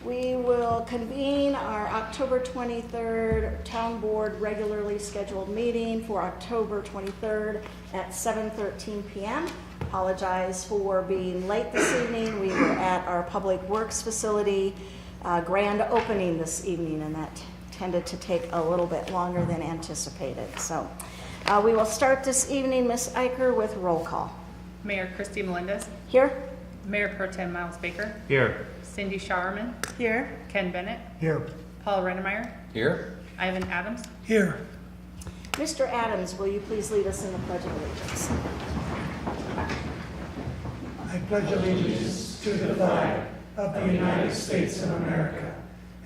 We will convene our October 23rd Town Board regularly scheduled meeting for October 23rd at 7:13 p.m. Apologize for being late this evening. We were at our Public Works facility grand opening this evening, and that tended to take a little bit longer than anticipated. So we will start this evening, Ms. Eicher, with roll call. Mayor Christy Melendez. Here. Mayor Pro Tem Miles Baker. Here. Cindy Showerman. Here. Ken Bennett. Here. Paul Rennemeyer. Here. Ivan Adams. Here. Mr. Adams, will you please lead us in the Pledge of Allegiance? I pledge allegiance to the flag of the United States of America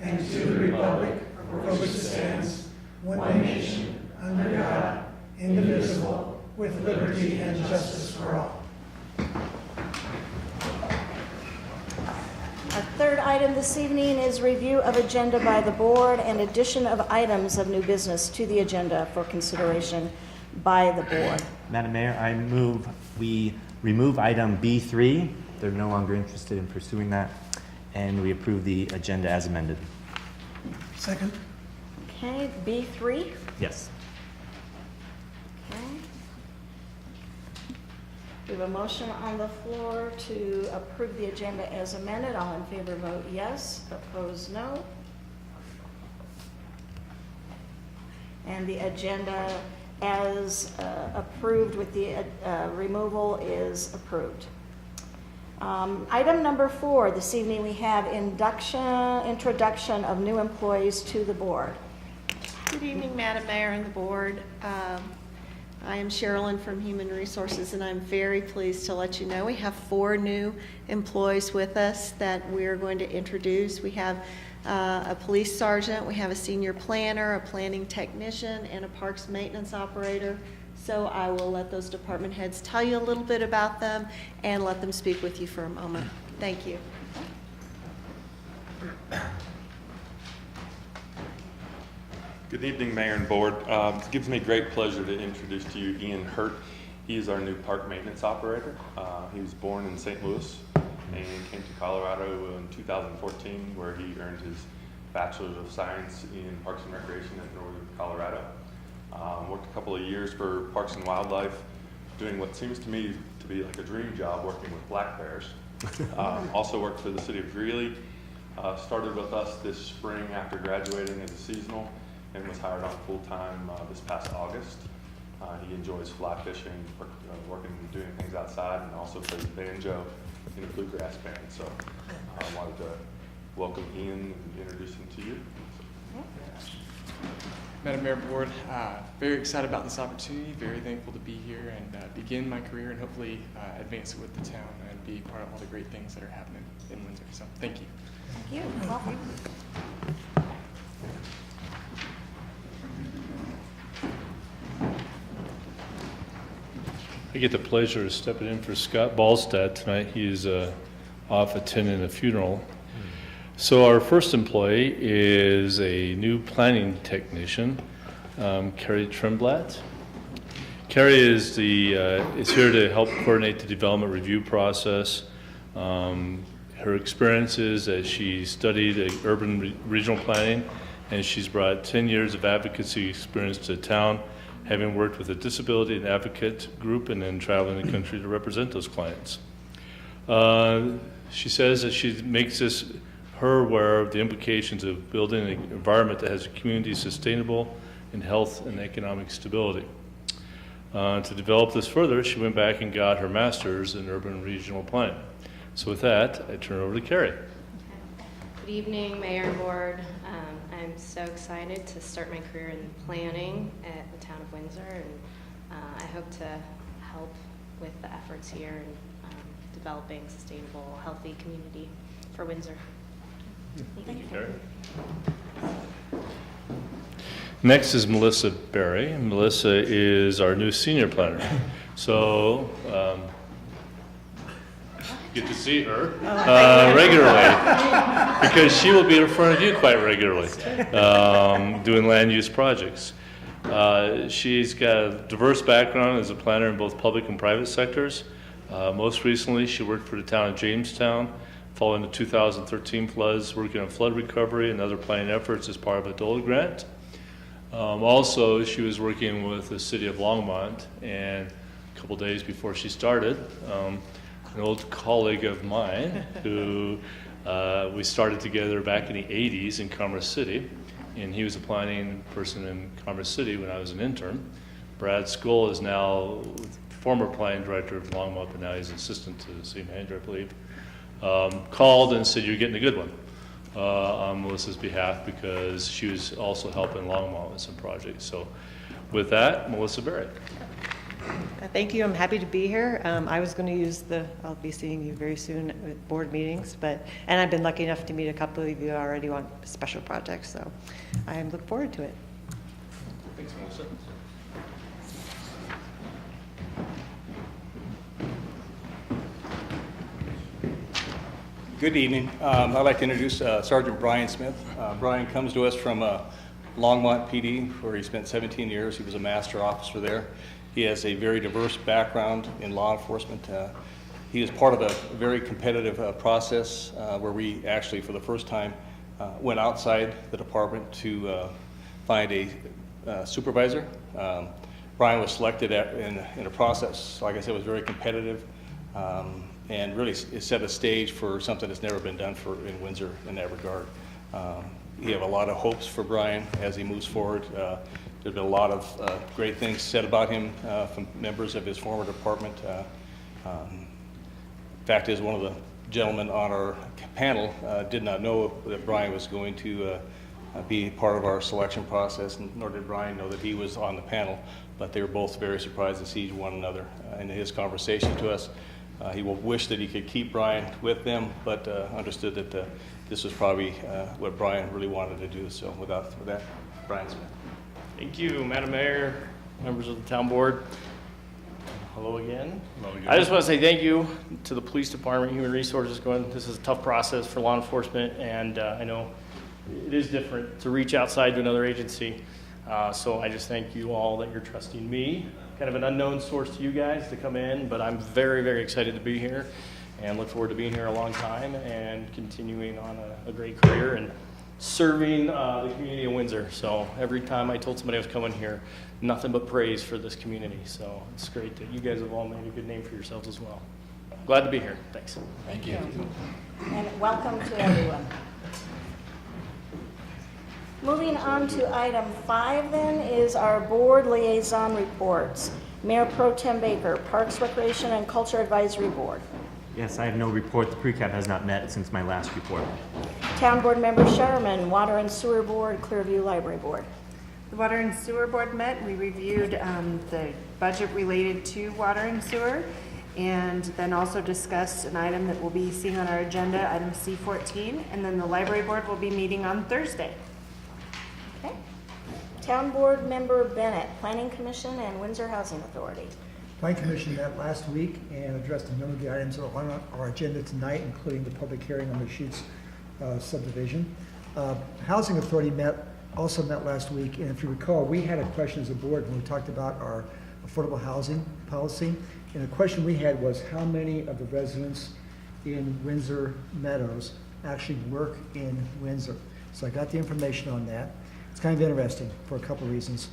and to the republic for which it stands, one nation, under God, indivisible, with liberty and justice for all. Our third item this evening is review of agenda by the board and addition of items of new business to the agenda for consideration by the board. Madam Mayor, I move we remove item B3. They're no longer interested in pursuing that. And we approve the agenda as amended. Second. Okay, B3. Yes. Okay. We have a motion on the floor to approve the agenda as amended. All in favor vote yes, opposed no. And the agenda as approved with the removal is approved. Item number 4, this evening we have introduction of new employees to the board. Good evening, Madam Mayor and the board. I am Sherilyn from Human Resources, and I'm very pleased to let you know we have 4 new employees with us that we're going to introduce. We have a police sergeant, we have a senior planner, a planning technician, and a parks maintenance operator. So I will let those department heads tell you a little bit about them and let them speak with you for a moment. Thank you. Good evening, Mayor and Board. It gives me great pleasure to introduce to you Ian Hurt. He is our new park maintenance operator. He was born in St. Louis and came to Colorado in 2014, where he earned his Bachelor's of Science in Parks and Recreation in Northern Colorado. Worked a couple of years for Parks and Wildlife, doing what seems to me to be like a dream job, working with black bears. Also worked for the city of Greeley. Started with us this spring after graduating as a seasonal, and was hired on full-time this past August. He enjoys fly fishing, working and doing things outside, and also plays banjo in a bluegrass band. So I wanted to welcome Ian and introduce him to you. Madam Mayor, Board, very excited about this opportunity, very thankful to be here and begin my career and hopefully advance it with the town and be part of all the great things that are happening in Windsor. So thank you. Thank you. Welcome. I get the pleasure of stepping in for Scott Ballstad tonight. He is off attending a funeral. So our first employee is a new planning technician, Carrie Trimblatt. Carrie is here to help coordinate the development review process. Her experience is that she studied urban regional planning, and she's brought 10 years of advocacy experience to town, having worked with a disability and advocate group and then traveling the country to represent those clients. She says that she makes her aware of the implications of building an environment that has a community sustainable in health and economic stability. To develop this further, she went back and got her master's in urban regional planning. So with that, I turn it over to Carrie. Good evening, Mayor and Board. I'm so excited to start my career in planning at the town of Windsor, and I hope to help with the efforts here in developing a sustainable, healthy community for Windsor. Thank you, Carrie. Next is Melissa Berry. Melissa is our new senior planner. So get to see her regularly because she will be in front of you quite regularly doing land use projects. She's got a diverse background as a planner in both public and private sectors. Most recently, she worked for the town of Jamestown following the 2013 floods, working on flood recovery and other planning efforts as part of a DOLA grant. Also, she was working with the city of Longmont, and a couple days before she started, an old colleague of mine who we started together back in the 80s in Commerce City, and he was a planning person in Commerce City when I was an intern. Brad Skoll is now former planning director of Longmont, but now he's assistant to the city manager, I believe. Called and said, "You're getting a good one," on Melissa's behalf, because she was also helping Longmont with some projects. So with that, Melissa Barrett. Thank you. I'm happy to be here. I was going to use I'll be seeing you very soon at board meetings, and I've been lucky enough to meet a couple of you already on special projects, so I look forward to it. Thanks, Melissa. Good evening. I'd like to introduce Sergeant Brian Smith. Brian comes to us from Longmont PD, where he spent 17 years. He was a master officer there. He has a very diverse background in law enforcement. He is part of a very competitive process where we actually, for the first time, went outside the department to find a supervisor. Brian was selected in a process, like I said, was very competitive. And really it set a stage for something that's never been done in Windsor in that regard. We have a lot of hopes for Brian as he moves forward. There's been a lot of great things said about him from members of his former department. Fact is, one of the gentlemen on our panel did not know that Brian was going to be part of our selection process, and nor did Brian know that he was on the panel, but they were both very surprised to see one another. In his conversation to us, he will wish that he could keep Brian with them, but understood that this was probably what Brian really wanted to do. So with that, Brian Smith. Thank you, Madam Mayor, members of the town board. Hello again. Hello again. I just want to say thank you to the police department, human resources. This is a tough process for law enforcement, and I know it is different to reach outside to another agency. So I just thank you all that you're trusting me, kind of an unknown source to you guys, to come in, but I'm very, very excited to be here and look forward to being here a long time and continuing on a great career and serving the community of Windsor. So every time I told somebody I was coming here, nothing but praise for this community. So it's great that you guys have all made a good name for yourselves as well. Glad to be here. Thanks. Thank you. And welcome to everyone. Moving on to item 5 then is our board liaison reports. Mayor Pro Tem Baker, Parks, Recreation, and Culture Advisory Board. Yes, I have no report. The pre-cap has not met since my last report. Town Board Member Sherman, Water and Sewer Board, Clearview Library Board. The Water and Sewer Board met. We reviewed the budget related to water and sewer, and then also discussed an item that we'll be seeing on our agenda, item C14, and then the Library Board will be meeting on Thursday. Okay. Town Board Member Bennett, Planning Commission and Windsor Housing Authority. Planning Commission met last week and addressed a number of the items that are on our agenda tonight, including the public hearing on the Shoots subdivision. Housing Authority also met last week, and if you recall, we had a question as a board when we talked about our affordable housing policy, and the question we had was how many of the residents in Windsor Meadows actually work in Windsor. So I got the information on that. It's kind of interesting for a couple of reasons.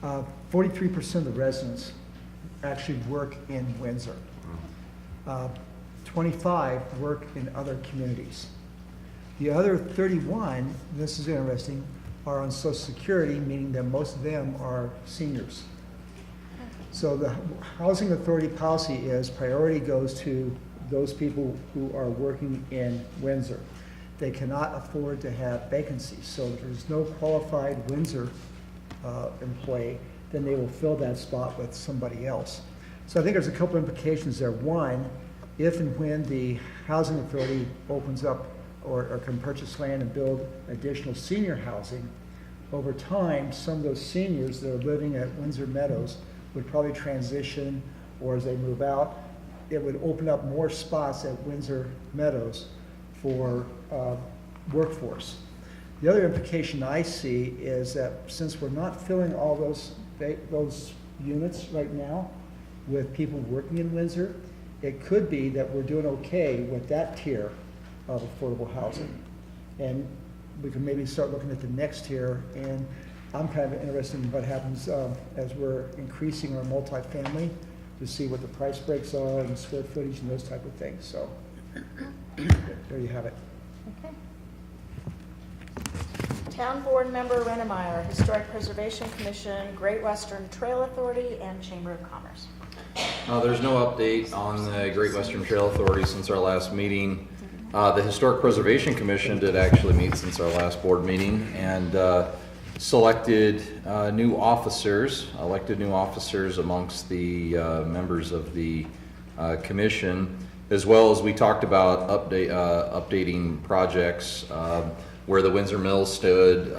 43% of the residents actually work in Windsor. 25 work in other communities. The other 31, this is interesting, are on Social Security, meaning that most of them are seniors. So the Housing Authority policy is priority goes to those people who are working in Windsor. They cannot afford to have vacancies. So if there's no qualified Windsor employee, then they will fill that spot with somebody else. So I think there's a couple implications there. One, if and when the Housing Authority opens up or can purchase land and build additional senior housing, over time, some of those seniors that are living at Windsor Meadows would probably transition, or as they move out, it would open up more spots at Windsor Meadows for workforce. The other implication I see is that since we're not filling all those units right now with people working in Windsor, it could be that we're doing okay with that tier of affordable housing. And we can maybe start looking at the next tier, and I'm kind of interested in what happens as we're increasing our multifamily to see what the price breaks are and square footage and those type of things. So there you have it. Okay. Town Board Member Rennemeyer, Historic Preservation Commission, Great Western Trail Authority, and Chamber of Commerce. There's no update on the Great Western Trail Authority since our last meeting. The Historic Preservation Commission did actually meet since our last board meeting and selected new officers, elected new officers amongst the members of the commission, as well as we talked about updating projects where the Windsor Mill stood,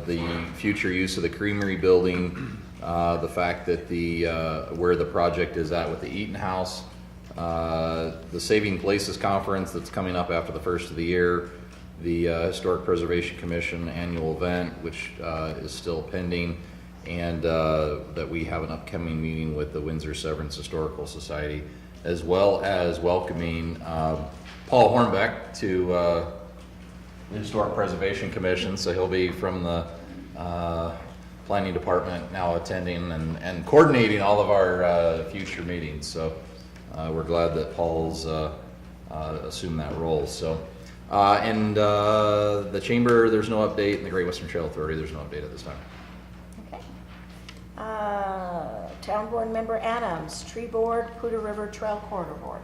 the future use of the Creamery building, the fact that where the project is at with the Eaton House, the Saving Places Conference that's coming up after the first of the year, the Historic Preservation Commission annual event, which is still pending, and that we have an upcoming meeting with the Windsor Severance Historical Society, as well as welcoming Paul Hornbeck to the Historic Preservation Commission. So he'll be from the planning department now attending and coordinating all of our future meetings. So we're glad that Paul's assumed that role. So and the chamber, there's no update, and the Great Western Trail Authority, there's no update at this time. Okay. Town Board Member Adams, Tree Board, Poudre River Trail Corridor Board.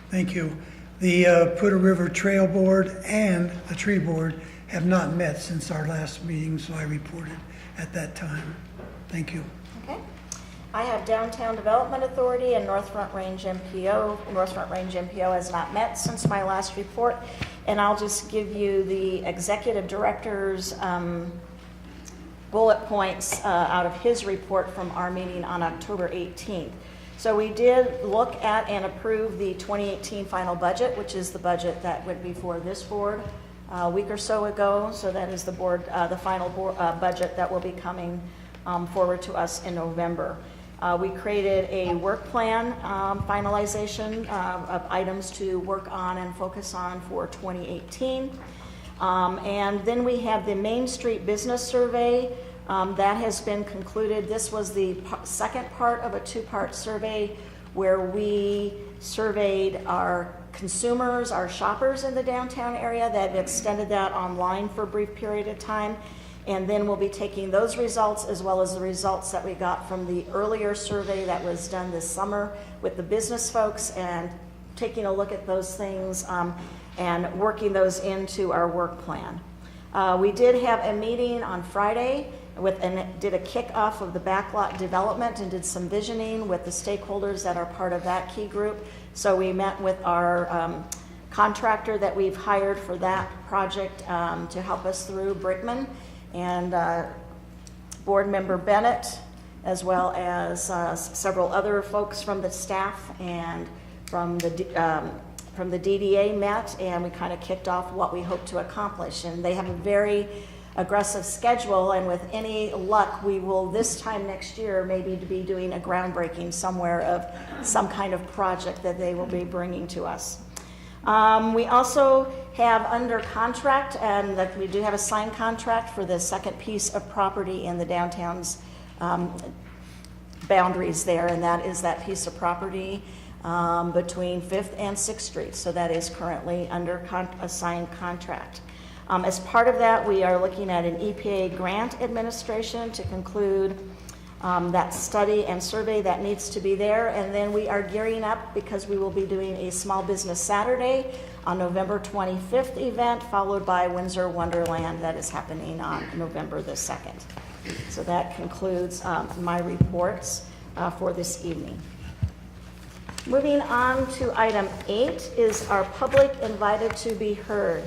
Thank you. The Poudre River Trail Board and the Tree Board have not met since our last meeting, so I reported at that time. Thank you. Okay. I have Downtown Development Authority and North Front Range MPO. North Front Range MPO has not met since my last report, and I'll just give you the executive director's bullet points out of his report from our meeting on October 18th. So we did look at and approve the 2018 final budget, which is the budget that went before this board a week or so ago. So that is the board, the final budget that will be coming forward to us in November. We created a work plan finalization of items to work on and focus on for 2018. And then we have the Main Street Business Survey. That has been concluded. This was the second part of a two-part survey where we surveyed our consumers, our shoppers in the downtown area, that extended that online for a brief period of time. And then we'll be taking those results as well as the results that we got from the earlier survey that was done this summer with the business folks and taking a look at those things and working those into our work plan. We did have a meeting on Friday and did a kickoff of the backlot development and did some visioning with the stakeholders that are part of that key group. So we met with our contractor that we've hired for that project to help us through, Brickman, and board member Bennett, as well as several other folks from the staff and from the DDA met, and we kind of kicked off what we hope to accomplish. And they have a very aggressive schedule, and with any luck, we will this time next year maybe be doing a groundbreaking somewhere of some kind of project that they will be bringing to us. We also have under contract, and that we do have a signed contract for the second piece of property in the downtown's boundaries there, and that is that piece of property between 5th and 6th Street. So that is currently under a signed contract. As part of that, we are looking at an EPA grant administration to conclude that study and survey that needs to be there. And then we are gearing up because we will be doing a Small Business Saturday on November 25th event, followed by Windsor Wonderland that is happening on November the 2nd. So that concludes my reports for this evening. Moving on to item 8 is our public invited to be heard.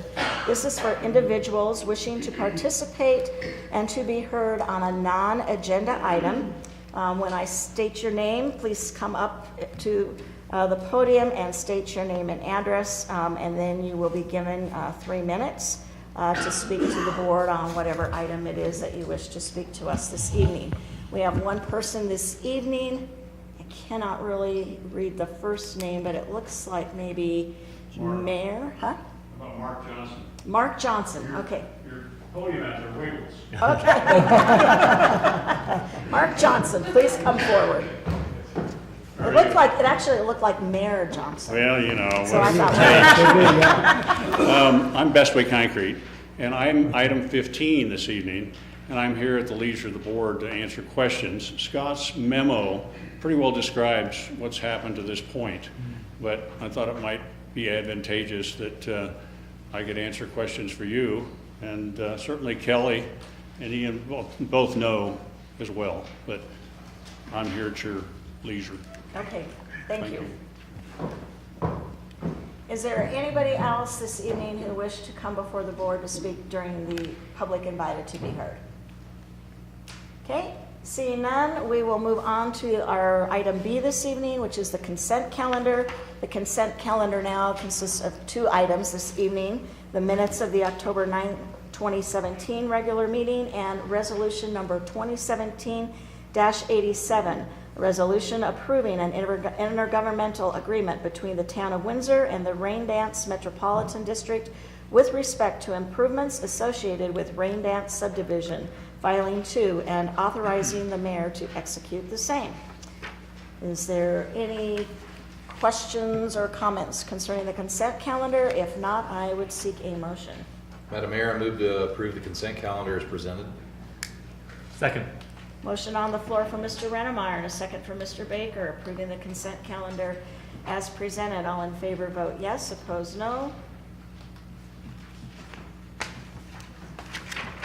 This is for individuals wishing to participate and to be heard on a non-agenda item. When I state your name, please come up to the podium and state your name and address, and then you will be given 3 minutes to speak to the board on whatever item it is that you wish to speak to us this evening. We have one person this evening. Cannot really read the first name, but it looks like maybe Mayor, huh? About Mark Mark Johnson, okay. Your podium has their wiggles. Okay. Mark Johnson, please come forward. It actually looked like Mayor Johnson. Well, you know. So I thought, I'm Best Way Concrete, and I'm item 15 this evening, and I'm here at the leisure of the board to answer questions. Scott's memo pretty well describes what's happened to this point, but I thought it might be advantageous that I could answer questions for you, and certainly Kelly and Ian both know as well, but I'm here at your leisure. okay, thank you. Is there anybody else this evening who wished to come before the board to speak during the public invited to be heard? Okay, seeing none, we will move on to our item B this evening, which is the consent calendar. The consent calendar now consists of 2 items this evening: the minutes of the October 9th, 2017 regular meeting and resolution number 2017-87, a resolution approving an intergovernmental agreement between the Town of Windsor and the Rain Dance Metropolitan District with respect to improvements associated with Rain Dance subdivision, filing 2, and authorizing the mayor to execute the same. Is there any questions or comments concerning the consent calendar? If not, I would seek a motion. Madam Mayor, I move to approve the consent calendar as presented. Second. Motion on the floor from Mr. Rennemeyer and a second from Mr. Baker, approving the consent calendar as presented. All in favor vote yes, opposed no.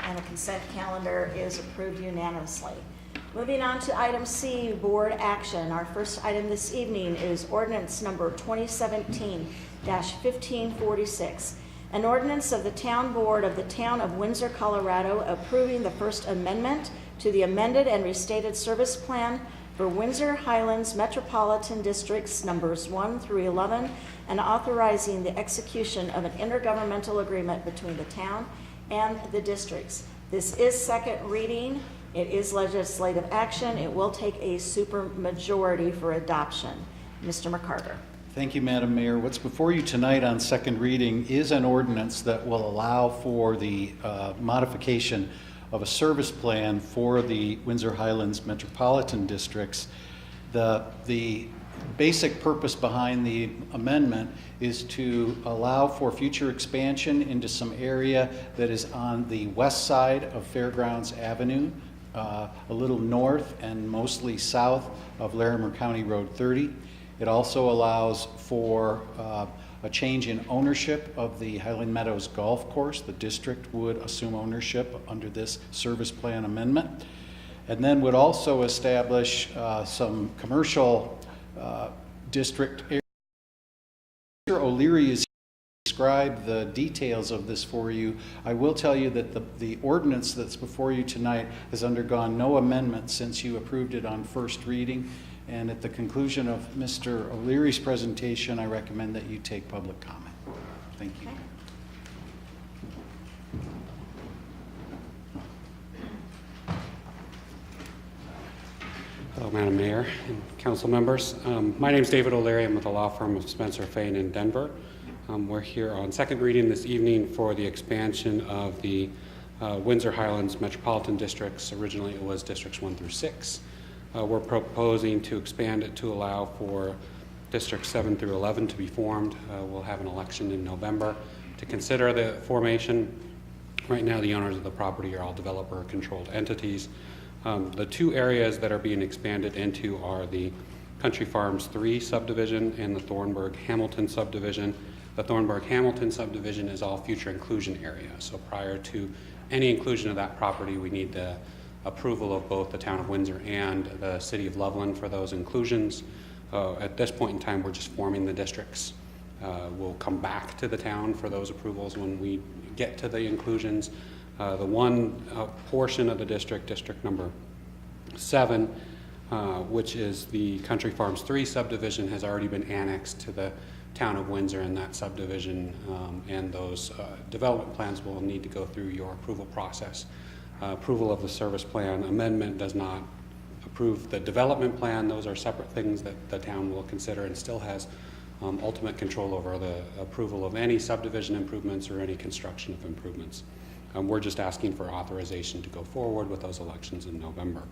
And the consent calendar is approved unanimously. Moving on to item C, board action. Our first item this evening is ordinance number 2017-1546. An ordinance of the Town Board of the Town of Windsor, Colorado, approving the First Amendment to the amended and restated service plan for Windsor Highlands Metropolitan Districts numbers 1 through 11, and authorizing the execution of an intergovernmental agreement between the town and the districts. This is second reading. It is legislative action. It will take a supermajority for adoption. Mr. McCarter. Thank you, Madam Mayor. What's before you tonight on second reading is an ordinance that will allow for the modification of a service plan for the Windsor Highlands Metropolitan Districts. The basic purpose behind the amendment is to allow for future expansion into some area that is on the west side of Fairgrounds Avenue, a little north and mostly south of Larimer County Road 30. It also allows for a change in ownership of the Highland Meadows Golf Course. The district would assume ownership under this service plan amendment, and then would also establish some commercial district areas. Mr. O'Leary is describe the details of this for you. I will tell you that the ordinance that's before you tonight has undergone no amendment since you approved it on first reading. And at the conclusion of Mr. O'Leary's presentation, I recommend that you take public comment. Thank you. Hello, Madam Mayor and council members. My name is David O'Leary. I'm with the law firm of Spencer Fain in Denver. We're here on second reading this evening for the expansion of the Windsor Highlands Metropolitan Districts. Originally it was Districts 1 through 6. We're proposing to expand it to allow for Districts 7 through 11 to be formed. We'll have an election in November to consider the formation. Right now, the owners of the property are all developer-controlled entities. The 2 areas that are being expanded into are the Country Farms 3 subdivision and the Thornburg-Hamilton subdivision. The Thornburg-Hamilton subdivision is all future inclusion area. So prior to any inclusion of that property, we need the approval of both the Town of Windsor and the City of Loveland for those inclusions. At this point in time, we're just forming the districts. We'll come back to the town for those approvals when we get to the inclusions. The one portion of the district, District number 7, which is the Country Farms 3 subdivision, has already been annexed to the Town of Windsor, and that subdivision and those development plans will need to go through your approval process. Approval of the service plan amendment does not approve the development plan. Those are separate things that the town will consider and still has ultimate control over the approval of any subdivision improvements or any construction of improvements. We're just asking for authorization to go forward with those elections in November.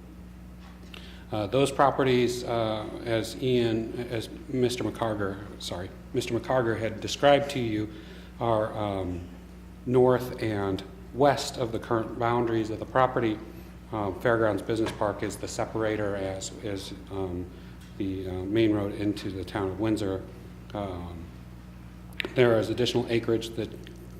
Those properties, as Mr. McCarger had described to you, are north and west of the current boundaries of the property. Fairgrounds Business Park is the separator, as is the main road into the town of Windsor. There is additional acreage that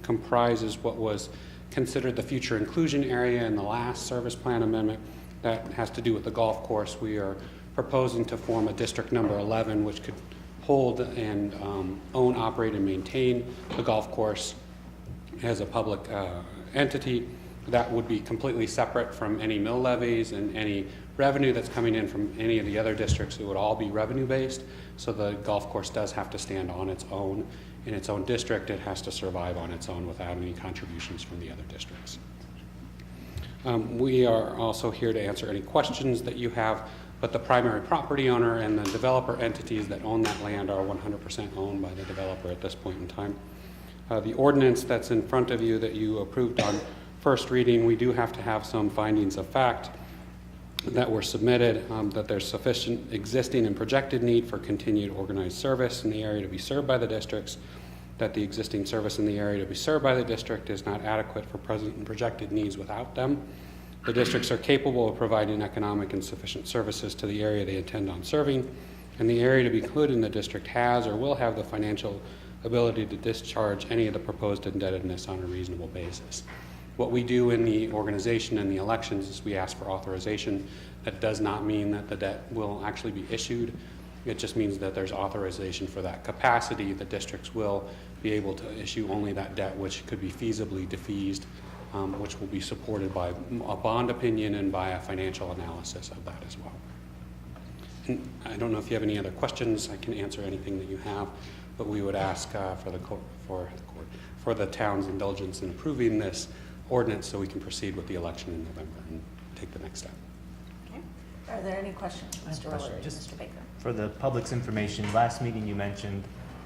comprises what was considered the future inclusion area in the last service plan amendment. That has to do with the golf course. We are proposing to form a district number 11, which could hold and own, operate, and maintain the golf course as a public entity. That would be completely separate from any mill levies and any revenue that's coming in from any of the other districts. It would all be revenue based. So the golf course does have to stand on its own in its own district. It has to survive on its own without any contributions from the other districts. We are also here to answer any questions that you have, but the primary property owner and the developer entities that own that land are 100% owned by the developer at this point in time. The ordinance that's in front of you that you approved on first reading, we do have to have some findings of fact that were submitted, that there's sufficient existing and projected need for continued organized service in the area to be served by the districts, that the existing service in the area to be served by the district is not adequate for present and projected needs without them. The districts are capable of providing economic and sufficient services to the area they intend on serving, and the area to be included in the district has or will have the financial ability to discharge any of the proposed indebtedness on a reasonable basis. What we do in the organization and the elections is we ask for authorization. That does not mean that the debt will actually be issued. It just means that there's authorization for that capacity. The districts will be able to issue only that debt which could be feasibly defeased, which will be supported by a bond opinion and by a financial analysis of that as well. And I don't know if you have any other questions. I can answer anything that you have, but we would ask for the town's indulgence in approving this ordinance so we can proceed with the election in November and take the next step. Okay. Are there any questions, Mr. O'Leary, Mr. Baker? For the public's information, last meeting you mentioned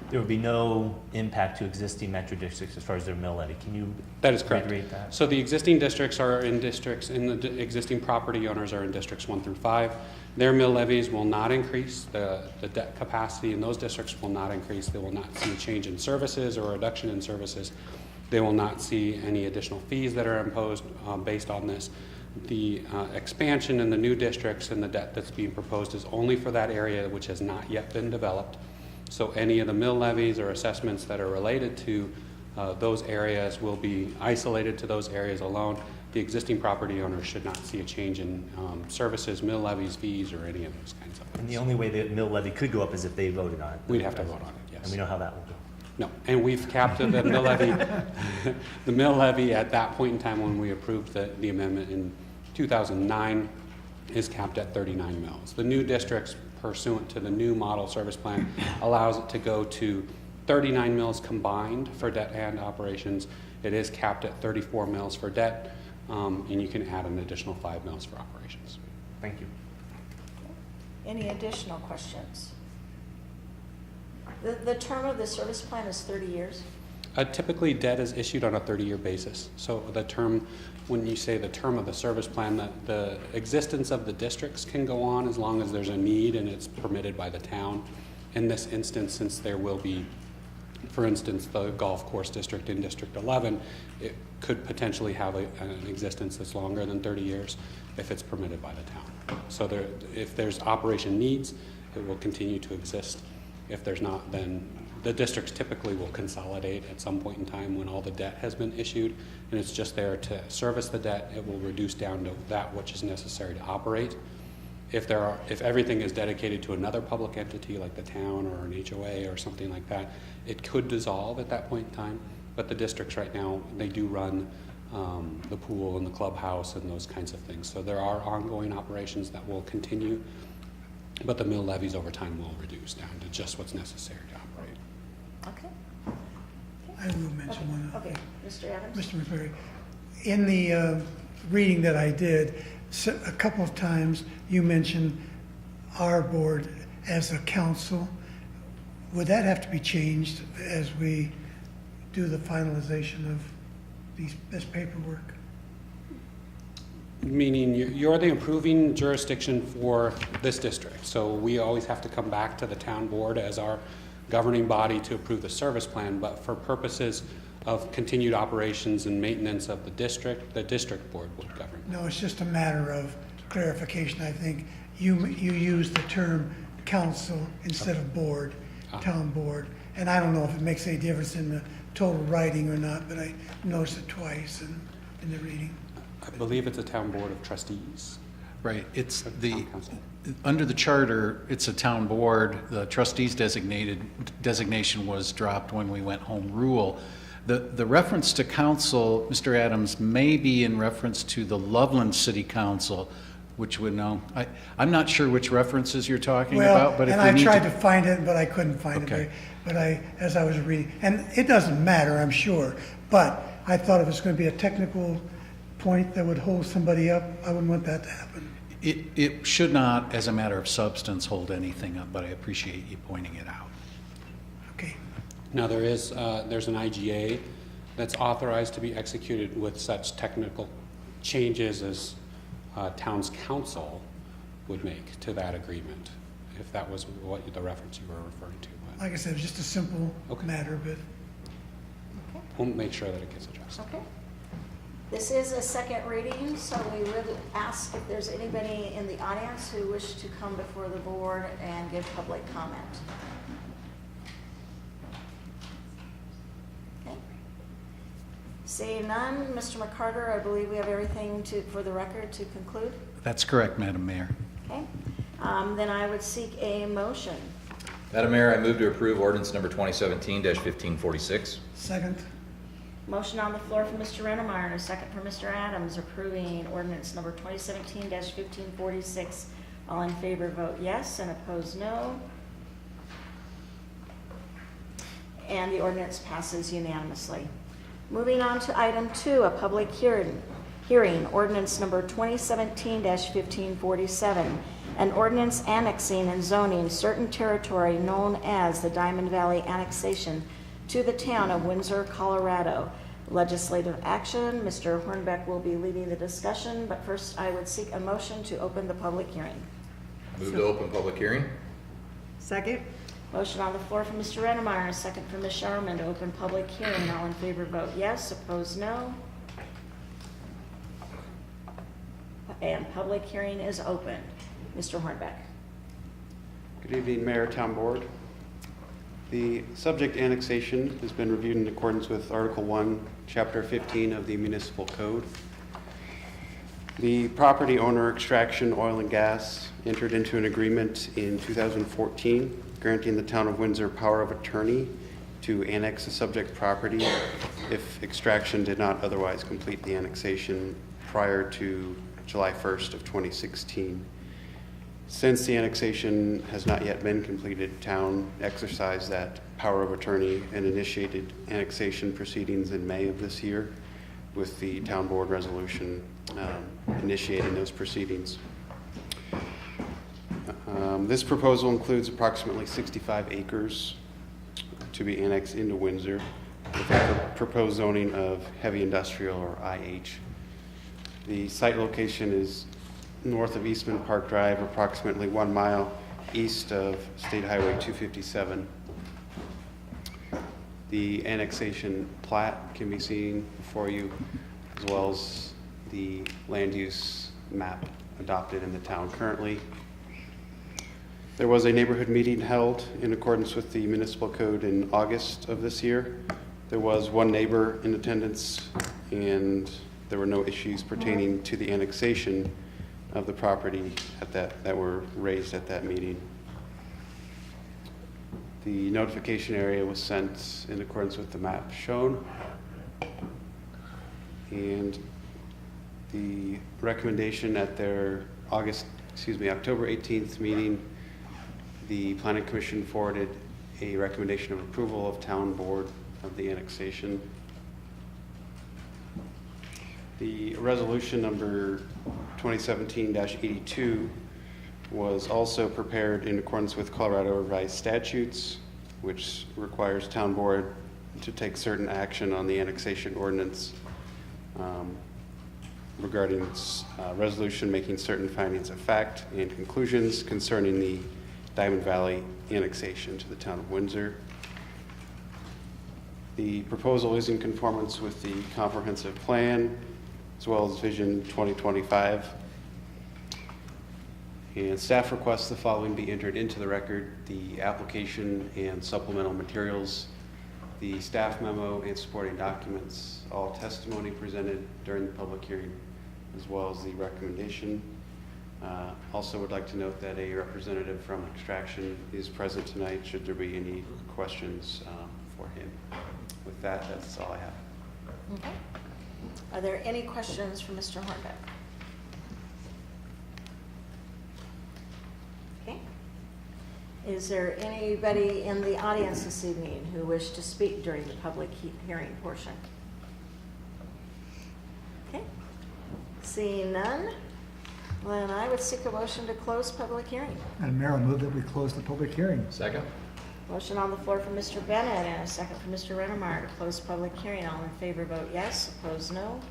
there will be no impact to existing metro districts as far as their mill levy. Can you That is correct. reiterate that? So the existing districts are in districts, existing property owners are in districts 1 through 5. Their mill levies will not increase. The debt capacity in those districts will not increase. They will not see a change in services or a reduction in services. They will not see any additional fees that are imposed based on this. The expansion in the new districts and the debt that's being proposed is only for that area which has not yet been developed. So any of the mill levies or assessments that are related to those areas will be isolated to those areas alone. The existing property owners should not see a change in services, mill levies, fees, or any of those kinds of things. And the only way the mill levy could go up is if they voted on it. We'd have to vote on it, yes. And we know how that will go. No, and we've capped the mill levy. The mill levy at that point in time when we approved the amendment in 2009 is capped at 39 mills. The new districts, pursuant to the new model service plan, allows it to go to 39 mills combined for debt and operations. It is capped at 34 mills for debt, and you can add an additional 5 mills for operations. Thank you. Any additional questions? The term of the service plan is 30 years? Typically, debt is issued on a 30-year basis. So the term, when you say the term of the service plan, the existence of the districts can go on as long as there's a need and it's permitted by the town. In this instance, since there will be, for instance, the golf course district in District 11, it could potentially have an existence that's longer than 30 years if it's permitted by the town. So if there's operation needs, it will continue to exist. If there's not, then the districts typically will consolidate at some point in time when all the debt has been issued, and it's just there to service the debt. It will reduce down to that which is necessary to operate. If everything is dedicated to another public entity like the town or an HOA or something like that, it could dissolve at that point in time. But the districts right now, they do run the pool and the clubhouse and those kinds of things. So there are ongoing operations that will continue, but the mill levies over time will reduce down to just what's necessary to operate. Okay. I will mention one other Okay, Mr. Evans? Mr. McCleary, in the reading that I did, a couple of times you mentioned our board as a council. would that have to be changed as we do the finalization of this paperwork? Meaning you're the approving jurisdiction for this district. So we always have to come back to the town board as our governing body to approve the service plan, but for purposes of continued operations and maintenance of the district board would govern. No, it's just a matter of clarification. I think you use the term council instead of board, town board. And I don't know if it makes any difference in the total writing or not, but I noticed it twice in the reading. I believe it's a town board of trustees. Right, it's under the charter, it's a town board. The trustees designation was dropped when we went home rule. The reference to council, Mr. Adams, may be in reference to the Loveland City Council, which would know. I'm not sure which references you're talking about, but if and we I tried to find it, but I couldn't find it. But as I was reading, and it doesn't matter, I'm sure, but I thought if it's going to be a technical point that would hold somebody up, I wouldn't want that to happen. It should not, as a matter of substance, hold anything up, but I appreciate you pointing it out. Okay. Now there's an IGA that's authorized to be executed with such technical changes as town's council would make to that agreement, if that was what the reference you were referring to. Like I said, it's just a simple matter, but We'll make sure that it gets addressed. Okay. This is a second reading, so we would ask if there's anybody in the audience who wish to come before the board and give public comment. Okay. Seeing none, Mr. McCarter, I believe we have everything for the record to conclude. That's correct, Madam Mayor. Okay. Then I would seek a motion. Madam Mayor, I move to approve ordinance number 2017-1546. Second. Motion on the floor from Mr. Rennemeyer and a second from Mr. Adams approving ordinance number 2017-1546. All in favor vote yes and opposed no. And the ordinance passes unanimously. Moving on to item 2, a public hearing, ordinance number 2017-1547, an ordinance annexing and zoning certain territory known as the Diamond Valley Annexation to the town of Windsor, Colorado. Legislative action. Mr. Hornbeck will be leading the discussion, but first I would seek a motion to open the public hearing. Move to open public hearing. Second. Motion on the floor from Mr. Rennemeyer and a second from Ms. Showerman to open public hearing. All in favor vote yes, opposed no. And public hearing is open. Mr. Hornbeck. Good evening, Mayor, Town Board. The subject annexation has been reviewed in accordance with Article 1, Chapter 15 of the Municipal Code. The property owner, Extraction Oil and Gas, entered into an agreement in 2014 granting the town of Windsor power of attorney to annex the subject property if Extraction did not otherwise complete the annexation prior to July 1st of 2016. Since the annexation has not yet been completed, town exercised that power of attorney and initiated annexation proceedings in May of this year with the town board resolution initiating those proceedings. This proposal includes approximately 65 acres to be annexed into Windsor with a proposed zoning of heavy industrial or IH. The site location is north of Eastman Park Drive, approximately 1 mile east of State Highway 257. The annexation plat can be seen before you, as well as the land use map adopted in the town currently. There was a neighborhood meeting held in accordance with the municipal code in August of this year. There was one neighbor in attendance, and there were no issues pertaining to the annexation of the property that were raised at that meeting. The notification area was sent in accordance with the map shown. And the recommendation at their October 18th meeting, the Planning Commission forwarded a recommendation of approval of town board of the annexation. The resolution number 2017-82 was also prepared in accordance with Colorado revised statutes which requires town board to take certain action on the annexation ordinance regarding its resolution making certain findings of fact and conclusions concerning the Diamond Valley annexation to the town of Windsor. The proposal is in conformance with the comprehensive plan as well as Vision 2025. And staff requests the following be entered into the record: the application and supplemental materials, the staff memo and supporting documents, all testimony presented during the public hearing, as well as the recommendation. Also would like to note that a representative from Extraction is present tonight should there be any questions for him. With that, that's all I have. Okay. Are there any questions for Mr. Hornbeck? Okay. Is there anybody in the audience this evening who wish to speak during the public hearing portion? Okay. Seeing none, then I would seek a motion to close public hearing. Madam Mayor, I move that we close the public hearing. Second? Motion on the floor from Mr. Bennett and a second from Mr. Rennemeyer to close public hearing. All in favor vote yes, opposed no.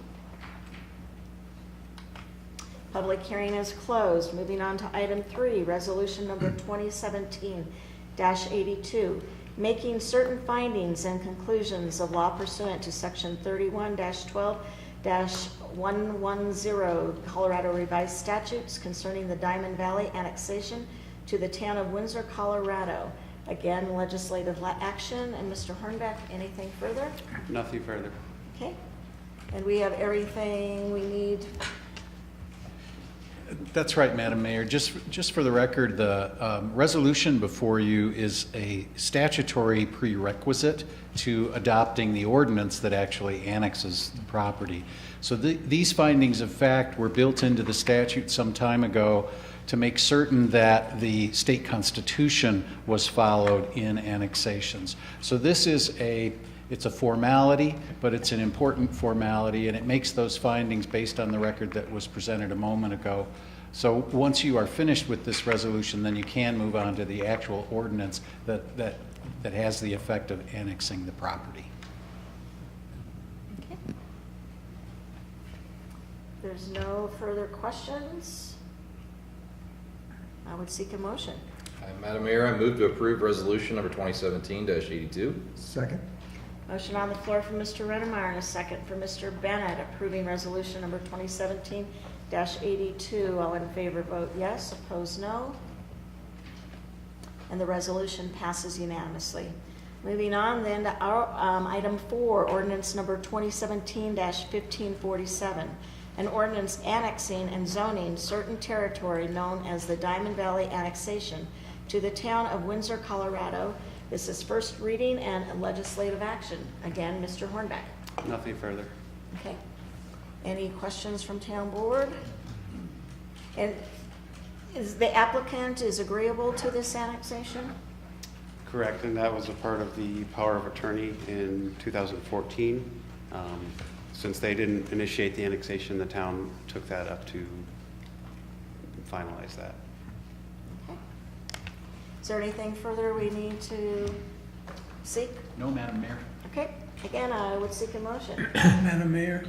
Public hearing is closed. Moving on to item 3, resolution number 2017-82, making certain findings and conclusions of law pursuant to section 31-12-110 Colorado Revised Statutes concerning the Diamond Valley annexation to the town of Windsor, Colorado. Again, legislative action. And Mr. Hornbeck, anything further? Nothing further. Okay. And we have everything we need. That's right, Madam Mayor. Just for the record, the resolution before you is a statutory prerequisite to adopting the ordinance that actually annexes the property. So these findings of fact were built into the statute some time ago to make certain that the state constitution was followed in annexations. So this is it's a formality, but it's an important formality, and it makes those findings based on the record that was presented a moment ago. So once you are finished with this resolution, then you can move on to the actual ordinance that has the effect of annexing the property. Okay. There's no further questions. I would seek a motion. Madam Mayor, I move to approve resolution number 2017-82. Second. Motion on the floor from Mr. Rennemeyer and a second from Mr. Bennett approving resolution number 2017-82. All in favor vote yes, opposed no. And the resolution passes unanimously. Moving on then to our item 4, ordinance number 2017-1547. An ordinance annexing and zoning certain territory known as the Diamond Valley annexation to the town of Windsor, Colorado. This is first reading and legislative action. Again, Mr. Hornbeck. Nothing further. Okay. Any questions from town board? And is the applicant agreeable to this annexation? Correct, and that was a part of the power of attorney in 2014. Since they didn't initiate the annexation, the town took that up to finalize that. Okay. Is there anything further we need to seek? No, Madam Mayor. Okay. Again, I would seek a motion. Madam Mayor,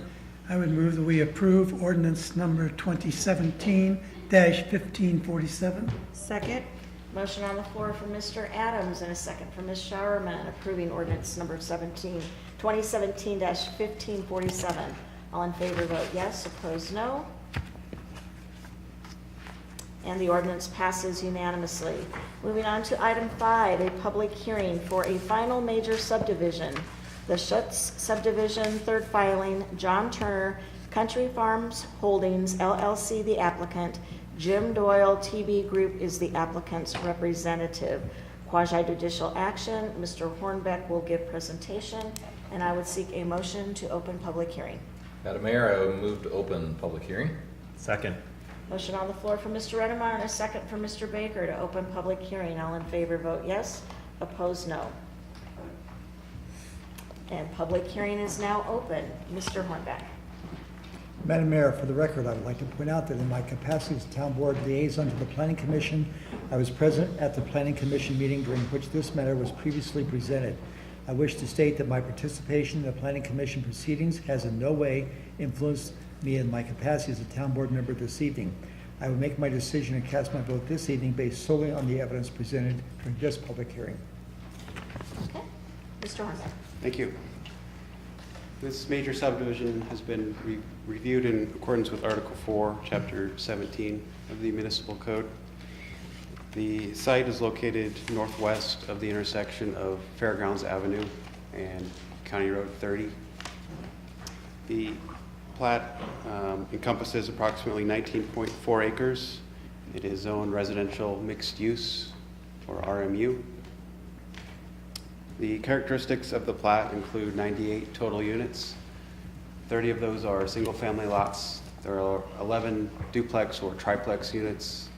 I would move that we approve ordinance number 2017-1547. Second. Motion on the floor from Mr. Adams and a second from Ms. Showerman approving ordinance number 2017-1547. All in favor vote yes, opposed no. And the ordinance passes unanimously. Moving on to item 5, a public hearing for a final major subdivision. The Schutz subdivision, third filing, John Turner, Country Farms Holdings, LLC, the applicant. Jim Doyle, TB Group, is the applicant's representative. Quasi-judicial action, Mr. Hornbeck will give presentation, and I would seek a motion to open public hearing. Madam Mayor, I would move to open public hearing. Second. Motion on the floor from Mr. Rennemeyer and a second from Mr. Baker to open public hearing. All in favor vote yes, opposed no. And public hearing is now open. Mr. Hornbeck. Madam Mayor, for the record, I would like to point out that in my capacity as Town Board Liaison to the Planning Commission, I was present at the Planning Commission meeting during which this matter was previously presented. I wish to state that my participation in the Planning Commission proceedings has in no way influenced me in my capacity as a Town Board member this evening. I will make my decision and cast my vote this evening based solely on the evidence presented during this public hearing. Okay. Mr. Hornbeck. Thank you. This major subdivision has been reviewed in accordance with Article 4, Chapter 17 of the Municipal Code. The site is located northwest of the intersection of Fairgrounds Avenue and County Road 30. The plat encompasses approximately 19.4 acres. It is zoned residential mixed use, or RMU. The characteristics of the plat include 98 total units. 30 of those are single-family lots. There are 11 duplex or triplex units,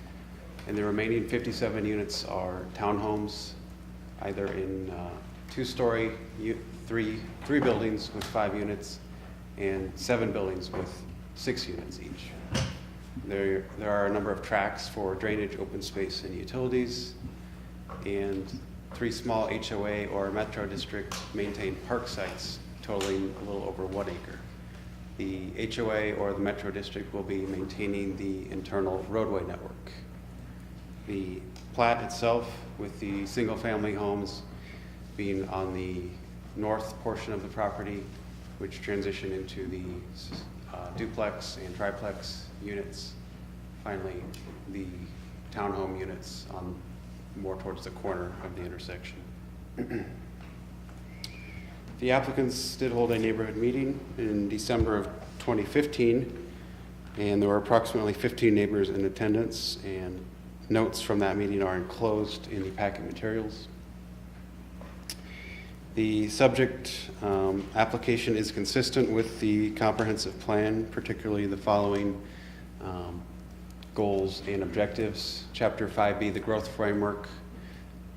and the remaining 57 units are townhomes, either in two-story, three buildings with 5 units, and 7 buildings with 6 units each. There are a number of tracks for drainage, open space, and utilities, and 3 small HOA or Metro District maintained park sites totaling a little over 1 acre. The HOA or the Metro District will be maintaining the internal roadway network. The plat itself, with the single-family homes being on the north portion of the property, which transition into the duplex and triplex units. Finally, the townhome units on more towards the corner of the intersection. The applicants did hold a neighborhood meeting in December of 2015, and there were approximately 15 neighbors in attendance, and notes from that meeting are enclosed in the packet materials. The subject application is consistent with the comprehensive plan, particularly the following goals and objectives. Chapter 5B, the growth framework,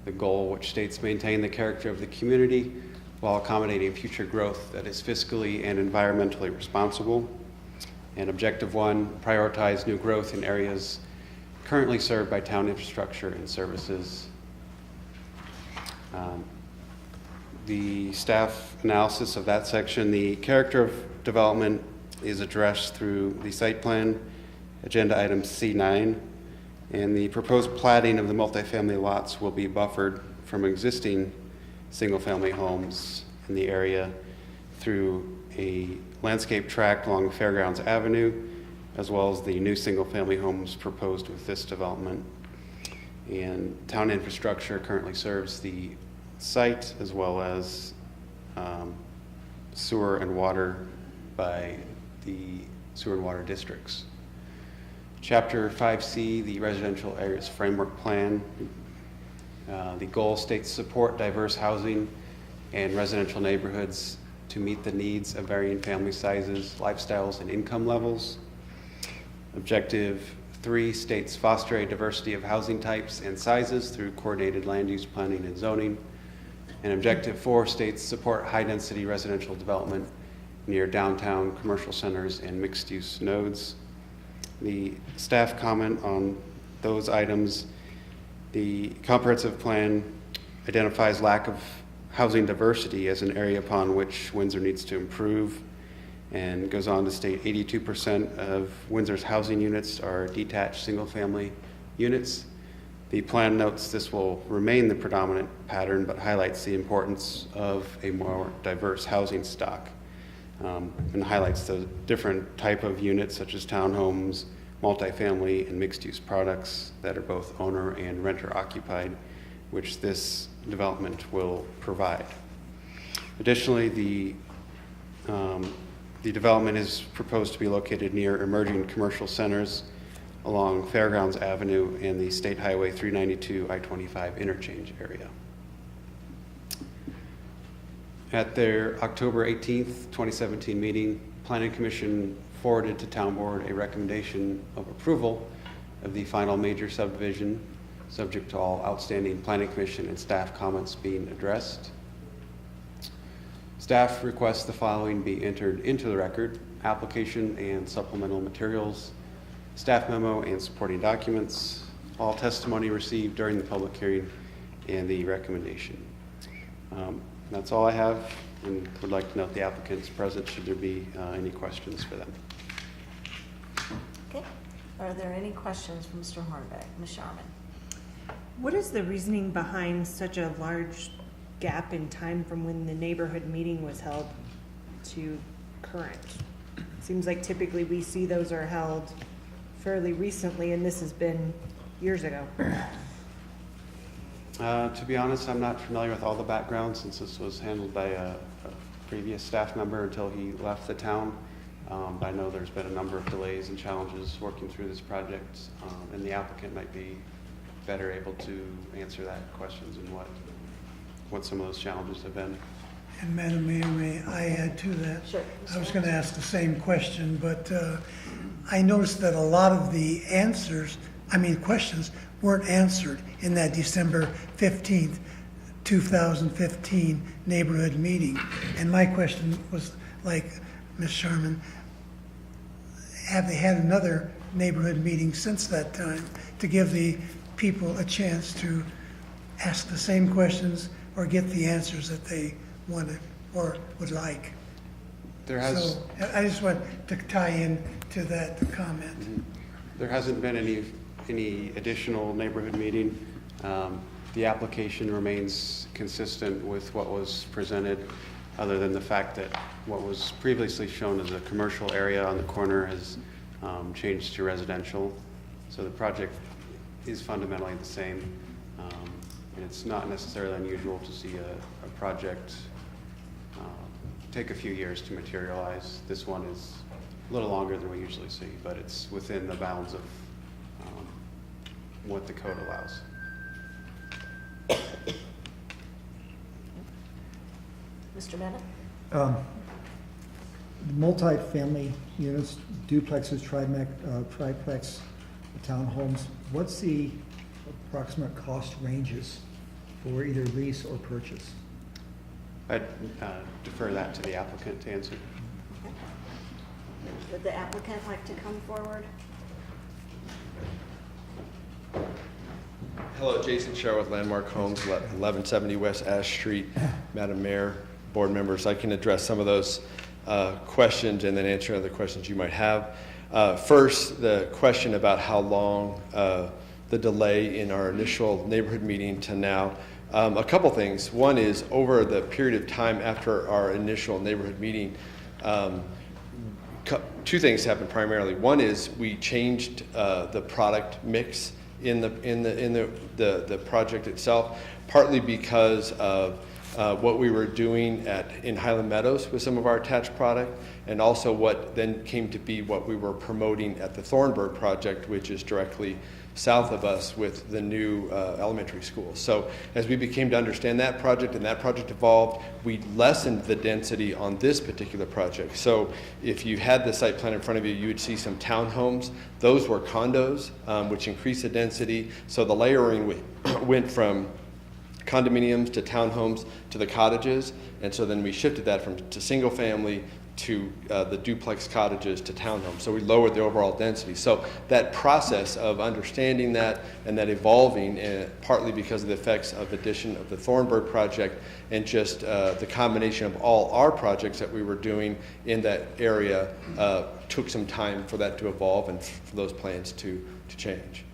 the goal which states maintain the character of the community while accommodating future growth that is fiscally and environmentally responsible. And objective 1, prioritize new growth in areas currently served by town infrastructure and services. The staff analysis of that section, the character of development is addressed through the site plan, agenda item C9, and the proposed platting of the multifamily lots will be buffered from existing single-family homes in the area through a landscape tract along Fairgrounds Avenue, as well as the new single-family homes proposed with this development. And town infrastructure currently serves the site as well as sewer and water by the sewer and water districts. Chapter 5C, the residential areas framework plan. The goal states support diverse housing and residential neighborhoods to meet the needs of varying family sizes, lifestyles, and income levels. Objective 3 states foster a diversity of housing types and sizes through coordinated land use planning and zoning. And objective 4 states support high-density residential development near downtown commercial centers and mixed-use nodes. The staff comment on those items. The comprehensive plan identifies lack of housing diversity as an area upon which Windsor needs to improve, and goes on to state 82% of Windsor's housing units are detached single-family units. The plan notes this will remain the predominant pattern, but highlights the importance of a more diverse housing stock, and highlights the different type of units such as townhomes, multifamily, and mixed-use products that are both owner and renter occupied, which this development will provide. Additionally, the development is proposed to be located near emerging commercial centers along Fairgrounds Avenue and the State Highway 392 I-25 interchange area. At their October 18th, 2017 meeting, Planning Commission forwarded to Town Board a recommendation of approval of the final major subdivision, subject to all outstanding Planning Commission and staff comments being addressed. Staff requests the following be entered into the record: application and supplemental materials, staff memo and supporting documents, all testimony received during the public hearing, and the recommendation. That's all I have, and would like to note the applicants present should there be any questions for them. Okay. Are there any questions for Mr. Hornbeck? Ms. Sharman? What is the reasoning behind such a large gap in time from when the neighborhood meeting was held to current? Seems like typically we see those are held fairly recently, and this has been years ago. To be honest, I'm not familiar with all the background since this was handled by a previous staff member until he left the town. I know there's been a number of delays and challenges working through this project, and the applicant might be better able to answer that questions and what some of those challenges have been. And Madam Mayor, may I add to that? Sure. I was going to ask the same question, but I noticed that a lot of the questions weren't answered in that December 15th, 2015 neighborhood meeting. And my question was, like Ms. Sharman, have they had another neighborhood meeting since that time to give the people a chance to ask the same questions or get the answers that they wanted or would like? So I just want to tie in to that comment. There hasn't been any additional neighborhood meeting. The application remains consistent with what was presented, other than the fact that what was previously shown as a commercial area on the corner has changed to residential. So the project is fundamentally the same. And it's not necessarily unusual to see a project take a few years to materialize. This one is a little longer than we usually see, but it's within the bounds of what the code allows. Mr. Bennett? Multi-family units, duplexes, triplex, townhomes, what's the approximate cost ranges for either lease or purchase? I'd defer that to the applicant to answer. Would the applicant like to come forward? Hello, Jason Sharp with Landmark Homes, 1170 West Ash Street. Madam Mayor, board members, I can address some of those questions and then answer other questions you might have. First, the question about how long the delay in our initial neighborhood meeting to now. A couple things. One is over the period of time after our initial neighborhood meeting, two things happened primarily. One is we changed the product mix in the project itself, partly because of what we were doing in Highland Meadows with some of our attached product, and also what then came to be what we were promoting at the Thornburg project, which is directly south of us with the new elementary school. So as we became to understand that project and that project evolved, we lessened the density on this particular project. So if you had the site plan in front of you, you would see some townhomes. Those were condos, which increased the density. So the layering went from condominiums to townhomes to the cottages, and so then we shifted that to single family to the duplex cottages to townhomes. So we lowered the overall density. So that process of understanding that and that evolving, partly because of the effects of addition of the Thornburg project and just the combination of all our projects that we were doing in that area, took some time for that to evolve and for those plans to change.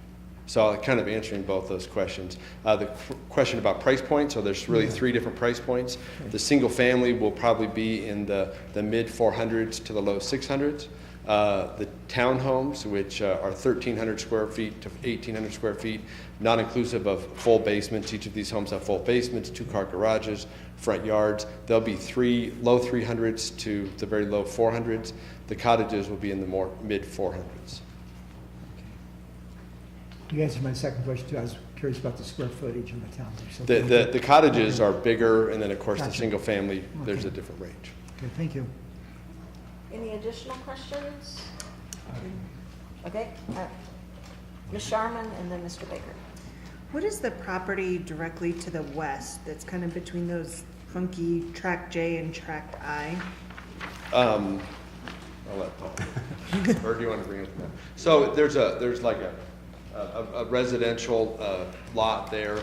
So I'm kind of answering both those questions. The question about price points, so there's really three different price points. The single family will probably be in the mid 400s to the low 600s. The townhomes, which are 1,300 square feet to 1,800 square feet, not inclusive of full basements. Each of these homes have full basements, 2-car garages, front yards. They'll be low 300s to the very low 400s. The cottages will be in the more mid 400s. You answered my second question too. I was curious about the square footage in the town. So The cottages are bigger, and then of course Gotcha. the single family, there's Okay. a different range. Okay, thank you. Any additional questions? Okay, Ms. Sharman and then Mr. Baker. What is the property directly to the west that's kind of between those funky track J and track I? I'll let Paul. Or do you want to bring it up? So there's like a residential lot there.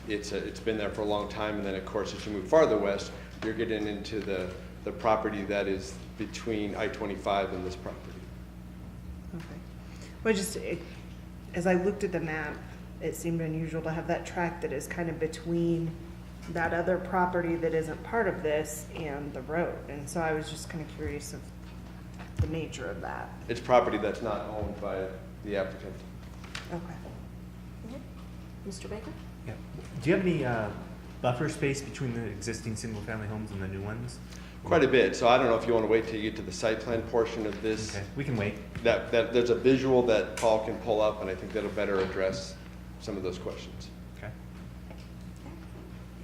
It's been there for a long time, and then of course as you move farther west, you're getting into the property that is between I-25 and this property. Okay. Well, as I looked at the map, it seemed unusual to have that track that is kind of between that other property that isn't part of this and the road. And so I was just kind of curious of the nature of that. It's property that's not owned by the applicant. Okay. Mr. Baker? Yeah. Do you have any buffer space between the existing single-family homes and the new ones? Quite a bit. So I don't know if you want to wait till you get to the site plan portion of this. Okay, we can wait. That there's a visual that Paul can pull up, and I think that'll better address some of those questions. Okay.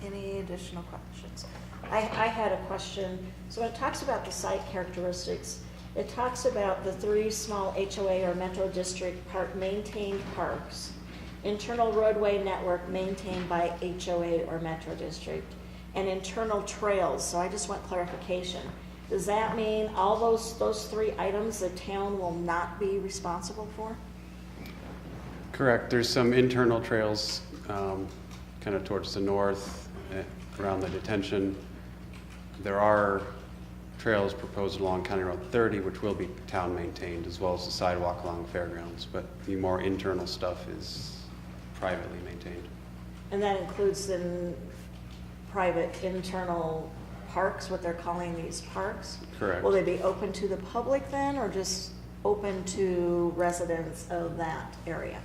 Any additional questions? I had a question. So when it talks about the site characteristics, it talks about the 3 small HOA or Metro District park maintained parks, internal roadway network maintained by HOA or Metro District, and internal trails. So I just want clarification. Does that mean all those 3 items the town will not be responsible for? Correct. There's some internal trails kind of towards the north around the detention. There are trails proposed along County Road 30, which will be town maintained, as well as the sidewalk along fairgrounds. But the more internal stuff is privately maintained. And that includes then private internal parks, what they're calling these parks? Correct. Will they be open to the public then, or just open to residents of that area?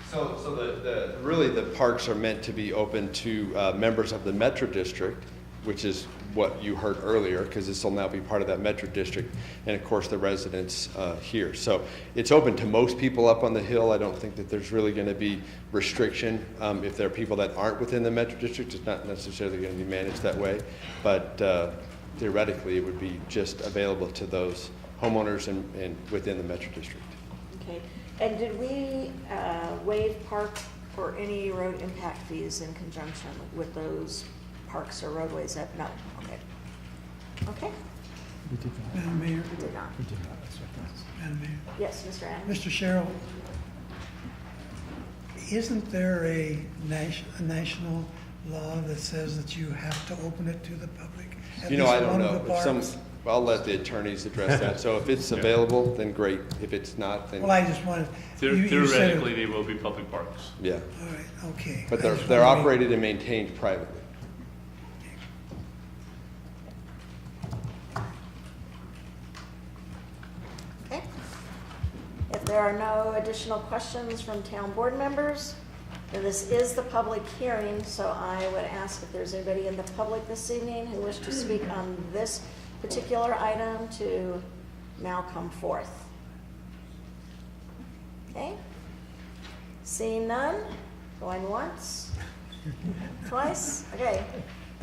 So really the parks are meant to be open to members of the Metro District, which is what you heard earlier, because this will now be part of that Metro District, and of course the residents here. So it's open to most people up on the hill. I don't think that there's really going to be restriction. If there are people that aren't within the Metro District, it's not necessarily going to be managed that way, but theoretically it would be just available to those homeowners and within the Metro District. Okay. And did we waive park or any road impact fees in conjunction with those parks or roadways? No. Okay. Okay. We did not. Madam Mayor? We did not. We did not, that's right. Madam Mayor? Yes, Mr. Adams? Mr. Sherrill, isn't there a national law that says that you have to open it to the public? At You know, least I don't one of know. the parks? I'll let the attorneys address that. So if it's available, then great. If it's not, then. Well, I just wanted. you said it- Theoretically, they will be public parks. Yeah. All right, okay. But I they're just they're wanted to be- operated and maintained privately. Okay. If there are no additional questions from town board members, then this is the public hearing, so I would ask if there's anybody in the public this evening who wish to speak on this particular item to now come forth. Okay? Seeing none, going once, twice, okay.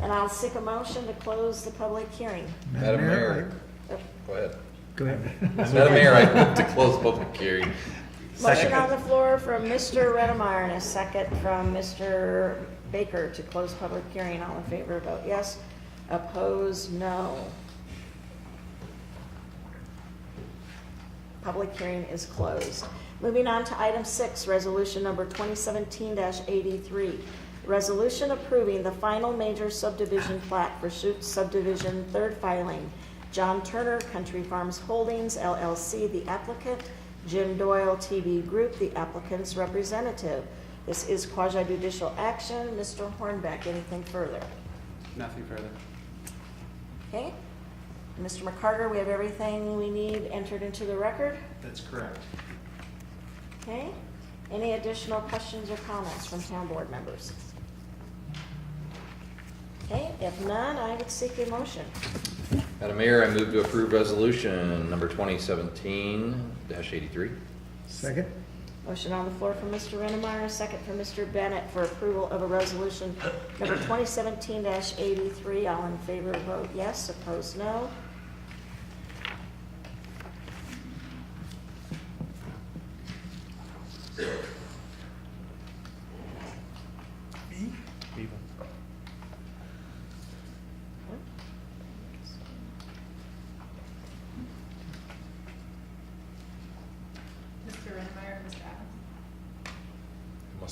And I'll seek a motion to close the public hearing. Madam Mayor, Oh, go ahead. Go ahead. Madam Mayor, I move to close public hearing. Motion on the floor from Mr. Redemeyer and a second from Mr. Baker to close public hearing. All in favor, vote yes. Opposed, no. Public hearing is closed. Moving on to item 6, resolution number 2017-83. Resolution approving the final major subdivision plat for Shute Subdivision, third filing. John Turner, Country Farms Holdings, LLC, the applicant. Jim Doyle, TV Group, the applicant's representative. This is quasi-judicial action. Mr. Hornbeck, anything further? Nothing further. Okay. Mr. McCarter, we have everything we need entered into the record? That's correct. Okay. Any additional questions or comments from town board members? Okay, if none, I would seek a motion. Madam Mayor, I move to approve resolution number 2017-83. Second? Motion on the floor from Mr. Redemeyer, a second from Mr. Bennett for approval of a resolution number 2017-83. All in favor, vote yes. Opposed, no.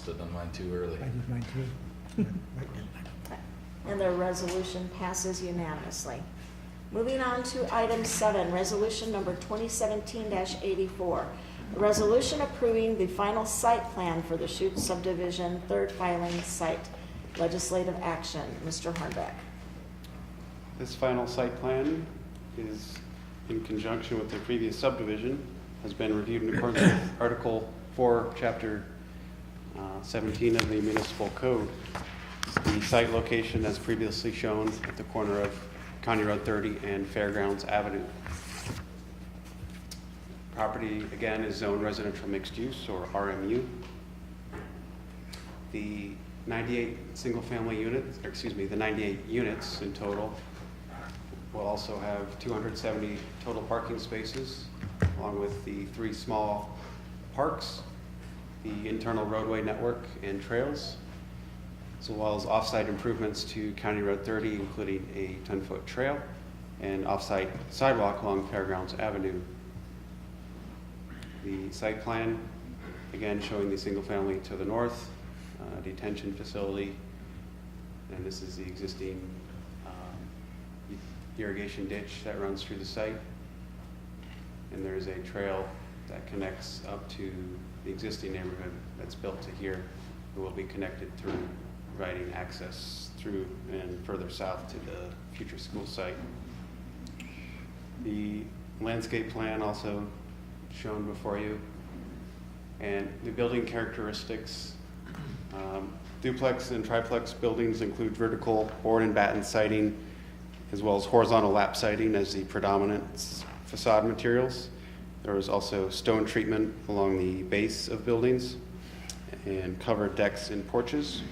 must have done mine too early. I did mine too. And the resolution passes unanimously. Moving on to item 7, resolution number 2017-84. A resolution approving the final site plan for the Chute subdivision, third filing site. Legislative action. Mr. Hornbeck. This final site plan is in conjunction with the previous subdivision, has been reviewed in accordance with Article 4, Chapter 17 of the Municipal Code. The site location as previously shown at the corner of County Road 30 and Fairgrounds Avenue. Property, again, is zoned residential mixed use, or RMU. The 98 single-family units, or excuse me, the 98 units in total will also have 270 total parking spaces, along with the 3 small parks, the internal roadway network and trails, as well as off-site improvements to County Road 30, including a 10-foot trail and off-site sidewalk along Fairgrounds Avenue. The site plan, again, showing the single family to the north, detention facility, and this is the existing irrigation ditch that runs through the site. And there's a trail that connects up to the existing neighborhood that's built to here. It will be connected through, providing access through and further south to the future school site. The landscape plan also shown before you, and the building characteristics. Duplex and triplex buildings include vertical board and batten siding, as well as horizontal lap siding as the predominant facade materials. There is also stone treatment along the base of buildings and covered decks and porches,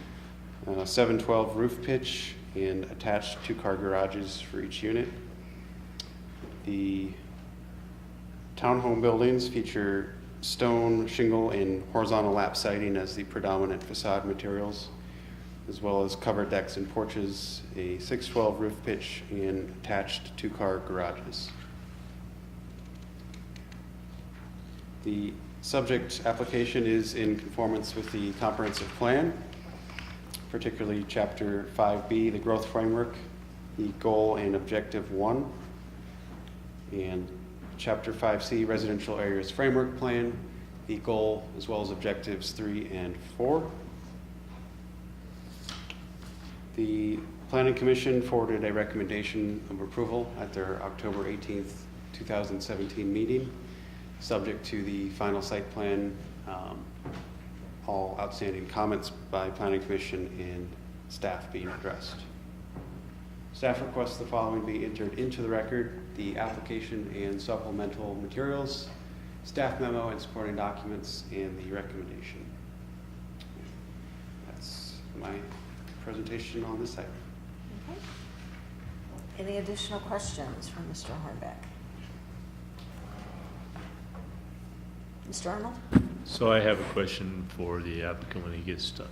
712 roof pitch, and attached 2-car garages for each unit. The townhome buildings feature stone, shingle, and horizontal lap siding as the predominant facade materials, as well as covered decks and porches, a 612 roof pitch, and attached 2-car garages. The subject application is in conformance with the comprehensive plan, particularly Chapter 5B, the growth framework, the goal and objective 1, and Chapter 5C, residential areas framework plan, the goal as well as objectives 3 and 4. The Planning Commission forwarded a recommendation of approval at their October 18th, 2017 meeting, subject to the final site plan, all outstanding comments by Planning Commission and staff being addressed. Staff requests the following be entered into the record: the application and supplemental materials, staff memo and supporting documents, and the recommendation. That's my presentation on this item. Okay. Any additional questions from Mr. Hornbeck? Mr. Arnold? So I have a question for the applicant when he gets done.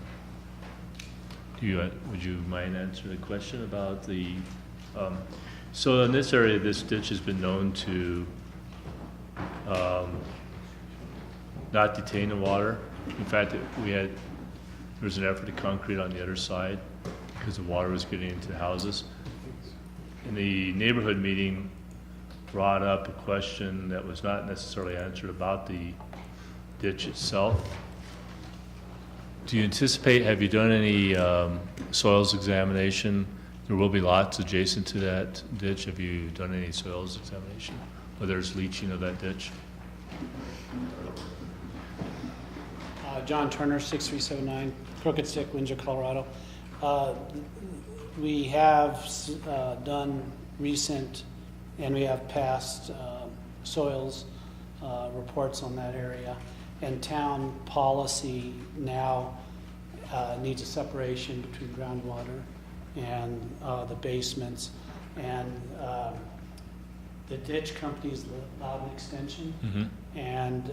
Would you mind answering the question about the, so in this area, this ditch has been known to not detain the water. In fact, there was an effort to concrete on the other side because the water was getting into the houses. In the neighborhood meeting, brought up a question that was not necessarily answered about the ditch itself. Do you anticipate, have you done any soils examination? There will be lots adjacent to that ditch. Have you done any soils examination? Whether there's leaching of that ditch? John Turner, 6379 Crooked Stick, Windsor, Colorado. We have done recent and we have passed soils reports on that area. And town policy now needs a separation between groundwater and the basements. And the ditch companies allowed an extension. Mm-hmm. And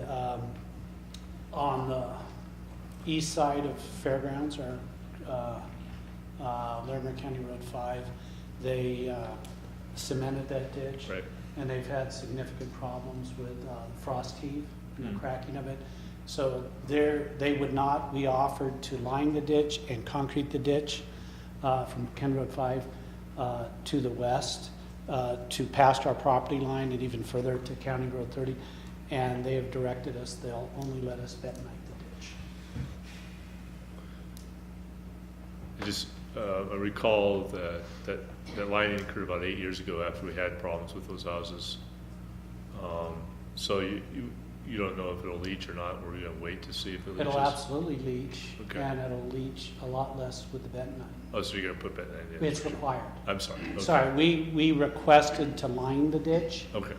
on the east side of Fairgrounds, or Larimer County Road 5, they cemented that ditch. Right. And they've had significant problems with frost heave and the cracking of it. So they would not, we offered to line the ditch and concrete the ditch from County Road 5 to the west, to past our property line and even further to County Road 30. And they have directed us, they'll only let us bentonite the ditch. I just I recall that lining occurred about 8 years ago after we had problems with those houses. So you don't know if it'll leach or not. We're going to wait to see if it leaches. It'll absolutely leach, Okay. and it'll leach a lot less with the bentonite. Oh, so you're going to put bentonite in? It's required. I'm sorry. Okay. Sorry, we requested to line the ditch. Okay.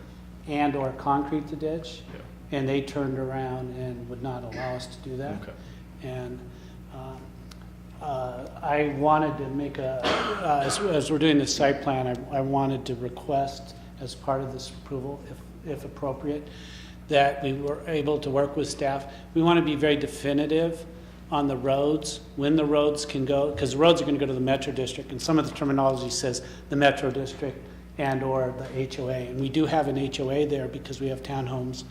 And or concrete the ditch. Yeah. And they turned around and would not allow us to do that. Okay. And I wanted to make as we're doing the site plan, I wanted to request as part of this approval, if appropriate, that we were able to work with staff. We want to be very definitive on the roads, when the roads can go, because the roads are going to go to the Metro District, and some of the terminology says the Metro District and or the HOA. And we do have an HOA there because we have townhomes.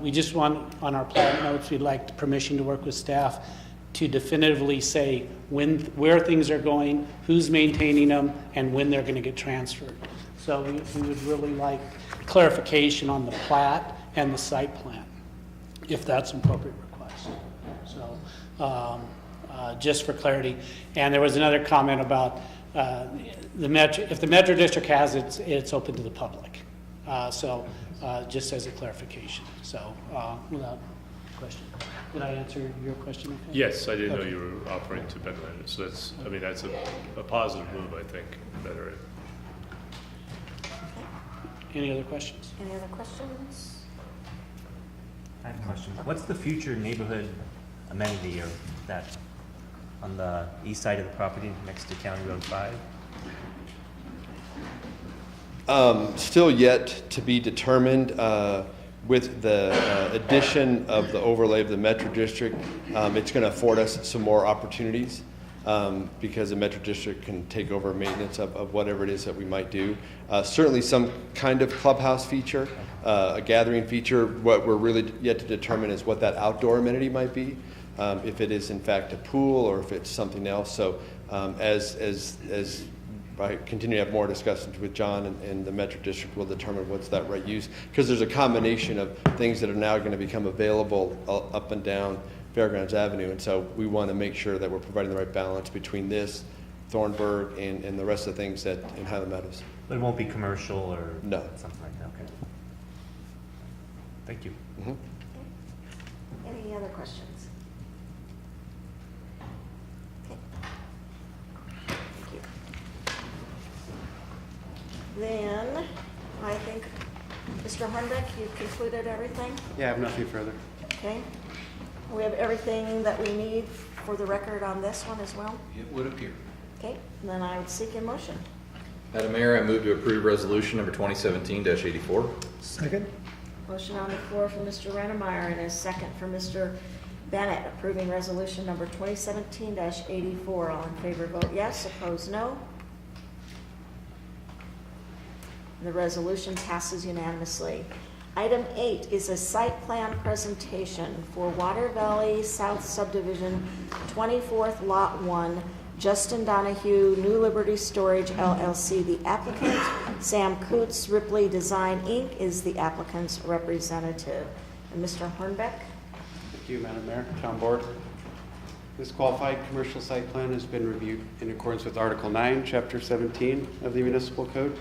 We just want, on our plat notes, we'd like permission to work with staff to definitively say where things are going, who's maintaining them, and when they're going to get transferred. So we would really like clarification on the plat and the site plan, if that's an appropriate request. So just for clarity. And there was another comment about the Metro, if the Metro District has it, it's open to the public. Just as a clarification. So without question. Did I answer your question? Okay? Yes, I didn't know Okay. you were offering to bentonite it. So that's a positive move, I think. Better. Any other questions? Any other questions? I have a question. What's the future neighborhood amenity or that on the east side of the property next to County Road 5? Still yet to be determined. With the addition of the overlay of the Metro District, it's going to afford us some more opportunities because the Metro District can take over maintenance of whatever it is that we might do. Certainly some kind of clubhouse feature, a gathering feature. What we're really yet to determine is what that outdoor amenity might be, if it is in fact a pool or if it's something else. So as I continue to have more discussions with John and the Metro District, will determine what's that right use. Because there's a combination of things that are now going to become available up and down Fairgrounds Avenue. And so we want to make sure that we're providing the right balance between this, Thornburg, and the rest of the things that in Highland Meadows. But it won't be commercial or no. Something like that. Okay. Thank you. Mm-hmm. Any other questions? Then, I think, Mr. Hornbeck, you've concluded everything? Yeah, I have nothing further. Okay. We have everything that we need for the record on this one as well? It would appear. Okay, then I would seek a motion. Madam Mayor, I move to approve resolution number 2017-84. Second? Motion on the floor from Mr. Rennemeyer and a second from Mr. Bennett, approving resolution number 2017-84. All in favor, vote yes. Opposed, no. The resolution passes unanimously. Item 8 is a site plan presentation for Water Valley South Subdivision 24th Lot 1, Justin Donahue, New Liberty Storage LLC, the applicant. Sam Coots, Ripley Design Inc. is the applicant's representative. And Mr. Hornbeck? Thank you, Madam Mayor, Town Board. This qualified commercial site plan has been reviewed in accordance with Article 9, Chapter 17 of the Municipal Code.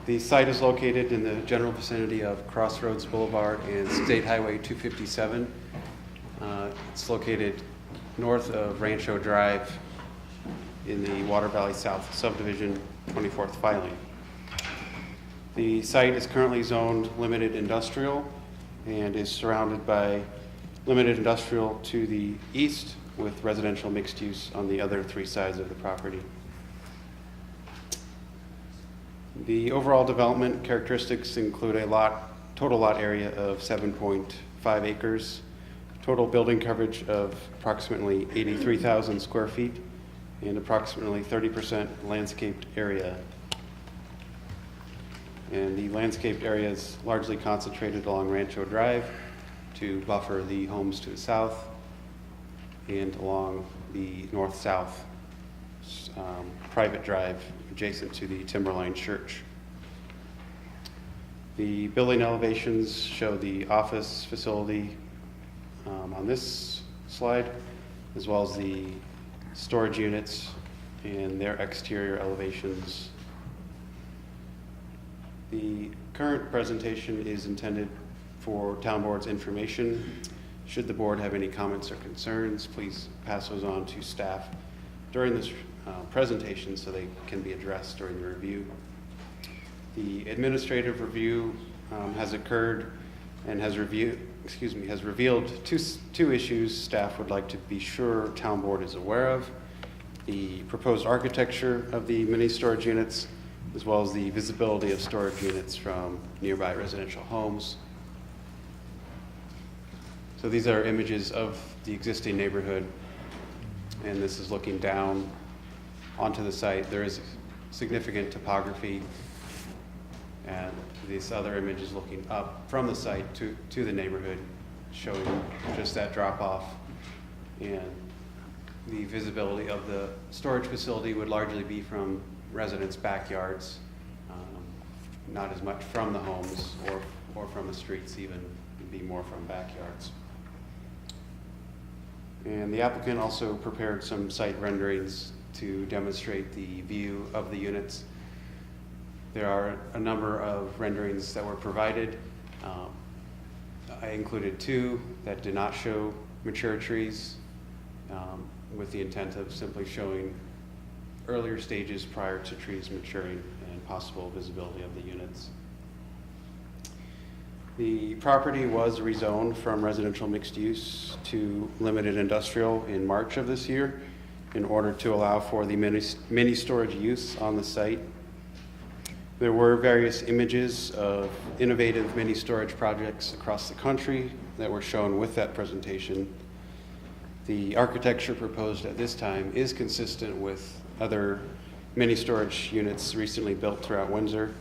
The site is located in the general vicinity of Crossroads Boulevard and State Highway 257. It's located north of Rancho Drive in the Water Valley South Subdivision 24th filing. The site is currently zoned limited industrial and is surrounded by limited industrial to the east with residential mixed use on the other three sides of the property. The overall development characteristics include a total lot area of 7.5 acres, total building coverage of approximately 83,000 square feet, and approximately 30% landscaped area. And the landscaped area is largely concentrated along Rancho Drive to buffer the homes to the south and along the north-south private drive adjacent to the Timberline Church. The building elevations show the office facility on this slide, as well as the storage units and their exterior elevations. The current presentation is intended for town board's information. Should the board have any comments or concerns, please pass those on to staff during this presentation so they can be addressed during the review. The administrative review has occurred and has revealed two issues staff would like to be sure town board is aware of: the proposed architecture of the mini storage units, as well as the visibility of storage units from nearby residential homes. So these are images of the existing neighborhood, and this is looking down onto the site. There is significant topography, and this other image is looking up from the site to the neighborhood, showing just that drop off. And the visibility of the storage facility would largely be from residents' backyards, not as much from the homes or from the streets, even it'd be more from backyards. And the applicant also prepared some site renderings to demonstrate the view of the units. There are a number of renderings that were provided. I included two that did not show mature trees, with the intent of simply showing earlier stages prior to trees maturing and possible visibility of the units. The property was rezoned from residential mixed use to limited industrial in March of this year in order to allow for the mini storage use on the site. There were various images of innovative mini storage projects across the country that were shown with that presentation. The architecture proposed at this time is consistent with other mini storage units recently built throughout Windsor.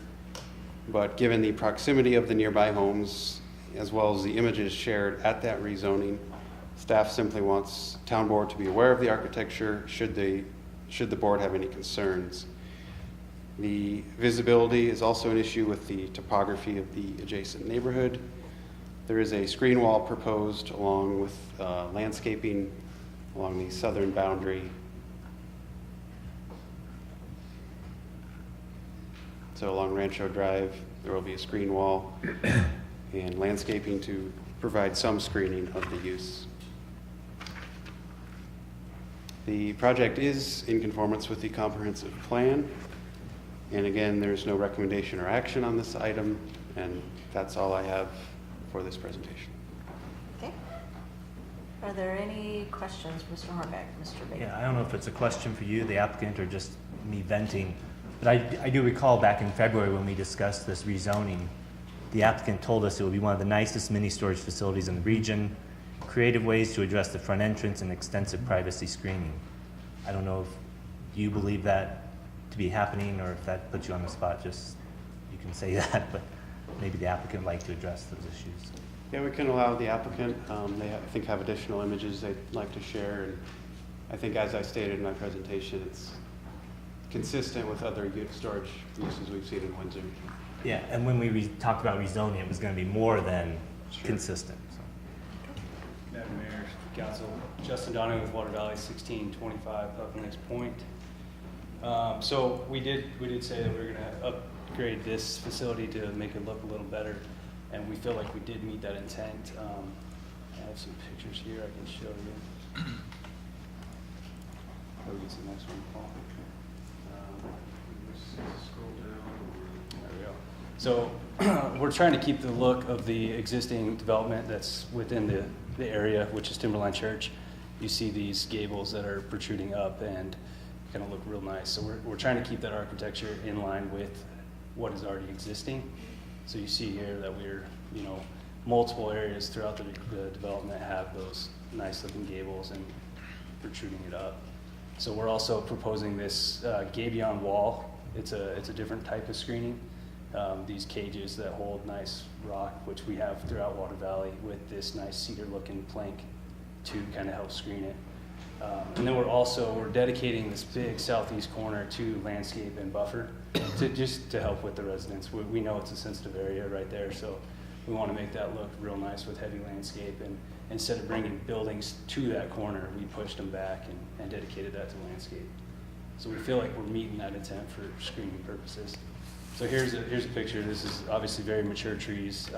But given the proximity of the nearby homes, as well as the images shared at that rezoning, staff simply wants town board to be aware of the architecture should the board have any concerns. The visibility is also an issue with the topography of the adjacent neighborhood. There is a screen wall proposed along with landscaping along the southern boundary. So along Rancho Drive, there will be a screen wall and landscaping to provide some screening of the use. The project is in conformance with the comprehensive plan. And again, there's no recommendation or action on this item, and that's all I have for this presentation. Okay. Are there any questions, Mr. Horvath, Mr. Baker? Yeah, I don't know if it's a question for you, the applicant, or just me venting, but I do recall back in February when we discussed this rezoning, the applicant told us it would be one of the nicest mini storage facilities in the region, creative ways to address the front entrance, and extensive privacy screening. I don't know if you believe that to be happening, or if that puts you on the spot, just you can say that, but maybe the applicant would like to address those issues. Yeah, we can allow the applicant, they I think have additional images they'd like to share, and I think as I stated in my presentation, it's consistent with other storage uses we've seen in Windsor. Yeah, and when we talked about rezoning, it was going to be more than consistent. So. Madam Mayor, Council, Justin Donahue with Water Valley, 1625 Up Next Point. So we did say that we were going to upgrade this facility to make it look a little better, and we feel like we did meet that intent. I have some pictures here I can show you. Go get to the next one, Paul. Scroll down. There we go. So we're trying to keep the look of the existing development that's within the area, which is Timberline Church. You see these gables that are protruding up and kind of look real nice. So we're trying to keep that architecture in line with what is already existing. So you see here that we're, multiple areas throughout the development have those nice looking gables and protruding it up. So we're also proposing this gabion wall. It's a different type of screening. these cages that hold nice rock, which we have throughout Water Valley, with this nice cedar-looking plank to kind of help screen it. And then we're dedicating this big southeast corner to landscape and buffer to help with the residents. We know it's a sensitive area right there, so we want to make that look real nice with heavy landscape. And instead of bringing buildings to that corner, we pushed them back and dedicated that to landscape. So we feel like we're meeting that intent for screening purposes. So here's a picture. This is obviously very mature trees.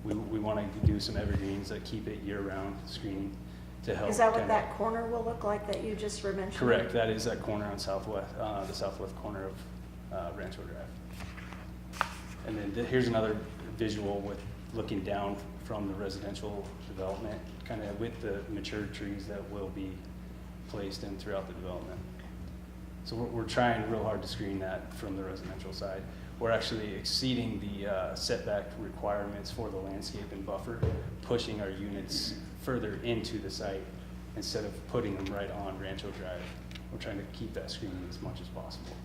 We want to do some evergreens that keep it year-round screening to help. Is that what that corner will look like that you just were mentioning? Correct. That is that corner on the southwest corner of Rancho Drive. And then here's another visual with looking down from the residential development, kind of with the mature trees that will be placed in throughout the development. So we're trying real hard to screen that from the residential side. We're actually exceeding the setback requirements for the landscape and buffer, pushing our units further into the site instead of putting them right on Rancho Drive. We're trying to keep that screening as much as possible.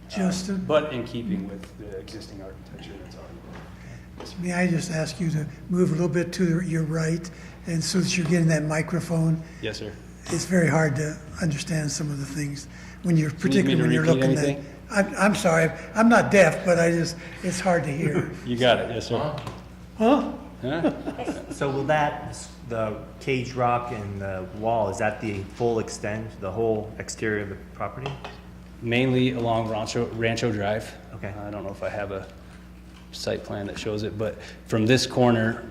Justin? But in keeping with the existing architecture that's already there. May I just ask you to move a little bit to your right, and so that you're getting that microphone? Yes, sir. It's very hard to understand some of the things when you're, Do you need me particularly to when you're repeat looking anything? at. I'm sorry, I'm not deaf, but it's hard to hear. You got it, yes, sir. Huh? So will the cage rock and the wall, is that the full extent, the whole exterior of the property? Mainly along Rancho Drive. Okay. I don't know if I have a site plan that shows it, but from this corner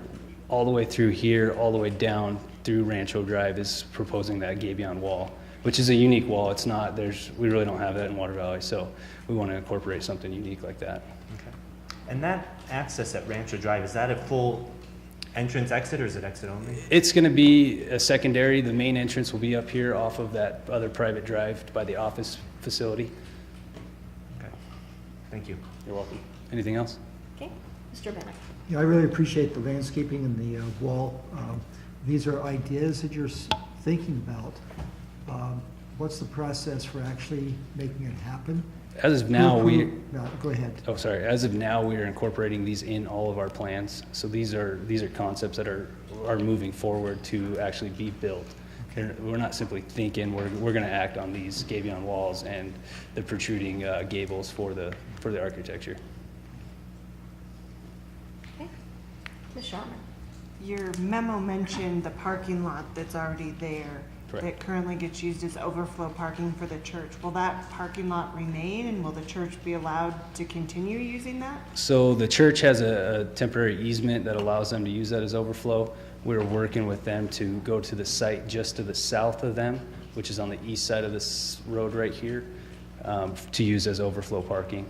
all the way through here, all the way down through Rancho Drive is proposing that gabion wall, which is a unique wall. It's not, we really don't have that in Water Valley, so we want to incorporate something unique like that. Okay. And that access at Rancho Drive, is that a full entrance exit or is it exit only? It's going to be a secondary. The main entrance will be up here off of that other private drive by the office facility. Okay. Thank you. You're welcome. Anything else? Okay, Mr. Bennett. Yeah, I really appreciate the landscaping and the wall. These are ideas that you're thinking about. What's the process for actually making it happen? As of now, No, go ahead. Oh, sorry. As of now, we are incorporating these in all of our plans. So these are concepts that are moving forward to actually be built. We're not simply thinking. We're going to act on these gabion walls and the protruding gables for the architecture. Okay, Ms. Sharman. Your memo mentioned the parking lot that's already there. Correct. That currently gets used as overflow parking for the church. Will that parking lot remain, and will the church be allowed to continue using that? So the church has a temporary easement that allows them to use that as overflow. We're working with them to go to the site just to the south of them, which is on the east side of this road right here, to use as overflow parking.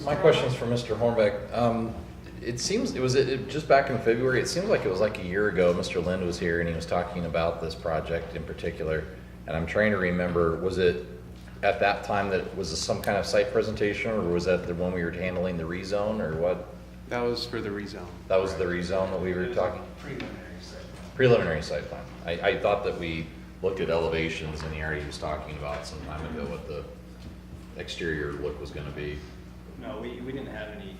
My question is for Mr. Hornbeck. It seems, just back in February, it seems like it was like a year ago, Mr. Lind was here and he was talking about this project in particular. And I'm trying to remember, was it at that time that, was this some kind of site presentation, or was that the one we were handling the rezone, or what? That was for the rezone. That was the rezone that we were talking? Preliminary site plan. I thought that we looked at elevations in the area he was talking about some time ago, what the exterior look was gonna be. No, we didn't have any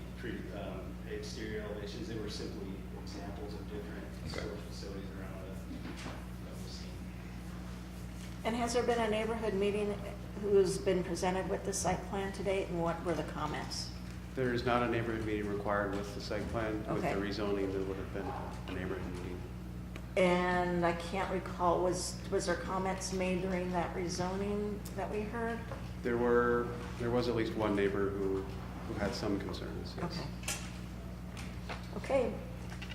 exterior elevations. They were simply examples of different storage facilities around that we've seen. And has there been a neighborhood meeting who's been presented with the site plan to date, and what were the comments? There is not a neighborhood meeting required with the site plan. With Okay. the rezoning, there would have been a neighborhood meeting. And I can't recall, was there comments made during that rezoning that we heard? There was at least one neighbor who had some concerns, yes. Okay. Okay,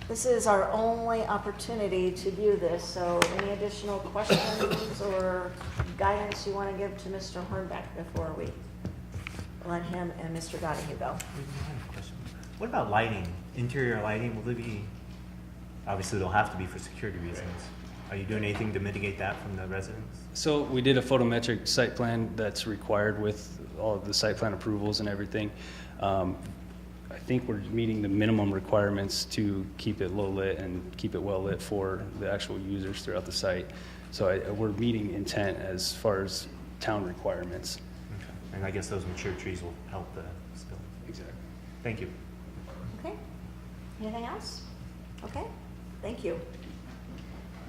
this is our only opportunity to view this, so any additional questions or guidance you want to give to Mr. Hornbeck before we let him and Mr. Donahue go? What about lighting? Interior lighting, will there be, obviously they'll have to be for security reasons. Are you doing anything to mitigate that from the residents? So we did a photometric site plan that's required with all of the site plan approvals and everything. I think we're meeting the minimum requirements to keep it low lit and keep it well lit for the actual users throughout the site. So we're meeting intent as far as town requirements. Okay. And I guess those mature trees will help the spill. Exactly. Thank you. Okay. Anything else? Okay, thank you.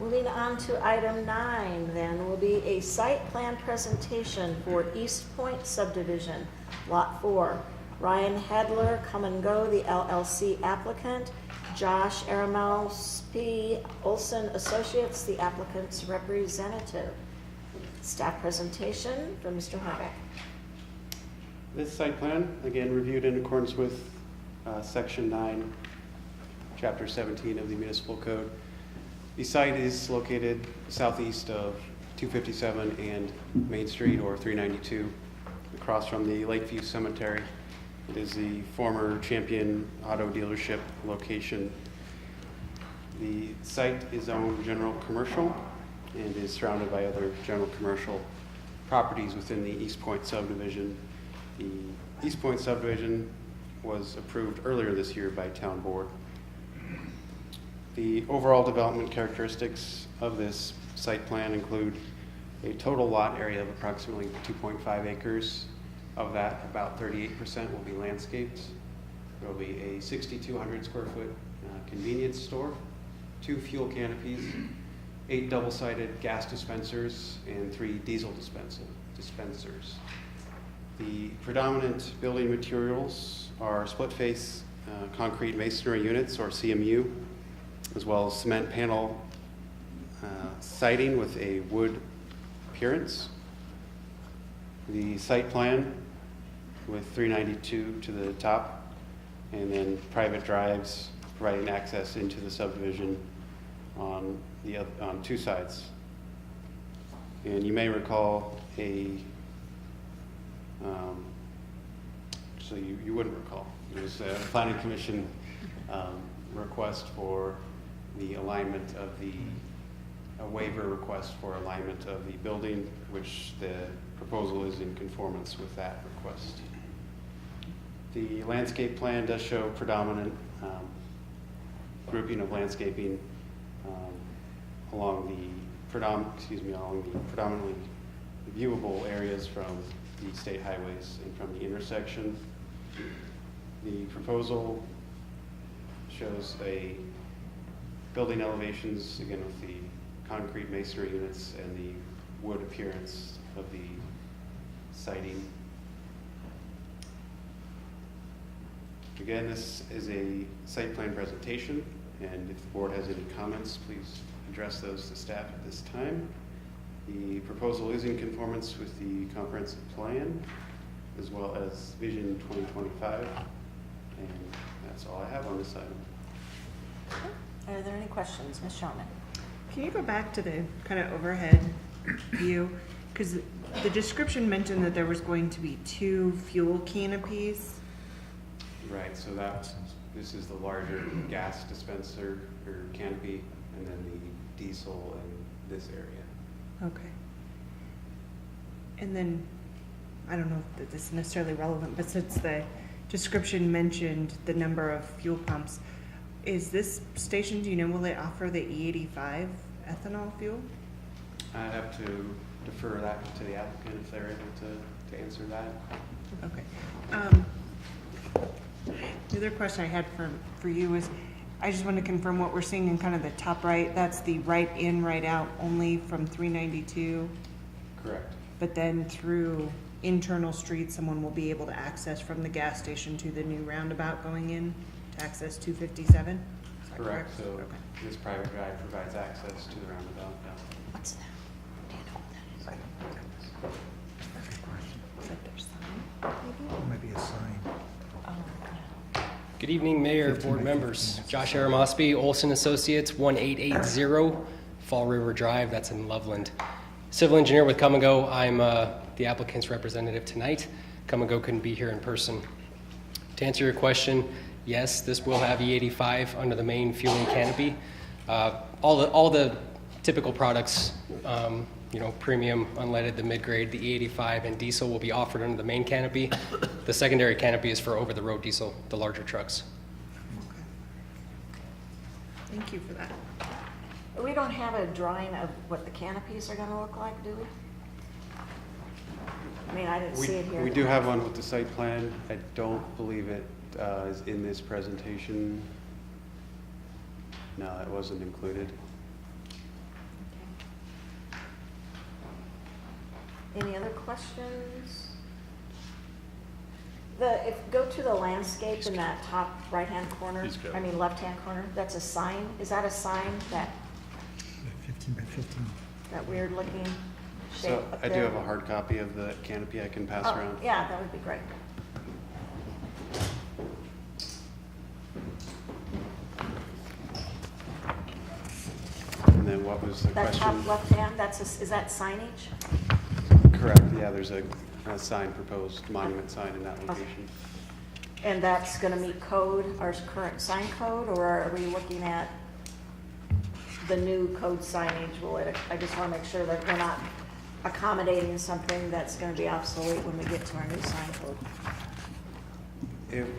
Moving on to item 9, then, will be a site plan presentation for East Point subdivision, Lot 4. Ryan Hadler, Come and Go, the LLC applicant. Josh Aramelsky, Olson Associates, the applicant's representative. Staff presentation from Mr. Horvath. This site plan, again, reviewed in accordance with Section 9, Chapter 17 of the Municipal Code. The site is located southeast of 257 and Main Street, or 392, across from the Lakeview Cemetery. It is the former Champion Auto dealership location. The site is owned general commercial and is surrounded by other general commercial properties within the East Point subdivision. The East Point subdivision was approved earlier this year by Town Board. The overall development characteristics of this site plan include a total lot area of approximately 2.5 acres. Of that, about 38% will be landscaped. There will be a 6,200 square foot convenience store, 2 fuel canopies, 8 double-sided gas dispensers, and 3 diesel dispensers. The predominant building materials are split-face concrete masonry units, or CMU, as well as cement panel siding with a wood appearance. The site plan with 392 to the top, and then private drives providing access into the subdivision on 2 sides. And you may recall so you wouldn't recall. It was a Planning Commission request for the alignment of a waiver request for alignment of the building, which the proposal is in conformance with that request. The landscape plan does show predominant grouping of landscaping along the predominantly viewable areas from the state highways and from the intersection. The proposal shows a building elevations, again with the concrete masonry units and the wood appearance of the siding. Again, this is a site plan presentation, and if the board has any comments, please address those to staff at this time. The proposal is in conformance with the comprehensive plan, as well as Vision 2025, and that's all I have on this item. Are there any questions, Ms. Sharman? Can you go back to the kind of overhead view? Because the description mentioned that there was going to be 2 fuel canopies. Right, so this is the larger gas dispenser or canopy, and then the diesel in this area. Okay. And then, I don't know if this is necessarily relevant, but since the description mentioned the number of fuel pumps, is this station, do you know, will they offer the E85 ethanol fuel? I'd have to defer that to the applicant if they're able to answer that. Okay. The other question I had for you is, I just want to confirm what we're seeing in kind of the top right. That's the right in, right out only from 392. Correct. But then through internal streets, someone will be able to access from the gas station to the new roundabout going in to access 257? Is that Correct. So this private drive provides access to the roundabout. Yeah. What's that? Do you know what that is? Is that their sign, maybe? Maybe a sign. Oh, Good evening, Mayor, board members. Josh Aramosby, Olson Associates, 1880 Fall River Drive, that's in Loveland. Civil engineer with Come and Go. I'm the applicant's representative tonight. Come and Go couldn't be here in person. To answer your question, yes, this will have E85 under the main fueling canopy. All the typical products, premium, unleaded, the mid-grade, the E85, and diesel will be offered under the main canopy. The secondary canopy is for over-the-road diesel, the larger trucks. Thank you for that. We don't have a drawing of what the canopies are going to look like, do we? didn't see it here. We do have one with the site plan. I don't believe it is in this presentation. No, it wasn't included. Any other questions? Go to the landscape in that top right-hand corner, I mean left-hand corner, that's a sign. Is that a sign, that 15 by 15. that weird looking shape So up I do there? have a hard copy of the canopy I can pass around. Yeah, that would be great. And then what was the That question? top left-hand, is that signage? Correct, yeah, there's a sign proposed, monument sign in that location. And that's gonna meet code, our current sign code, or are we looking at the new code signage? I just wanna make sure that we're not accommodating something that's gonna be obsolete when we get to our new sign code.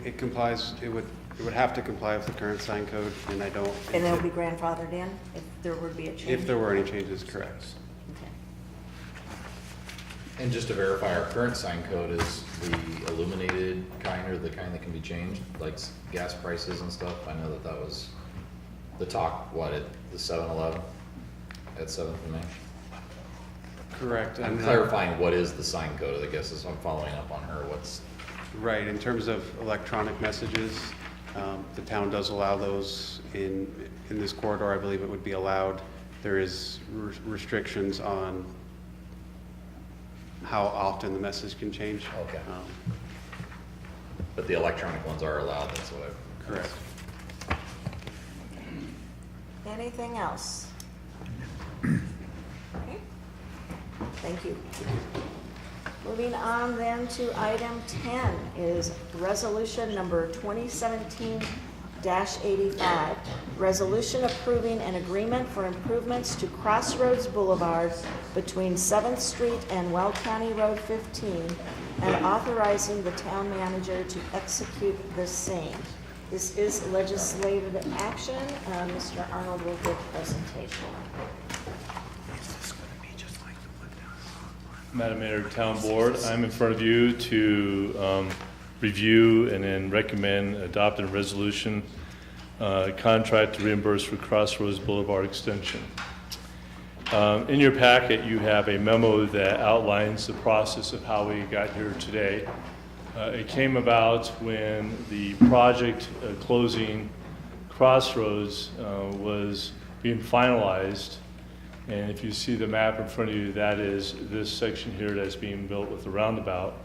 It complies, it would have to comply with the current sign code, and I don't. And it'll be grandfathered in if there would be a change? If there were any changes, correct. Okay. And just to verify, our current sign code is the illuminated kind, or the kind that can be changed, like gas prices and stuff. I know that was the talk, at the 7-Eleven at 7th and Main? Correct. I'm clarifying what is the sign code, I guess, is I'm following up on her. Right, in terms of electronic messages, the town does allow those in this corridor. I believe it would be allowed. There is restrictions on how often the message can change. Okay. But the electronic ones are allowed, that's what I've. Correct. Anything else? Okay. Thank you. Moving on then to item 10 is resolution number 2017-85. Resolution approving an agreement for improvements to Crossroads Boulevard between 7th Street and Well County Road 15 and authorizing the town manager to execute the same. This is legislative action. Mr. Arnold will give presentation. Madam Mayor, Town Board, I'm in front of you to review and then recommend adopting a resolution contract to reimburse for Crossroads Boulevard extension. In your packet, you have a memo that outlines the process of how we got here today. It came about when the project closing Crossroads was being finalized. And if you see the map in front of you, that is this section here that's being built with the roundabout.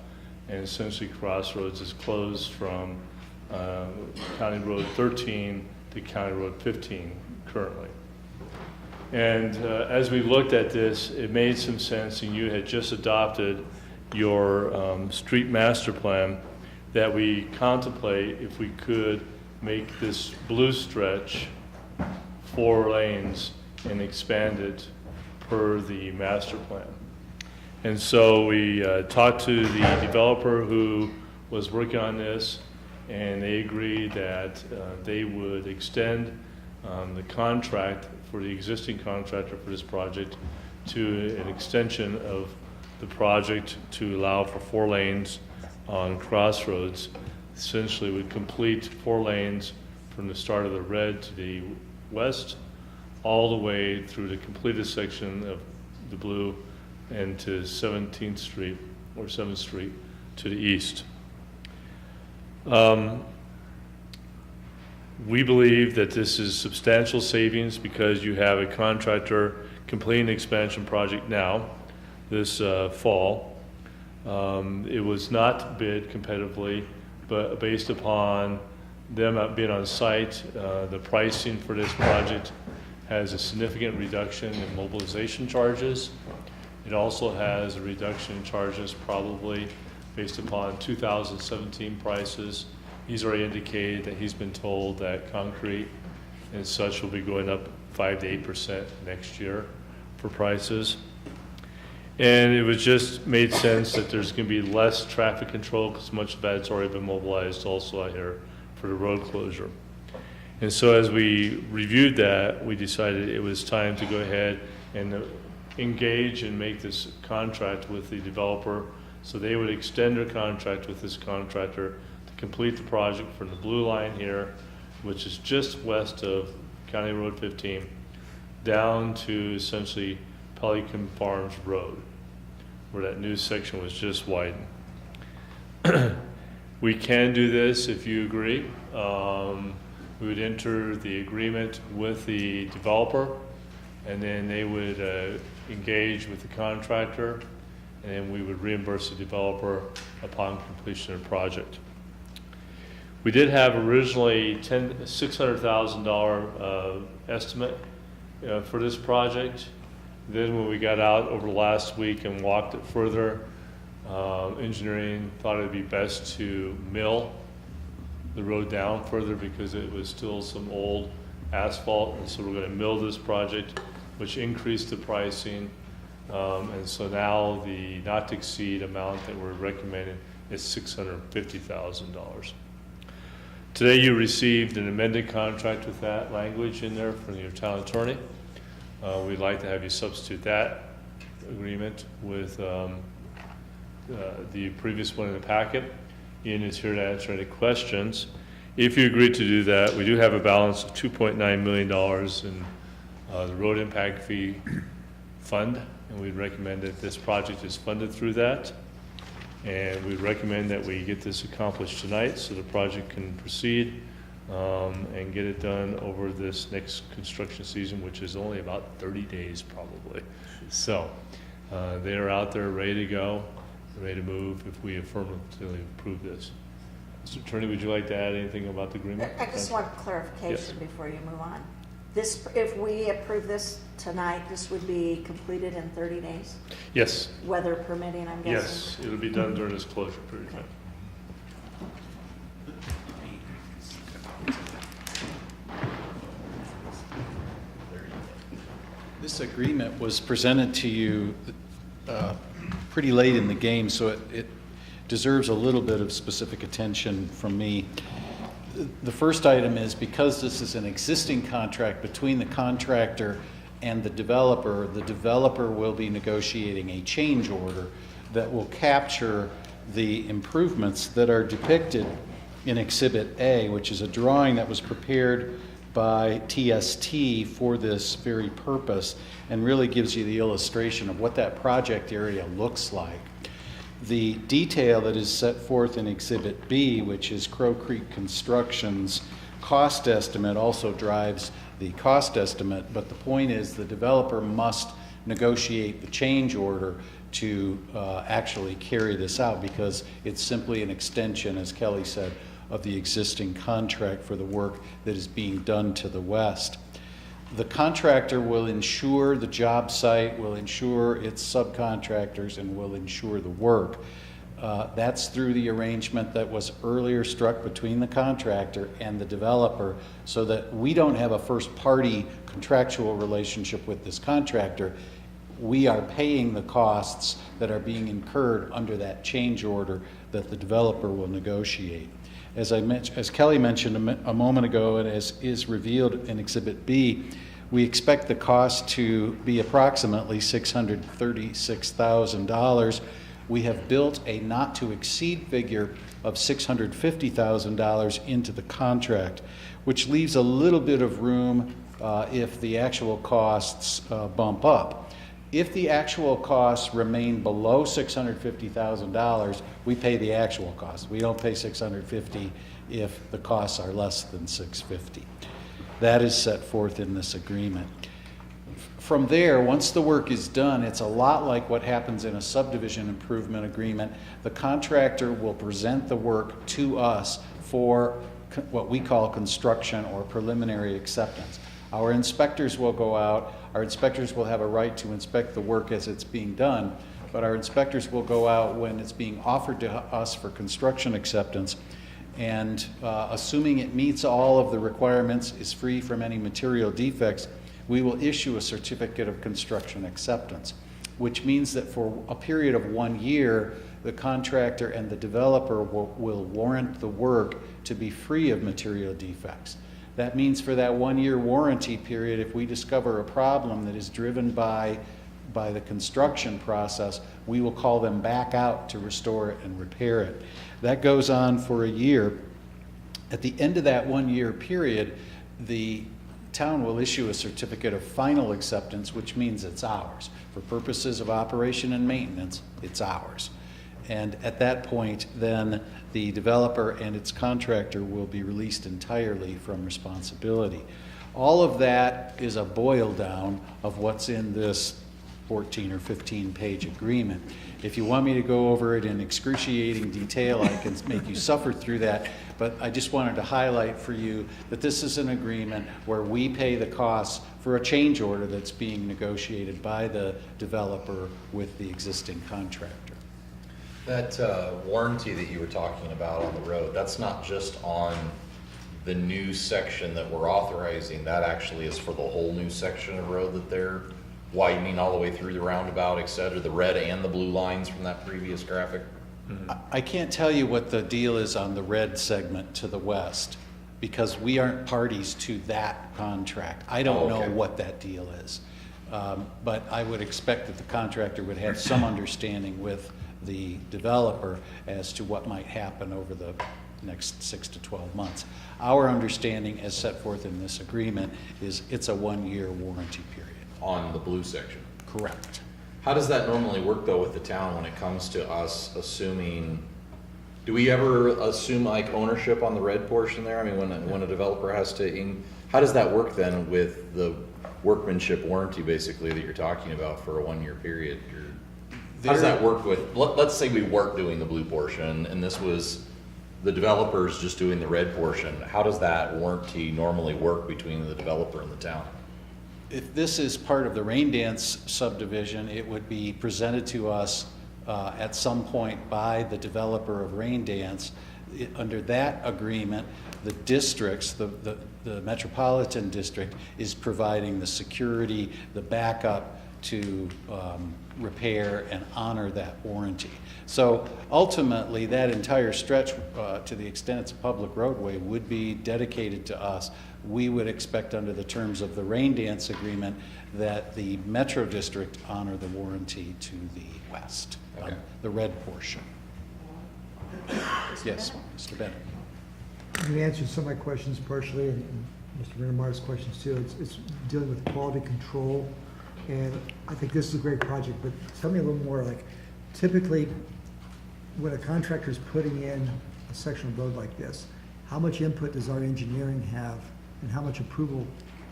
And essentially Crossroads is closed from County Road 13 to County Road 15 currently. And as we looked at this, it made some sense, and you had just adopted your street master plan, that we contemplate if we could make this blue stretch 4 lanes and expand it per the master plan. And so we talked to the developer who was working on this, and they agreed that they would extend the contract for the existing contractor for this project to an extension of the project to allow for 4 lanes on Crossroads. Essentially would complete 4 lanes from the start of the red to the west, all the way through the completed section of the blue and to 17th Street or 7th Street to the east. We believe that this is substantial savings because you have a contractor completing the expansion project now, this fall. It was not bid competitively, but based upon them being on site, the pricing for this project has a significant reduction in mobilization charges. It also has a reduction in charges probably based upon 2017 prices. He's already indicated that he's been told that concrete and such will be going up 5 to 8% next year for prices. And it was just made sense that there's going to be less traffic control because much of that's already been mobilized also out here for the road closure. And so as we reviewed that, we decided it was time to go ahead and engage and make this contract with the developer So they would extend their contract with this contractor to complete the project from the blue line here, which is just west of County Road 15, down to essentially Pelican Farms Road, where that new section was just widened. We can do this if you agree. We would enter the agreement with the developer, and then they would engage with the contractor, and then we would reimburse the developer upon completion of the project. We did have originally $600,000 estimate for this project. Then when we got out over the last week and walked it further, engineering thought it'd be best to mill the road down further because it was still some old asphalt, and so we're going to mill this project, which increased the pricing, and so now the not to exceed amount that we're recommending is $650,000. Today you received an amended contract with that language in there from your town attorney. We'd like to have you substitute that agreement with the previous one in the packet. Ian is here to answer any questions. If you agree to do that, we do have a balance of $2.9 million in the road impact fee fund, and we'd recommend that this project is funded through that. And we recommend that we get this accomplished tonight so the project can proceed and get it done over this next construction season, which is only about 30 days probably. So they are out there ready to go, ready to move if we affirmatively approve this. Mr. Attorney, would you like to add anything about the agreement? I just want clarification before you move on. This, if we approve this tonight, this would be completed in 30 days? Yes. Weather permitting, I'm guessing? Yes, it'll be done during this closure period. Okay. This agreement was presented to you pretty late in the game, so it deserves a little bit of specific attention from me. The first item is, because this is an existing contract between the contractor and the developer will be negotiating a change order that will capture the improvements that are depicted in Exhibit A, which is a drawing that was prepared by TST for this very purpose and really gives you the illustration of what that project area looks like. The detail that is set forth in Exhibit B, which is Crow Creek Construction's cost estimate, also drives the cost estimate, but the point is the developer must negotiate the change order to actually carry this out, because it's simply an extension, as Kelly said, of the existing contract for the work that is being done to the west. The contractor will insure the job site, will insure its subcontractors, and will insure the work. That's through the arrangement that was earlier struck between the contractor and the developer, so that we don't have a first-party contractual relationship with this contractor. We are paying the costs that are being incurred under that change order that the developer will negotiate. As Kelly mentioned a moment ago, and as is revealed in Exhibit B, we expect the cost to be approximately $636,000. We have built a not to exceed figure of $650,000 into the contract, which leaves a little bit of room if the actual costs bump up. If the actual costs remain below $650,000, we pay the actual cost. We don't pay $650,000 if the costs are less than $650,000. That is set forth in this agreement. From there, once the work is done, it's a lot like what happens in a subdivision improvement agreement. The contractor will present the work to us for what we call construction or preliminary acceptance. Our inspectors will go out. Our inspectors will have a right to inspect the work as it's being done, but our inspectors will go out when it's being offered to us for construction acceptance, and assuming it meets all of the requirements, is free from any material defects, we will issue a certificate of construction acceptance, which means that for a period of 1 year, the contractor and the developer will warrant the work to be free of material defects. That means for that 1 year warranty period, if we discover a problem that is driven by by the construction process, we will call them back out to restore it and repair it. That goes on for a year. At the end of that 1 year period, the town will issue a certificate of final acceptance, which means it's ours. For purposes of operation and maintenance, it's ours. And at that point, then the developer and its contractor will be released entirely from responsibility. All of that is a boil down of what's in this 14 or 15 page agreement. If you want me to go over it in excruciating detail, I can make you suffer through that, but I just wanted to highlight for you that this is an agreement where we pay the costs for a change order that's being negotiated by the developer with the existing contractor. That warranty that you were talking about on the road, that's not just on the new section that we're authorizing. That actually is for the whole new section of road that they're widening all the way through the roundabout, et cetera, the red and the blue lines from that previous graphic? I can't tell you what the deal is on the red segment to the west because we aren't parties to that contract. I don't know what that deal is. But I would expect that the contractor would have some understanding with the developer as to what might happen over the next 6 to 12 months. Our understanding as set forth in this agreement is it's a 1 year warranty period. On the blue section? Correct. How does that normally work though with the town when it comes to us assuming, do we ever assume like ownership on the red portion there? I mean, when a developer has to, how does that work then with the workmanship warranty basically that you're talking about for a 1 year period? How does that work with, let's say we weren't doing the blue portion and this was the developer's just doing the red portion. How does that warranty normally work between the developer and the town? If this is part of the Rain Dance subdivision, it would be presented to us at some point by the developer of Rain Dance. Under that agreement, the districts, the metropolitan district is providing the security, the backup to repair and honor that warranty. So ultimately, that entire stretch, to the extent it's a public roadway, would be dedicated to us. We would expect under the terms of the Rain Dance agreement that the Metro District honor the warranty to the west, the red portion. Yes, Mr. Bennett. You answered some of my questions partially, and Mr. Renamar's questions too. It's dealing with quality control, and I think this is a great project, but tell me a little more, like, typically, when a contractor is putting in a section of road like this, how much input does our engineering have, and how much approval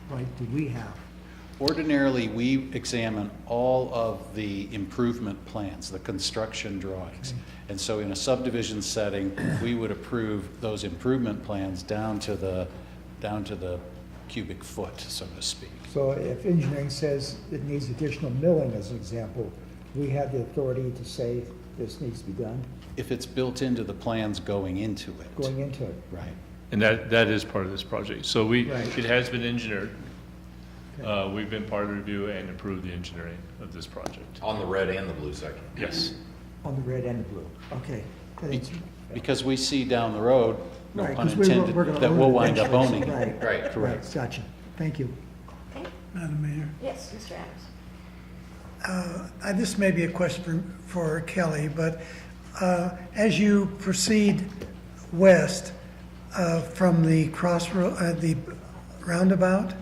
right do we have? Ordinarily, we examine all of the improvement plans, the construction drawings. And so in a subdivision setting, we would approve those improvement plans down to the cubic foot, so to speak. So if engineering says it needs additional milling, as an example, we have the authority to say this needs to be done? If it's built into the plans going into it. Going into it. Right. And that is part of this project. So Right. it has been engineered. We've been part of the review and approved the engineering of this project. On the red and the blue section? Yes. On the red and the blue, okay. Because we see down the road, no Right, pun 'cause we're intended, gonna that own we'll it wind up eventually. owning. Right. Right. Correct. Gotcha, thank you. Madam Mayor. Yes, Mr. Adams. This may be a question for Kelly, but as you proceed west from the crossroad, the roundabout,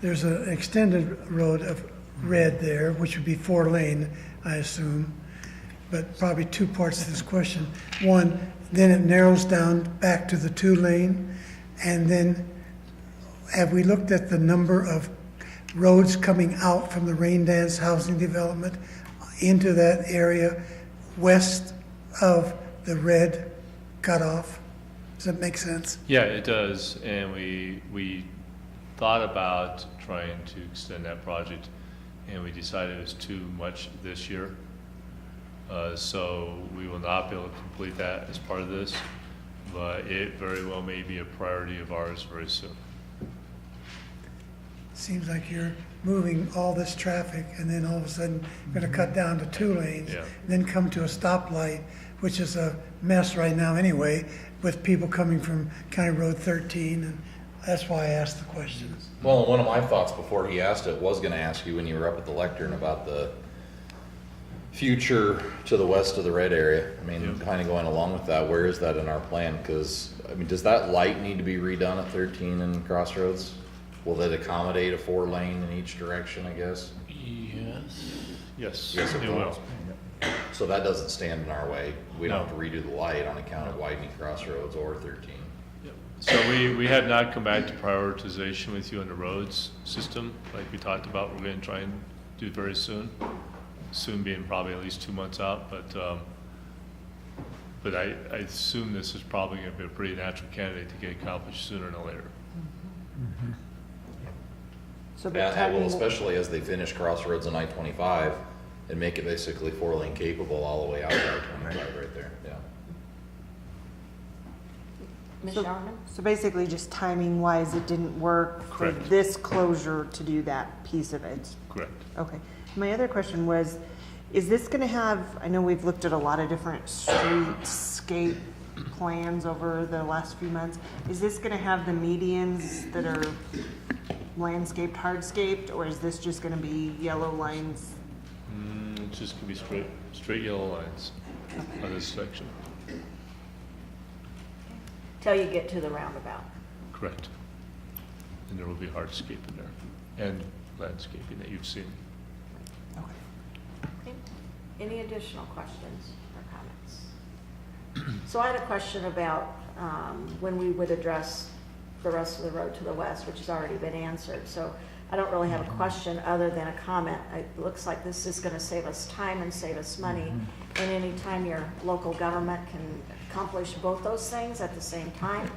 there's an extended road of red there, which would be 4-lane, I assume. But probably two parts to this question. One, then it narrows down back to the 2-lane, and then have we looked at the number of roads coming out from the Rain Dance housing development into that area west of the red cutoff? Does that make sense? Yeah, it does. And we thought about trying to extend that project, and we decided it was too much this year. So we will not be able to complete that as part of this, but it very well may be a priority of ours very soon. Seems like you're moving all this traffic and then all of a sudden you're going to cut down to 2 lanes, then come to a stoplight, which is a mess right now anyway, with people coming from County Road 13 and That's why I asked the question. Well, one of my thoughts before he asked it was gonna ask you when you were up at the lectern about the future to the west of the red area. I mean, kind of going along with that, where is that in our plan? Because, I mean, does that light need to be redone at 13 and Crossroads? Will that accommodate a 4-lane in each direction, I guess? Yes, Yes, it will. So that doesn't stand in our way. We don't have to redo the light on account of widening Crossroads or 13. So we have not come back to prioritization with you on the roads system, like we talked about. We're going to try and do it very soon. Soon being probably at least 2 months out, but I assume this is probably going to be a pretty natural candidate to get accomplished sooner than later. So And well, especially as they finish Crossroads and I-25 and make it basically 4-lane capable all the way out to I-25 right there, yeah. Ms. Sharman? So basically, just timing-wise, it didn't work for Correct. this closure to do that piece of it? Correct. Okay. My other question was, is this going to have, I know we've looked at a lot of different streetscape plans over the last few months. Is this going to have the medians that are landscaped, hardscaped, or is this just going to be yellow lines? It's just going to be straight yellow lines on this section. Till you get to the roundabout. Correct. And there will be hardscape in there and landscaping that you've seen. Okay. Any additional questions or comments? So I had a question about when we would address the rest of the road to the west, which has already been answered. So I don't really have a question other than a comment. It looks like this is going to save us time and save us money. And anytime your local government can accomplish both those things at the same time,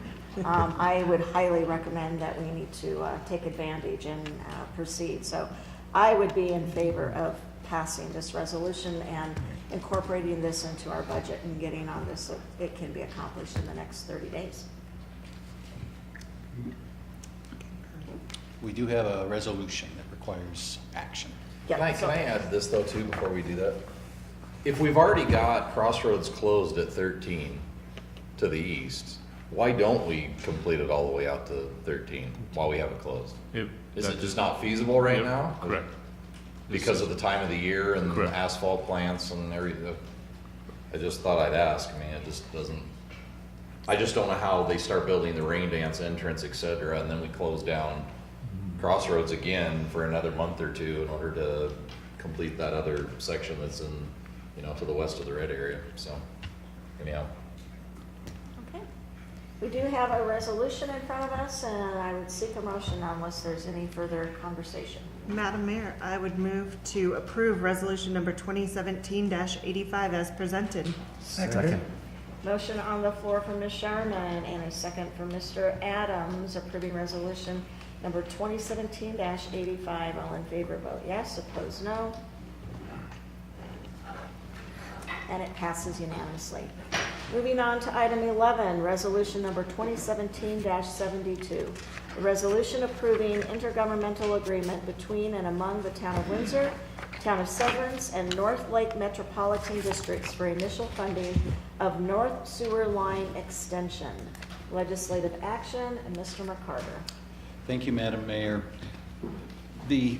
I would highly recommend that we need to take advantage and proceed. So I would be in favor of passing this resolution and incorporating this into our budget and getting on this so it can be accomplished in the next 30 days. We do have a resolution that requires action. Yeah, Can I add this though too before we do that? If we've already got Crossroads closed at 13 to the east, why don't we complete it all the way out to 13 while we have it closed? Is it just not feasible right now? Correct. Because of the time of the year and Correct. asphalt plants and everything? I just thought I'd ask. I mean, it just doesn't, I just don't know how they start building the rain dance entrance, et cetera, and then we close down Crossroads again for another month or two in order to complete that other section that's in, you know, to the west of the red area. So, anyhow. Okay. We do have a resolution in front of us, and I would seek a motion unless there's any further conversation. Madam Mayor, I would move to approve resolution number 2017-85 as presented. Second. Motion on the floor from Ms. Sharman and a second from Mr. Adams approving resolution number 2017-85. All in favor, vote yes. Opposed, no. And it passes unanimously. Moving on to item 11, resolution number 2017-72. A resolution approving intergovernmental agreement between and among the Town of Windsor, Town of Severance, and North Lake Metropolitan Districts for initial funding of North Sewer Line Extension. Legislative action, and Mr. McCarter. Thank you, Madam Mayor. The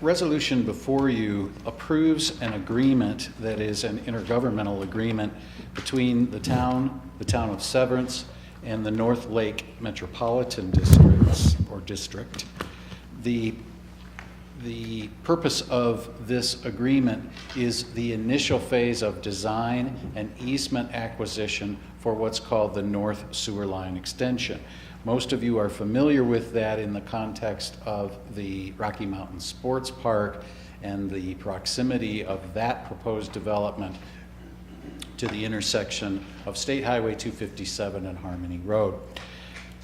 resolution before you approves an agreement that is an intergovernmental agreement between the town of Severance, and the North Lake Metropolitan Districts, or District. The purpose of this agreement is the initial phase of design and easement acquisition for what's called the North Sewer Line Extension. Most of you are familiar with that in the context of the Rocky Mountain Sports Park and the proximity of that proposed development to the intersection of State Highway 257 and Harmony Road.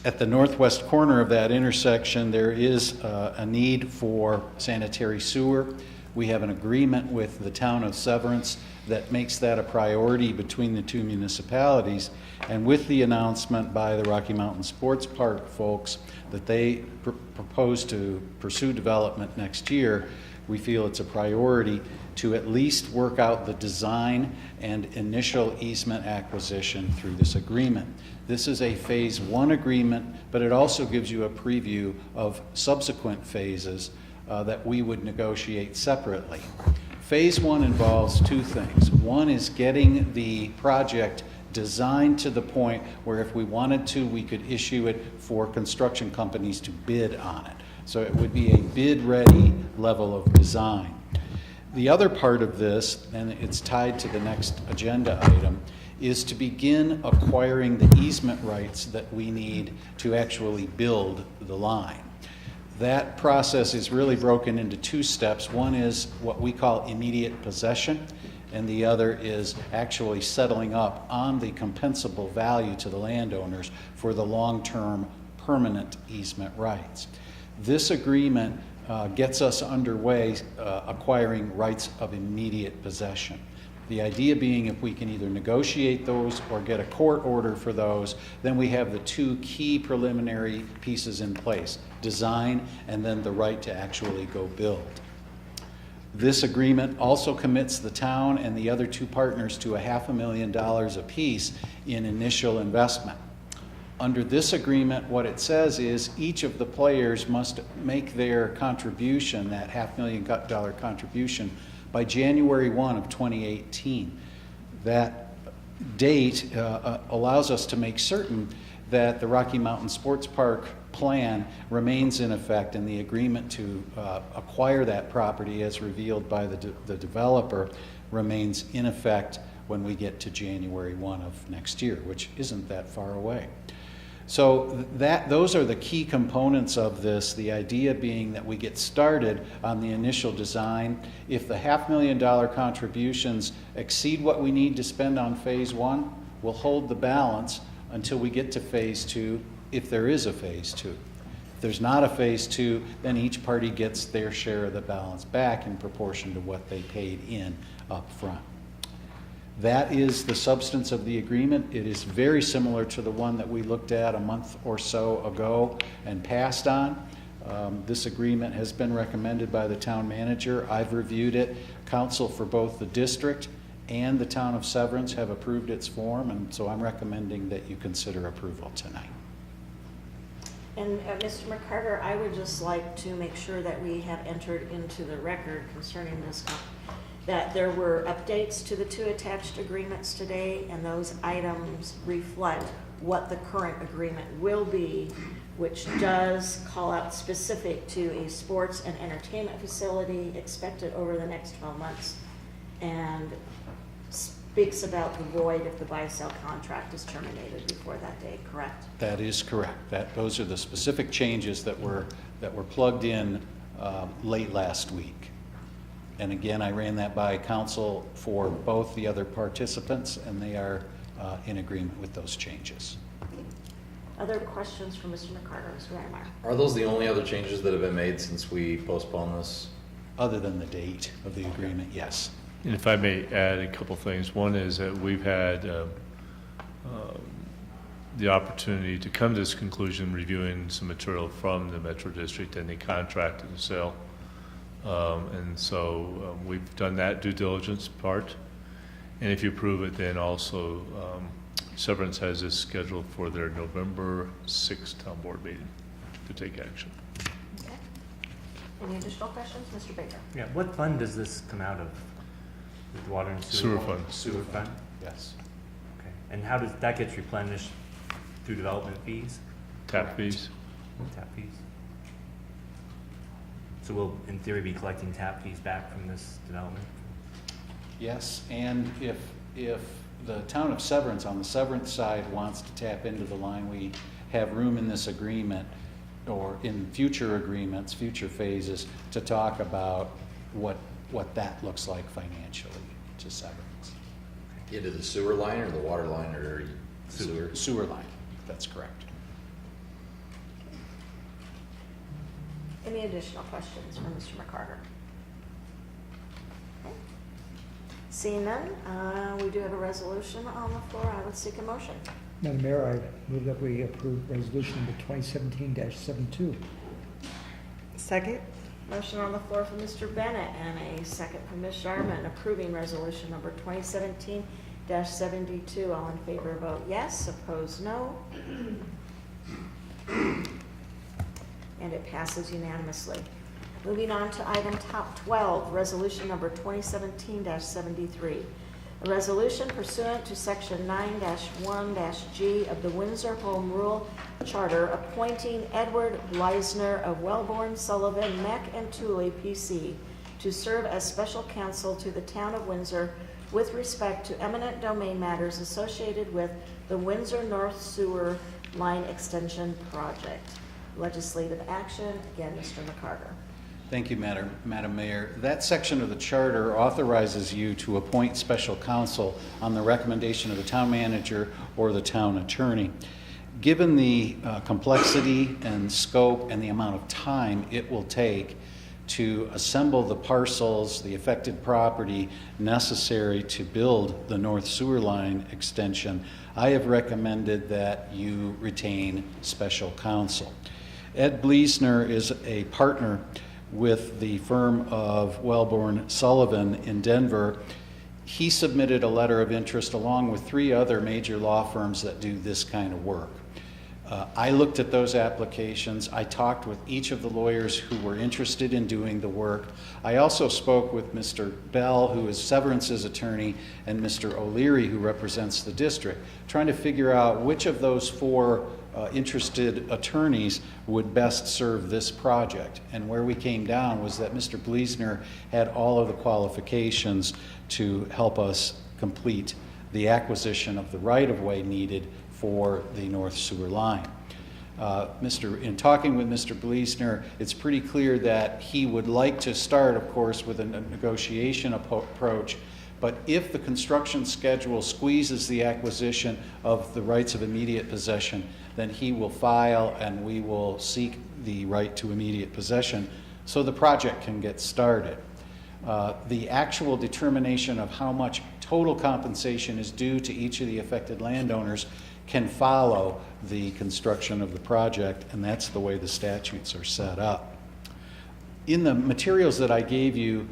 At the northwest corner of that intersection, there is a need for sanitary sewer. We have an agreement with the town of Severance that makes that a priority between the two municipalities. And with the announcement by the Rocky Mountain Sports Park folks that they propose to pursue development next year, we feel it's a priority to at least work out the design and initial easement acquisition through this agreement. This is a phase 1 agreement, but it also gives you a preview of subsequent phases that we would negotiate separately. Phase 1 involves 2 things. One is getting the project designed to the point where if we wanted to, we could issue it for construction companies to bid on it. So it would be a bid-ready level of design. The other part of this, and it's tied to the next agenda item, is to begin acquiring the easement rights that we need to actually build the line. That process is really broken into 2 steps. One is what we call immediate possession, and the other is actually settling up on the compensable value to the landowners for the long-term permanent easement rights. This agreement gets us underway acquiring rights of immediate possession. The idea being if we can either negotiate those or get a court order for those, then we have the 2 key preliminary pieces in place, design and then the right to actually go build. This agreement also commits the town and the other 2 partners to $500,000 apiece in initial investment. Under this agreement, what it says is each of the players must make their contribution, that $500,000 contribution, by January 1 of 2018. That date allows us to make certain that the Rocky Mountain Sports Park plan remains in effect, and the agreement to acquire that property as revealed by the developer remains in effect when we get to January 1 of next year, which isn't that far away. So those are the key components of this, the idea being that we get started on the initial design. If the $500,000 contributions exceed what we need to spend on phase 1, we'll hold the balance until we get to phase 2, if there is a phase 2. If there's not a phase 2, then each party gets their share of the balance back in proportion to what they paid in up front. That is the substance of the agreement. It is very similar to the one that we looked at a month or so ago and passed on. This agreement has been recommended by the town manager. I've reviewed it. Council for both the district and the town of Severance have approved its form, and so I'm recommending that you consider approval tonight. And Mr. McCarter, I would just like to make sure that we have entered into the record concerning this, that there were updates to the 2 attached agreements today, and those items reflect what the current agreement will be, which does call out specific to a sports and entertainment facility expected over the next 12 months, and speaks about the void if the buy-sell contract is terminated before that date, correct? That is correct. Those are the specific changes that were plugged in late last week. And again, I ran that by council for both the other participants, and they are in agreement with those changes. Other questions for Mr. McCarter, Mr. Reiner? Are those the only other changes that have been made since we postponed this? Other than the date of the agreement, yes. And if I may add a couple things. One is that we've had the opportunity to come to this conclusion reviewing some material from the Metro District and the contract of the sale. And so we've done that due diligence part. And if you approve it, then also Severance has this scheduled for their November 6th town board meeting to take action. Okay. Any additional questions? Mr. Baker? Yeah, what fund does this come out of? The water and sewer fund? Sewer fund? Yes. Okay. And how does that get replenished? Through development fees? Tap fees. Tap fees. So we'll, in theory, be collecting tap fees back from this development? Yes, and if the town of Severance, on the Severance side, wants to tap into the line, we have room in this agreement or in future agreements, future phases, to talk about what that looks like financially to Severance. Into the sewer line or the water line or sewer? Sewer line, that's correct. Any additional questions for Mr. McCarter? Okay. Seeing none, we do have a resolution on the floor. I would seek a motion. Madam Mayor, I move that we approve resolution number 2017-72. Second? Motion on the floor from Mr. Bennett and a second from Ms. Sharman approving resolution number 2017-72. All in favor vote yes, opposed no. And it passes unanimously. Moving on to item top 12, resolution number 2017-73. A resolution pursuant to section 9-1-G of the Windsor Home Rule Charter appointing Edward Bleisner of Wellborn, Sullivan, Meck and Tooley, P.C. to serve as special counsel to the town of Windsor with respect to eminent domain matters associated with the Windsor North Sewer Line Extension Project. Legislative action. Again, Mr. McCarter. Thank you, Madam Mayor. That section of the charter authorizes you to appoint special counsel on the recommendation of the town manager or the town attorney. Given the complexity and scope and the amount of time it will take to assemble the parcels, the affected property necessary to build the North Sewer Line extension, I have recommended that you retain special counsel. Ed Bleisner is a partner with the firm of Wellborn Sullivan in Denver. He submitted a letter of interest along with 3 other major law firms that do this kind of work. I looked at those applications. I talked with each of the lawyers who were interested in doing the work. I also spoke with Mr. Bell, who is Severance's attorney, and Mr. O'Leary, who represents the district, trying to figure out which of those 4 interested attorneys would best serve this project. And where we came down was that Mr. Bleisner had all of the qualifications to help us complete the acquisition of the right-of-way needed for the North Sewer Line. In talking with Mr. Bleisner, it's pretty clear that he would like to start, of course, with a negotiation approach, but if the construction schedule squeezes the acquisition of the rights of immediate possession, then he will file and we will seek the right to immediate possession so the project can get started. The actual determination of how much total compensation is due to each of the affected landowners can follow the construction of the project, and that's the way the statutes are set up. In the materials that I gave you,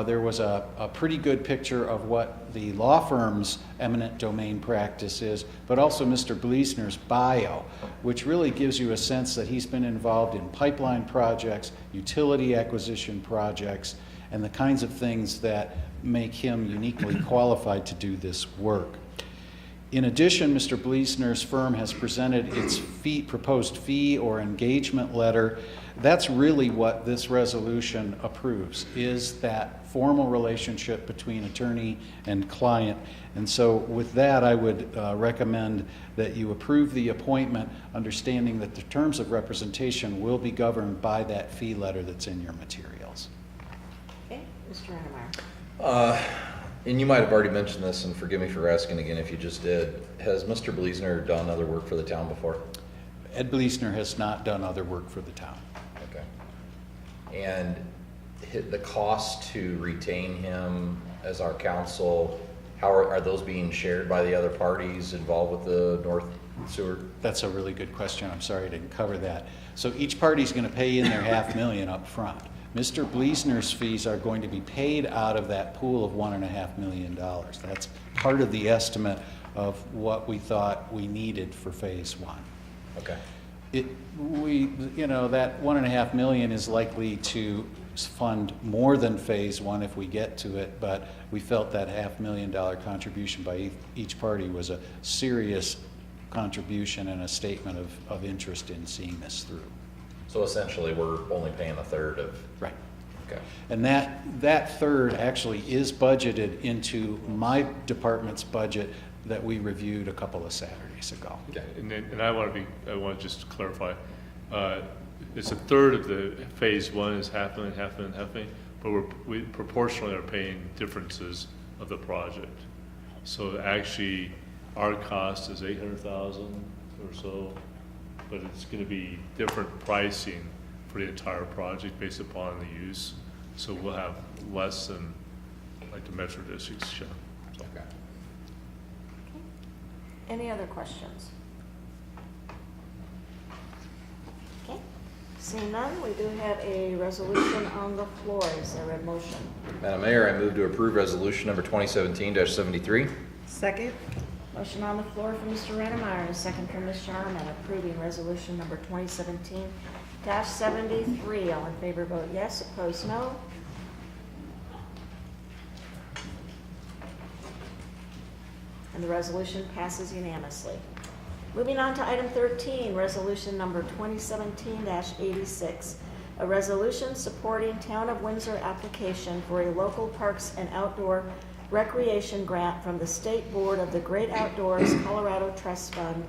there was a pretty good picture of what the law firm's eminent domain practice is, but also Mr. Bleisner's bio, which really gives you a sense that he's been involved in pipeline projects, utility acquisition projects, and the kinds of things that make him uniquely qualified to do this work. In addition, Mr. Bleisner's firm has presented its proposed fee or engagement letter. That's really what this resolution approves, is that formal relationship between attorney and client. And so with that, I would recommend that you approve the appointment, understanding that the terms of representation will be governed by that fee letter that's in your materials. Okay, Mr. Annemeyer. And you might have already mentioned this, and forgive me for asking again if you just did. Has Mr. Bleisner done other work for the town before? Ed Bleisner has not done other work for the town. Okay. And the cost to retain him as our counsel, how are those being shared by the other parties involved with the North Sewer? That's a really good question. I'm sorry I didn't cover that. So each party's going to pay in their $500,000 up front. Mr. Bleisner's fees are going to be paid out of that pool of $1.5 million. That's part of the estimate of what we thought we needed for phase 1. Okay. That $1.5 million is likely to fund more than phase 1 if we get to it, but we felt that $500,000 contribution by each party was a serious contribution and a statement of interest in seeing this through. So essentially, we're only paying a third of. Right. Okay. And that third actually is budgeted into my department's budget that we reviewed a couple of Saturdays ago. Okay. And I want to just clarify. It's a third of the phase 1 is $500,000, but we proportionally are paying differences of the project. So actually, our cost is $800,000 or so. But it's going to be different pricing for the entire project based upon the use. So we'll have less than like the Metro District's share. So. Okay. Any other questions? Okay. Seeing none, we do have a resolution on the floor. Is there a motion? Madam Mayor, I move to approve resolution number 2017-73. Second? Motion on the floor from Mr. Rennemeyer and a second from Ms. Sharman approving resolution number 2017-73. All in favor vote yes, opposed no. And the resolution passes unanimously. Moving on to item 13, resolution number 2017-86. A resolution supporting Town of Windsor application for a local parks and outdoor recreation grant from the State Board of the Great Outdoors Colorado Trust Fund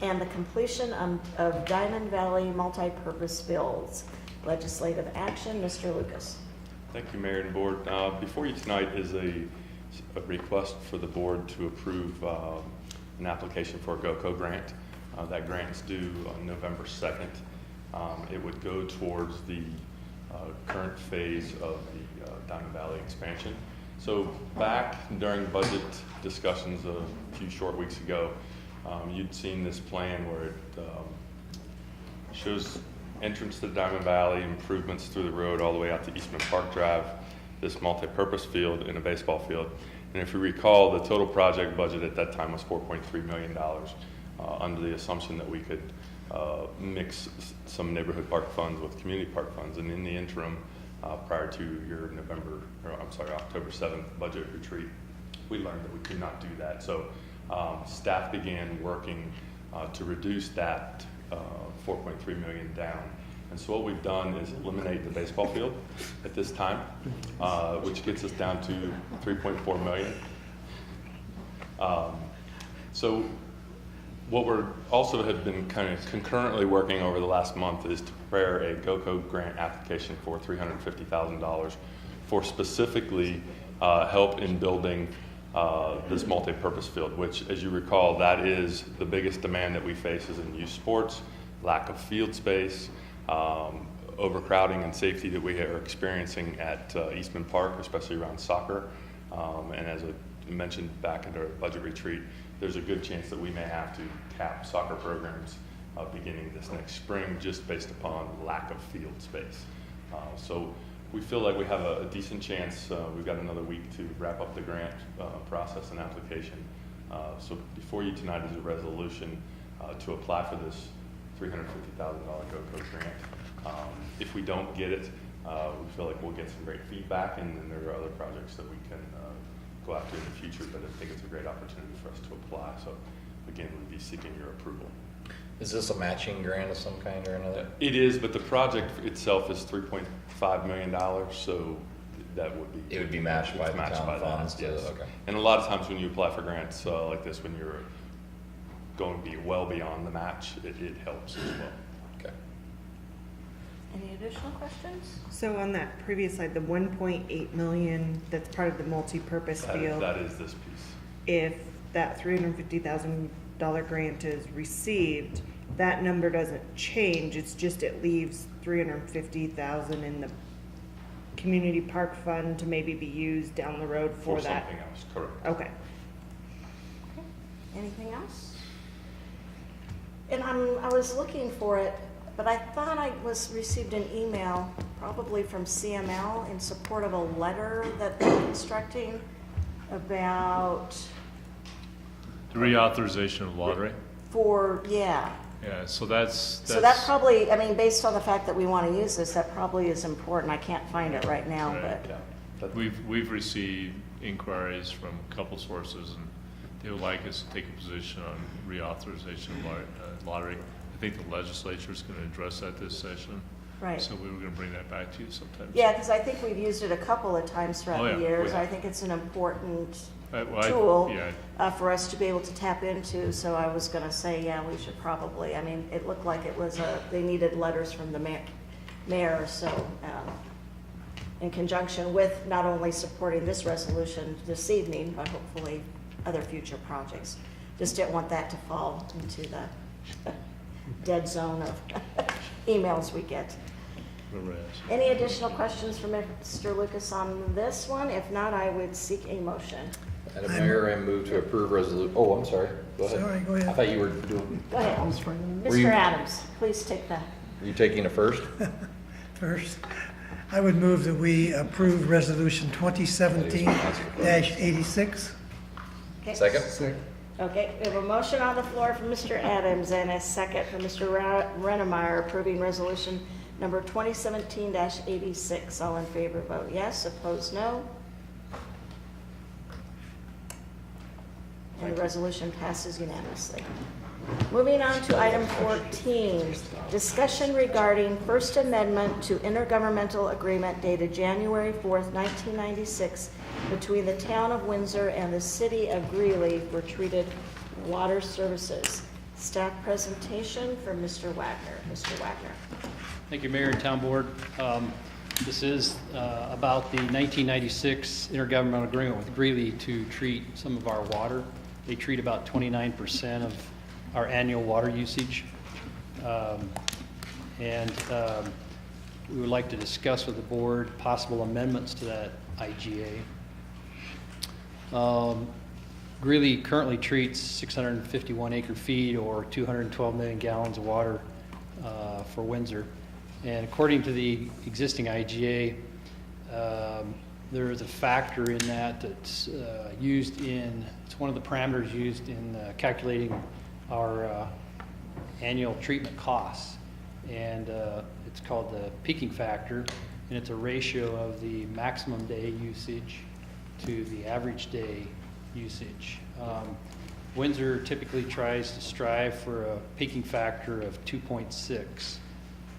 and the completion of Diamond Valley multipurpose fields. Legislative action, Mr. Lucas. Thank you, Mayor and Board. Before you tonight is a request for the board to approve an application for a GOCO grant. That grant is due on November 2nd. It would go towards the current phase of the Diamond Valley expansion. So back during budget discussions a few short weeks ago, you'd seen this plan where it shows entrance to Diamond Valley, improvements through the road all the way out to Eastman Park Drive, this multi-purpose field and a baseball field. And if you recall, the total project budget at that time was $4.3 million under the assumption that we could mix some neighborhood park funds with community park funds. And in the interim, prior to your October 7th budget retreat, we learned that we could not do that. So staff began working to reduce that $4.3 million down. And so what we've done is eliminate the baseball field at this time, which gets us down to $3.4 million. So what we're also have been kind of concurrently working over the last month is to prepare a GOCO grant application for $350,000 for specifically help in building this multi-purpose field, which, as you recall, that is the biggest demand that we face is in youth sports, lack of field space, overcrowding and safety that we are experiencing at Eastman Park, especially around soccer. And as I mentioned back at our budget retreat, there's a good chance that we may have to cap soccer programs beginning this next spring just based upon lack of field space. So we feel like we have a decent chance. We've got another week to wrap up the grant process and application. So before you tonight is a resolution to apply for this $350,000 GOCO grant. If we don't get it, we feel like we'll get some great feedback, and then there are other projects that we can go after in the future, but I think it's a great opportunity for us to apply. So again, we'd be seeking your approval. Is this a matching grant of some kind or another? It is, but the project itself is $3.5 million, so that would be... It would be matched by the town funds? Yes. Okay. And a lot of times when you apply for grants like this, when you're going to be well beyond the match, it helps as well. Okay. Any additional questions? So on that previous slide, the 1.8 million that's part of the multi-purpose field. That is this piece. If that $350,000 grant is received, that number doesn't change. It's just it leaves $350,000 in the community park fund to maybe be used down the road for that. Something else, correct. Okay. Anything else? And I was looking for it, but I thought I received an email, probably from CML, in support of a letter that they're constructing about... The reauthorization of lottery? Yeah, so that's... So that probably, I mean, based on the fact that we want to use this, that probably is important. I can't find it right now, Right. but... We've received inquiries from a couple sources, and they would like us to take a position on reauthorization of lottery. I think the legislature is going to address that this session. Right. So we were going to bring that back to you sometime. Yeah, because I think we've used it a couple of times throughout the years. I think it's an important tool for us to be able to tap into. So I was going to say, yeah, we should probably. I mean, it looked like it was they needed letters from the mayor. So in conjunction with not only supporting this resolution this evening, but hopefully other future projects. Just didn't want that to fall into the dead zone of emails we get. Any additional questions from Mr. Lucas on this one? If not, I would seek a motion. Madam Mayor, I move to approve resolution. Oh, I'm sorry. Go ahead. Sorry, go ahead. I thought you were doing. Go ahead. Mr. Adams, please take the Are you taking it first? First, I would move that we approve Resolution 2017-86. Okay. Second? Okay, we have a motion on the floor from Mr. Adams and a second from Mr. Rennemeyer approving resolution number 2017-86. All in favor, vote yes. Opposed, no. And the resolution passes unanimously. Moving on to item 14, discussion regarding First Amendment to Intergovernmental Agreement dated January 4th, 1996, between the Town of Windsor and the City of Greeley for treated water services. Staff presentation from Mr. Wagner. Mr. Wagner. Thank you, Mayor and Town Board. This is about the 1996 Intergovernmental Agreement with Greeley to treat some of our water. They treat about 29% of our annual water usage. We would like to discuss with the board possible amendments to that IGA. Greeley currently treats 651 acre feet or 212 million gallons of water for Windsor. And according to the existing IGA, there is a factor in that that's used in, it's one of the parameters used in calculating our annual treatment costs. And it's called the peaking factor, and it's a ratio of the maximum day usage to the average day usage. Windsor typically tries to strive for a peaking factor of 2.6.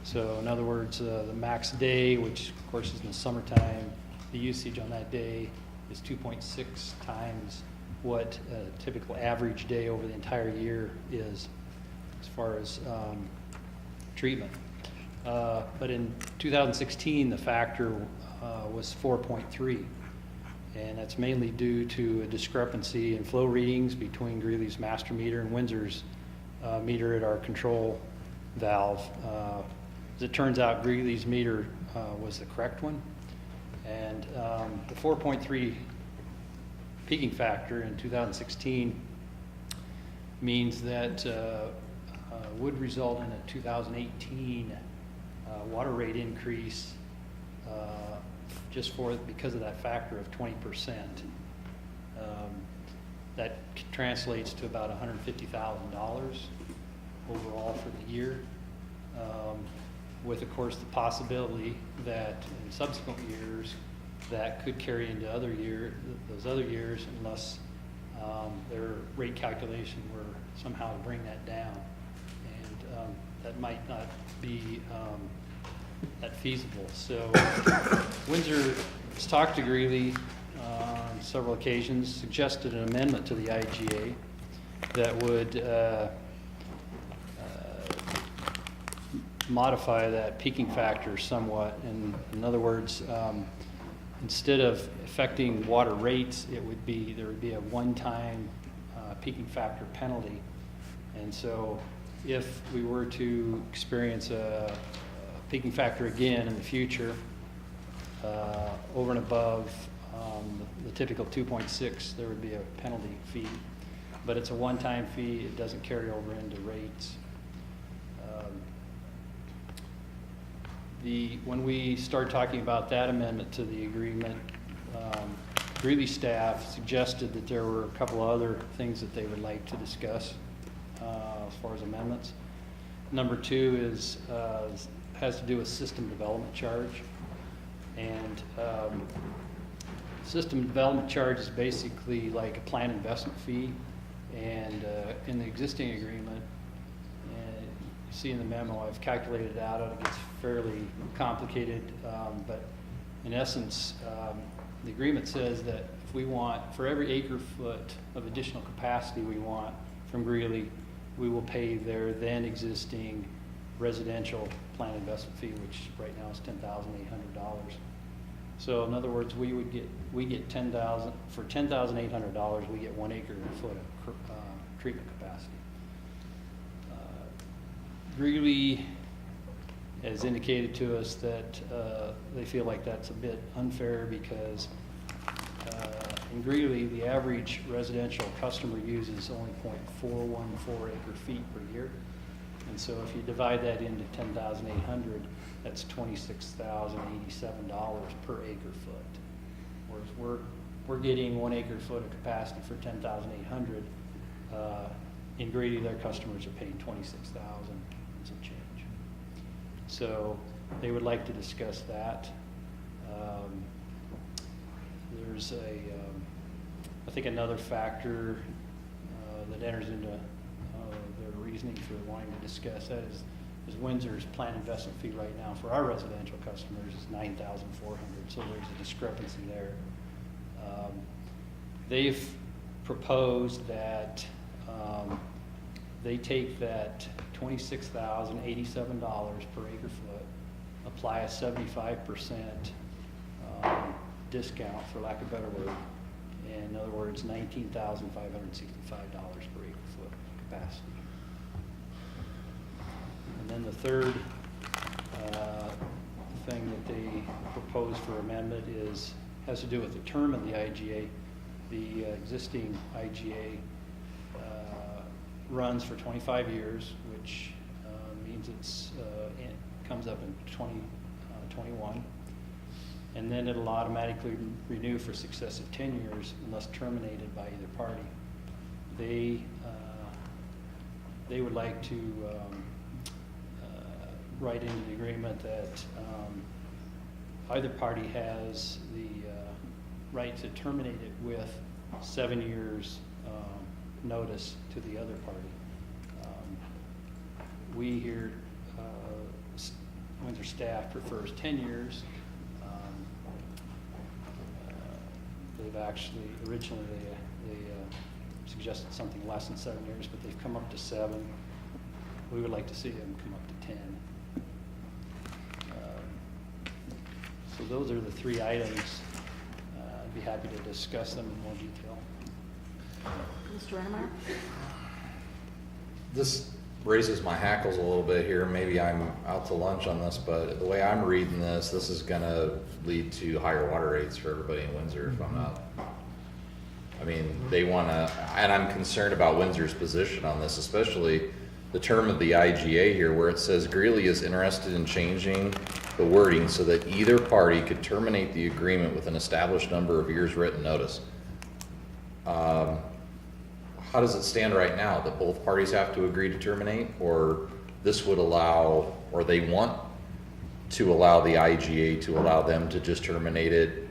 So in other words, the max day, which of course is in the summertime, the usage on that day is 2.6 times what a typical average day over the entire year is as far as treatment. But in 2016, the factor was 4.3. And that's mainly due to a discrepancy in flow readings between Greeley's master meter and Windsor's meter at our control valve. As it turns out, Greeley's meter was the correct one. And the 4.3 peaking factor in 2016 means that would result in a 2018 water rate increase just because of that factor of 20%. That translates to about $150,000 overall for the year, with of course the possibility that in subsequent years that could carry into those other years unless their rate calculation were somehow to bring that down. And that might not be that feasible. So Windsor has talked to Greeley on several occasions, suggested an amendment to the IGA that would modify that peaking factor somewhat. And in other words, instead of affecting water rates, there would be a one-time peaking factor penalty. And so if we were to experience a peaking factor again in the future, over and above the typical 2.6, there would be a penalty fee. But it's a one-time fee. It doesn't carry over into rates. When we started talking about that amendment to the agreement, Greeley staff suggested that there were a couple of other things that they would like to discuss as far as amendments. Number two has to do with system development charge. And system development charge is basically like a plan investment fee. And in the existing agreement, you see in the memo, I've calculated it out. It gets fairly complicated, but in essence, the agreement says that if we want, for every acre foot of additional capacity we want from Greeley, we will pay their then existing residential plan investment fee, which right now is $10,800. So in other words, we get $10,000 for $10,800. We get 1 acre foot of treatment capacity. Greeley has indicated to us that they feel like that's a bit unfair because in Greeley, the average residential customer uses only 0.414 acre feet per year. And so if you divide that into 10,800, that's $26,087 per acre foot. Whereas we're getting 1 acre foot of capacity for 10,800. In Grady, their customers are paying 26,000 and some change. So they would like to discuss that. There's I think another factor that enters into their reasoning for wanting to discuss that is Windsor's planned investment fee right now for our residential customers is $9,400. So there's a discrepancy there. They've proposed that they take that $26,087 per acre foot, apply a 75% discount, for lack of a better word. In other words, $19,565 per acre foot capacity. And then the third thing that they propose for amendment has to do with the term of the IGA. The existing IGA runs for 25 years, which means it comes up in 2021. And then it'll automatically renew for successive 10 years unless terminated by either party. They would like to write into the agreement that either party has the right to terminate it with 7 years notice to the other party. We here, Windsor staff prefers 10 years. They've actually, originally they suggested something less than 7 years, but they've come up to 7. We would like to see them come up to 10. So those are the 3 items. I'd be happy to discuss them in more detail. Mr. Rennemeyer? This raises my hackles a little bit here. Maybe I'm out to lunch on this, but the way I'm reading this is going to lead to higher water rates for everybody in Windsor if I'm not. I mean, they want to, and I'm concerned about Windsor's position on this, especially the term of the IGA here where it says Greeley is interested in changing the wording so that either party could terminate the agreement with an established number of years written notice. How does it stand right now, that both parties have to agree to terminate, or this would allow, or they want to allow the IGA to allow them to just terminate it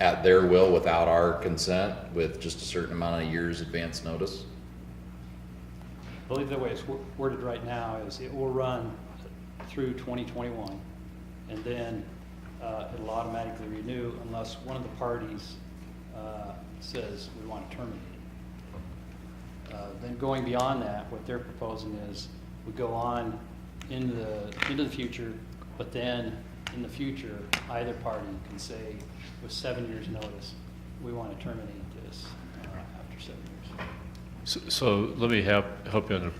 at their will without our consent with just a certain amount of years advance notice? I believe the way it's worded right now is it will run through 2021, and then it'll automatically renew unless one of the parties says we want to terminate it. Then going beyond that, what they're proposing is we go on into the future, but then in the future, either party can say with 7 years notice, we want to terminate this after 7 years. So let me help you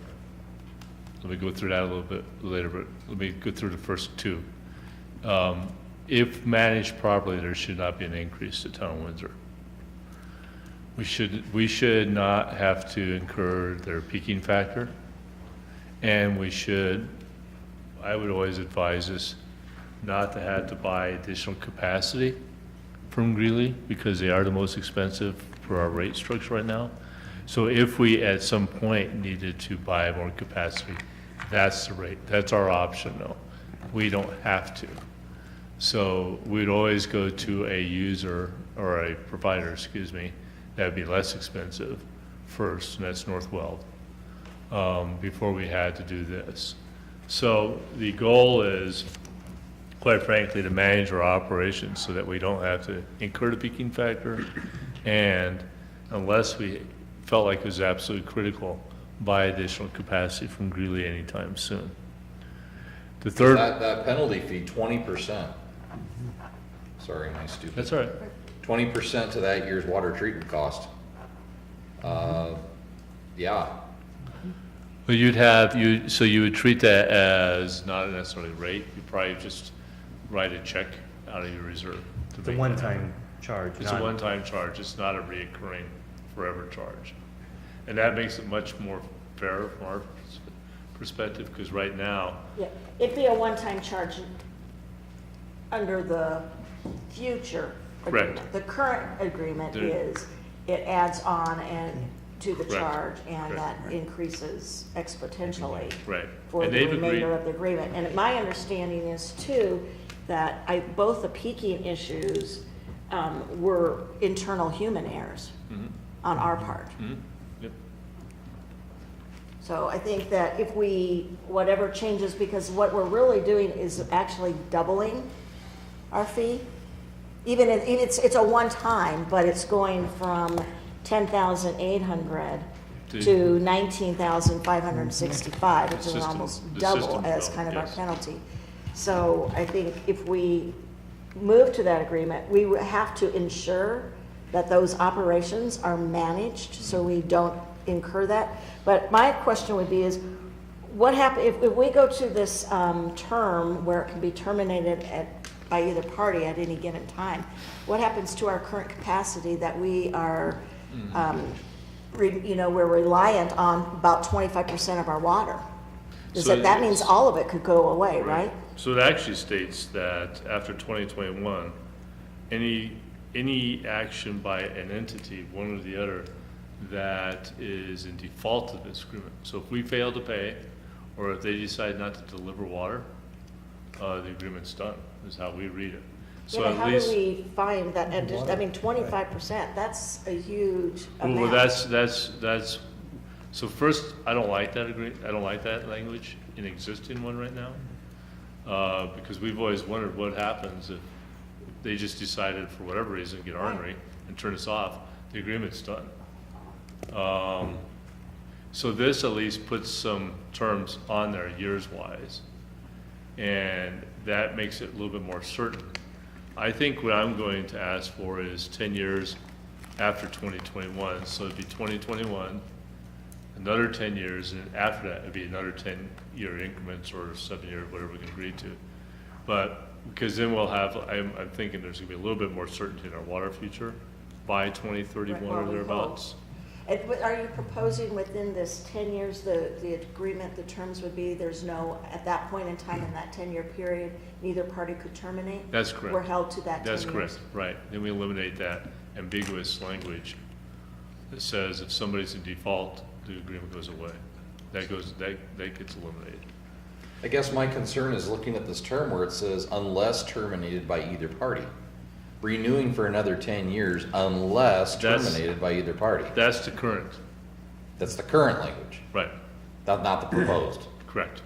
let me go through that a little bit later, but let me go through the first 2. If managed properly, there should not be an increase to Town of Windsor. We should not have to incur their peaking factor, and I would always advise us not to have to buy additional capacity from Greeley because they are the most expensive for our rate structure right now. So if we at some point needed to buy more capacity, that's the rate. That's our option though. We don't have to. So we'd always go to a user or a provider, excuse me, that would be less expensive first, and that's Northwell, before we had to do this. So the goal is, quite frankly, to manage our operations so that we don't have to incur the peaking factor, and unless we felt like it was absolutely critical, buy additional capacity from Greeley anytime soon. The third, that penalty fee, 20%. Sorry, my stupid. That's all right. 20% to that year's water treatment cost. Yeah. Well, so you would treat that as not necessarily a rate. You probably just write a check out of your reserve. It's a one-time charge. It's a one-time charge. It's not a reoccurring forever charge. And that makes it much more fair from our perspective, because right now, Yeah, it'd be a one-time charge under the future agreement. Correct. The current agreement The- is, it adds on and to the Correct. charge, and Correct. that increases exponentially right. for And the they've remainder agreed, of the agreement. And my understanding is too, that both the peaking issues were internal human errors Mhm. on our part. Mhm. Yep. So I think that if we, whatever changes, because what we're really doing is actually doubling our fee. Even if it's a one-time, but it's going from 10,800 to 19,565, which is system- almost the double system as fell, kind of our yes. penalty. So I think if we move to that agreement, we would have to ensure that those operations are managed so we don't incur that. But my question would be is, what happens if we go to this term where it can be terminated by either party at any given time? What happens to our current capacity that we are, we're reliant on about 25% of our water? So That means all of it could go away, right? so it actually states that after 2021, any action by an entity, one or the other, that is in default of this agreement. So if we fail to pay, or if they decide not to deliver water, the agreement's done, is how we read it. So Yeah, at how least. do we find that, I mean, 25%, that's a huge amount. Well, that's, so first, I don't like that language in existing one right now. Because we've always wondered what happens if they just decided for whatever reason, get ornery and turn us off, the agreement's done. So this at least puts some terms on there years-wise, and that makes it a little bit more certain. I think what I'm going to ask for is 10 years after 2021, so it'd be 2021, another 10 years, and after that, it'd be another 10-year increments or 7-year, whatever we can agree to. But, because then we'll have, I'm thinking there's gonna be a little bit more certainty in our water future by 2031 Right, well, or we thereabouts. And are you proposing within this 10 years, the agreement, the terms would be, there's no, at that point in time in that 10-year period, neither party could terminate? That's correct. We're held to that 10 years? That's correct, right. Then we eliminate that ambiguous language that says if somebody's in default, the agreement goes away. That gets eliminated. I guess my concern is looking at this term where it says unless terminated by either party. Renewing for another 10 years unless terminated by either party. That's the current. That's the current language. Right. Not the proposed. Correct.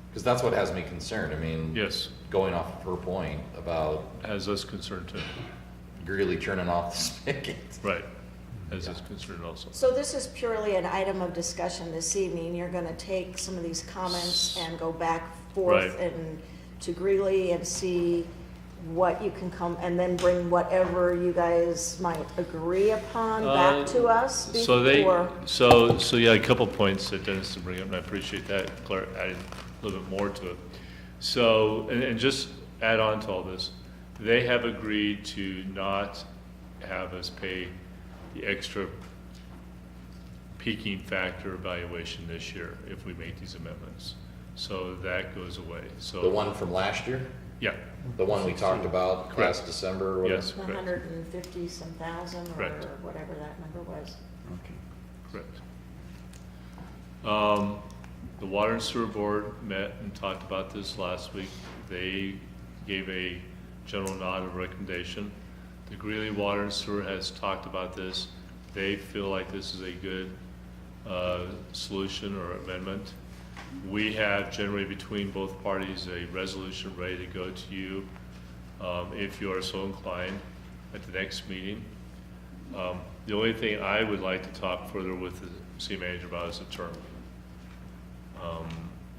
Because that's what has me concerned. I mean, yes, going off of her point about has us concerned too. Really turning off the spigot. Right. Has us concerned also. So this is purely an item of discussion this evening. You're going to take some of these comments and go back forth Right. and to Greeley and see what you can come, and then bring whatever you guys might agree upon back to us before. So yeah, a couple points that Dennis did bring up, and I appreciate that, adding a little bit more to it. So, and just add on to all this, they have agreed to not have us pay the extra peaking factor evaluation this year if we make these amendments. So that goes away. So The one from last year? Yeah. The one we talked about Correct. last December or whatever? Yes, correct. 150 some thousand or Correct. whatever that number was. Correct. The Water and Sewer Board met and talked about this last week. They gave a general nod of recommendation. The Greeley Water and Sewer has talked about this. They feel like this is a good solution or amendment. We have generally between both parties a resolution ready to go to you if you are so inclined at the next meeting. The only thing I would like to talk further with the city manager about is the term.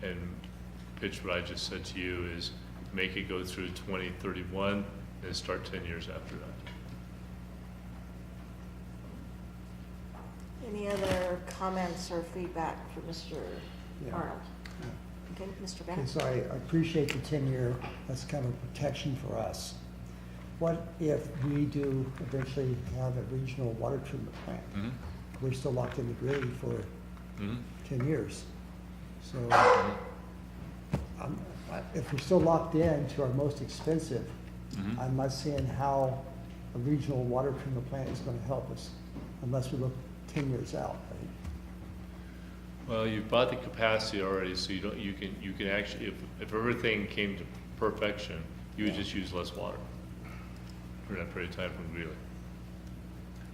And pitch what I just said to you is make it go through 2031 and start 10 years after that. Any other comments or feedback for Mr. Yeah. Arnold? Okay, Mr. Okay, Bennett? so I appreciate the 10-year, that's kind of protection for us. What if we do eventually have a regional water treatment plant? Mhm. We're still locked into Greeley for Mhm. 10 years. So if we're still locked in to our most expensive, I'm not seeing how a regional water treatment plant is going to help us unless we look 10 years out. Right? Well, you've bought the capacity already, so you can actually, if everything came to perfection, you would just use less water for that period of time from Greeley.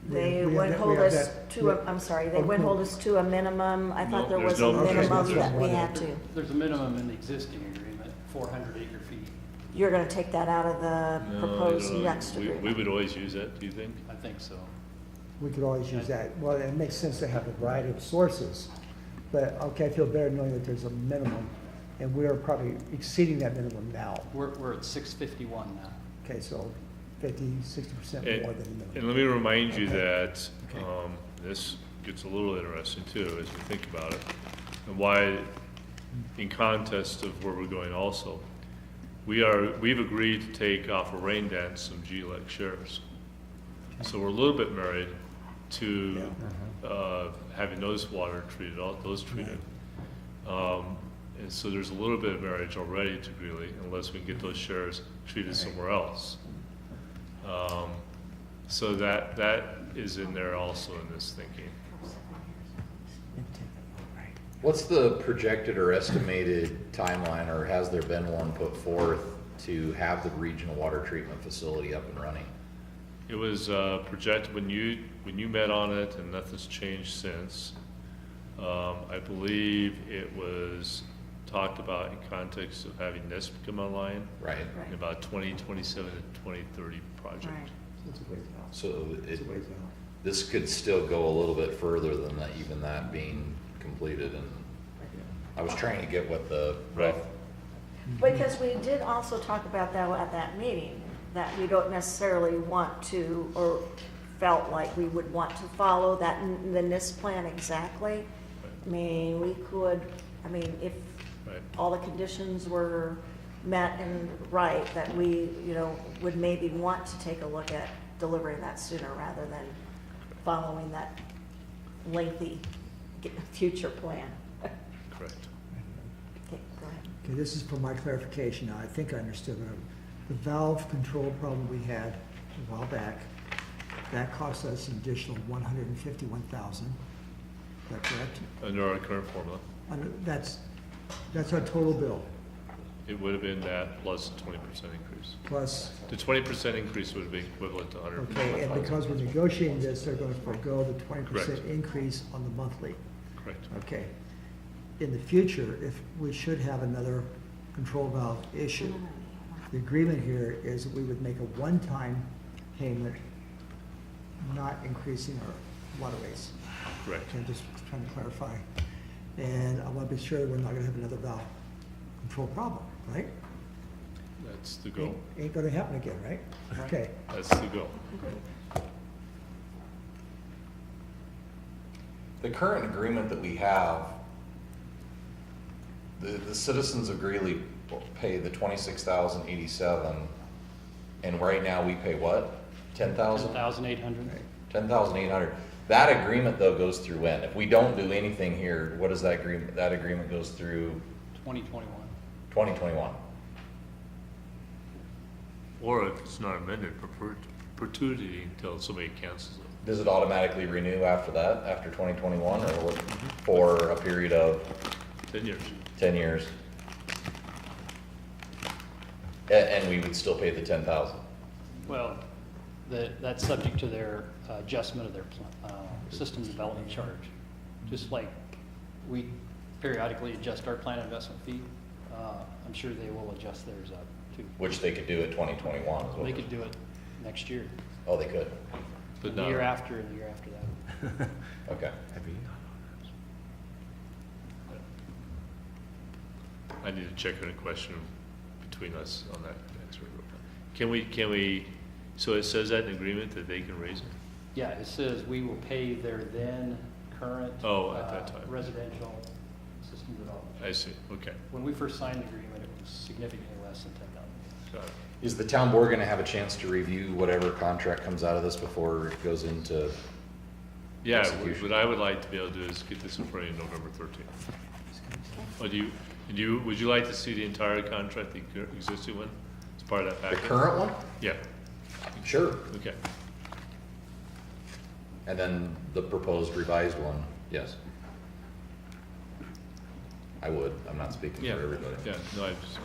They would hold us to a, I'm sorry, they would hold us to a minimum. I thought there was a minimum that we had to. There's a minimum in the existing agreement, 400 acre feet. You're going to take that out of the proposed next agreement? We would always use that, do you think? I think so. We could always use that. Well, it makes sense to have a variety of sources. But, okay, I feel better knowing that there's a minimum, and we are probably exceeding that minimum now. We're at 651 now. Okay, so 50, 60% more than the minimum. And let me remind you that this gets a little interesting too as we think about it, and why, in context of where we're going also. We've agreed to take off a rain dance some GLEC shares. So we're a little bit married to having those water treated, all those treated. And so there's a little bit of marriage already to Greeley, unless we can get those shares treated somewhere else. So that is in there also in this thinking. What's the projected or estimated timeline, or has there been one put forth to have the regional water treatment facility up and running? It was projected when you met on it, and nothing's changed since. I believe it was talked about in context of having NISP come online. Right. In about 2027 to 2030 project. Right. So this could still go a little bit further than that, even that being completed. And I was trying to get what the rough. Because we did also talk about that at that meeting, that we don't necessarily want to, or felt like we would want to follow that, the NISP plan exactly. I mean, we could, I mean, if all the conditions were met and right, that we, would maybe want to take a look at delivering that sooner rather than following that lengthy future plan. Correct. Okay, go ahead. Okay, this is for my clarification. Now, I think I understood the valve control problem we had a while back. That cost us an additional $151,000. Is that correct? Under our current formula. That's our total bill. It would have been that plus a 20% increase. Plus. The 20% increase would have been equivalent to 100. Okay, and because we're negotiating this, they're going to forego the 20% Correct. increase on the monthly. Correct. Okay. In the future, if we should have another control valve issue, the agreement here is that we would make a one-time payment, not increasing our waterways. Correct. Okay, just trying to clarify. And I want to be sure we're not going to have another valve control problem, right? That's the goal. Ain't going to happen again, right? Okay. That's the goal. The current agreement that we have, the citizens of Greeley pay the $26,087, and right now we pay what? 10,000? 10,800. 10,800. That agreement though goes through when? If we don't do anything here, what is that agreement? That agreement goes through 2021. 2021. Or if it's not amended, perpetuity until somebody cancels it. Does it automatically renew after that, after 2021, or what, for a period of 10 years? 10 years. And we would still pay the 10,000. Well, that's subject to their adjustment of their system development charge. Just like we periodically adjust our plan investment fee, I'm sure they will adjust theirs up too. Which they could do at 2021 as well. They could do it next year. Oh, they could. But the year after and the year after that. Okay. I need to check on a question between us on that answer. Can we, so it says that in agreement that they can raise it? Yeah, it says we will pay their then current at that time. residential system development. I see, okay. When we first signed the agreement, it was significantly less than 10,000. Got it. Is the town board going to have a chance to review whatever contract comes out of this before it goes into Yeah, execution? what I would like to be able to do is get this in front of you November 13th. Or would you like to see the entire contract, the existing one, as part of that The package? current one? Yeah, Sure. okay. And then the proposed revised one, yes. I would. I'm not speaking Yeah, for everybody. yeah, no, I just,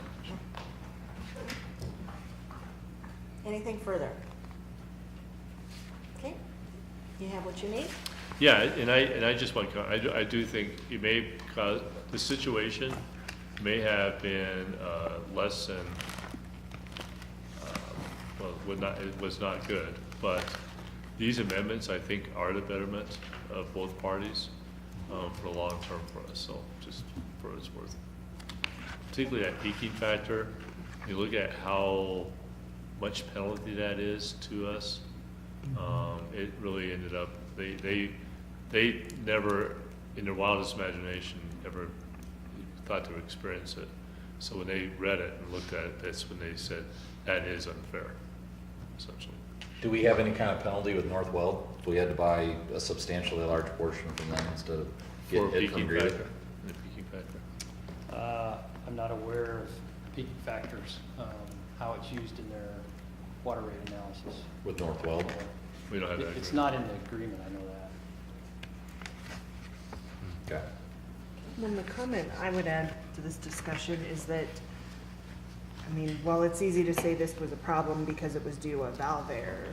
Anything further? Okay, you have what you need? yeah, and I just want to, I do think it may cause, the situation may have been less than, well, it was not good, but these amendments, I think, are the betterment of both parties for the long term for us, so just for what it's worth. Particularly that peaking factor, you look at how much penalty that is to us, it really ended up, they never, in their wildest imagination, ever thought to experience it. So when they read it and looked at it, that's when they said, that is unfair, essentially. Do we have any kind of penalty with Northwell if we had to buy a substantially large portion from them instead of For getting it from peaking Greeley? factor, the peaking factor. I'm not aware of peaking factors, how it's used in their water rate analysis. With Northwell? We don't have that. It's not in the agreement, I know that. Okay. Then the comment I would add to this discussion is that, I mean, while it's easy to say this was a problem because it was due to a valve error,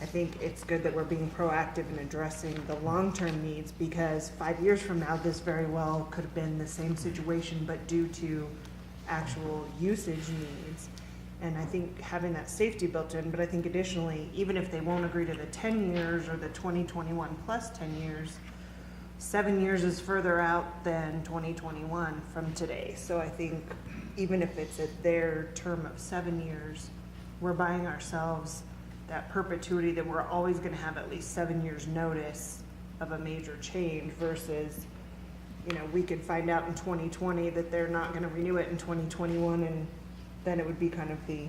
I think it's good that we're being proactive in addressing the long-term needs, because 5 years from now, this very well could have been the same situation, but due to actual usage needs. And I think having that safety built in, but I think additionally, even if they won't agree to the 10 years or the 2021 plus 10 years, 7 years is further out than 2021 from today. So I think even if it's at their term of 7 years, we're buying ourselves that perpetuity that we're always going to have at least 7 years notice of a major change versus, you know, we could find out in 2020 that they're not going to renew it in 2021, and then it would be kind of the,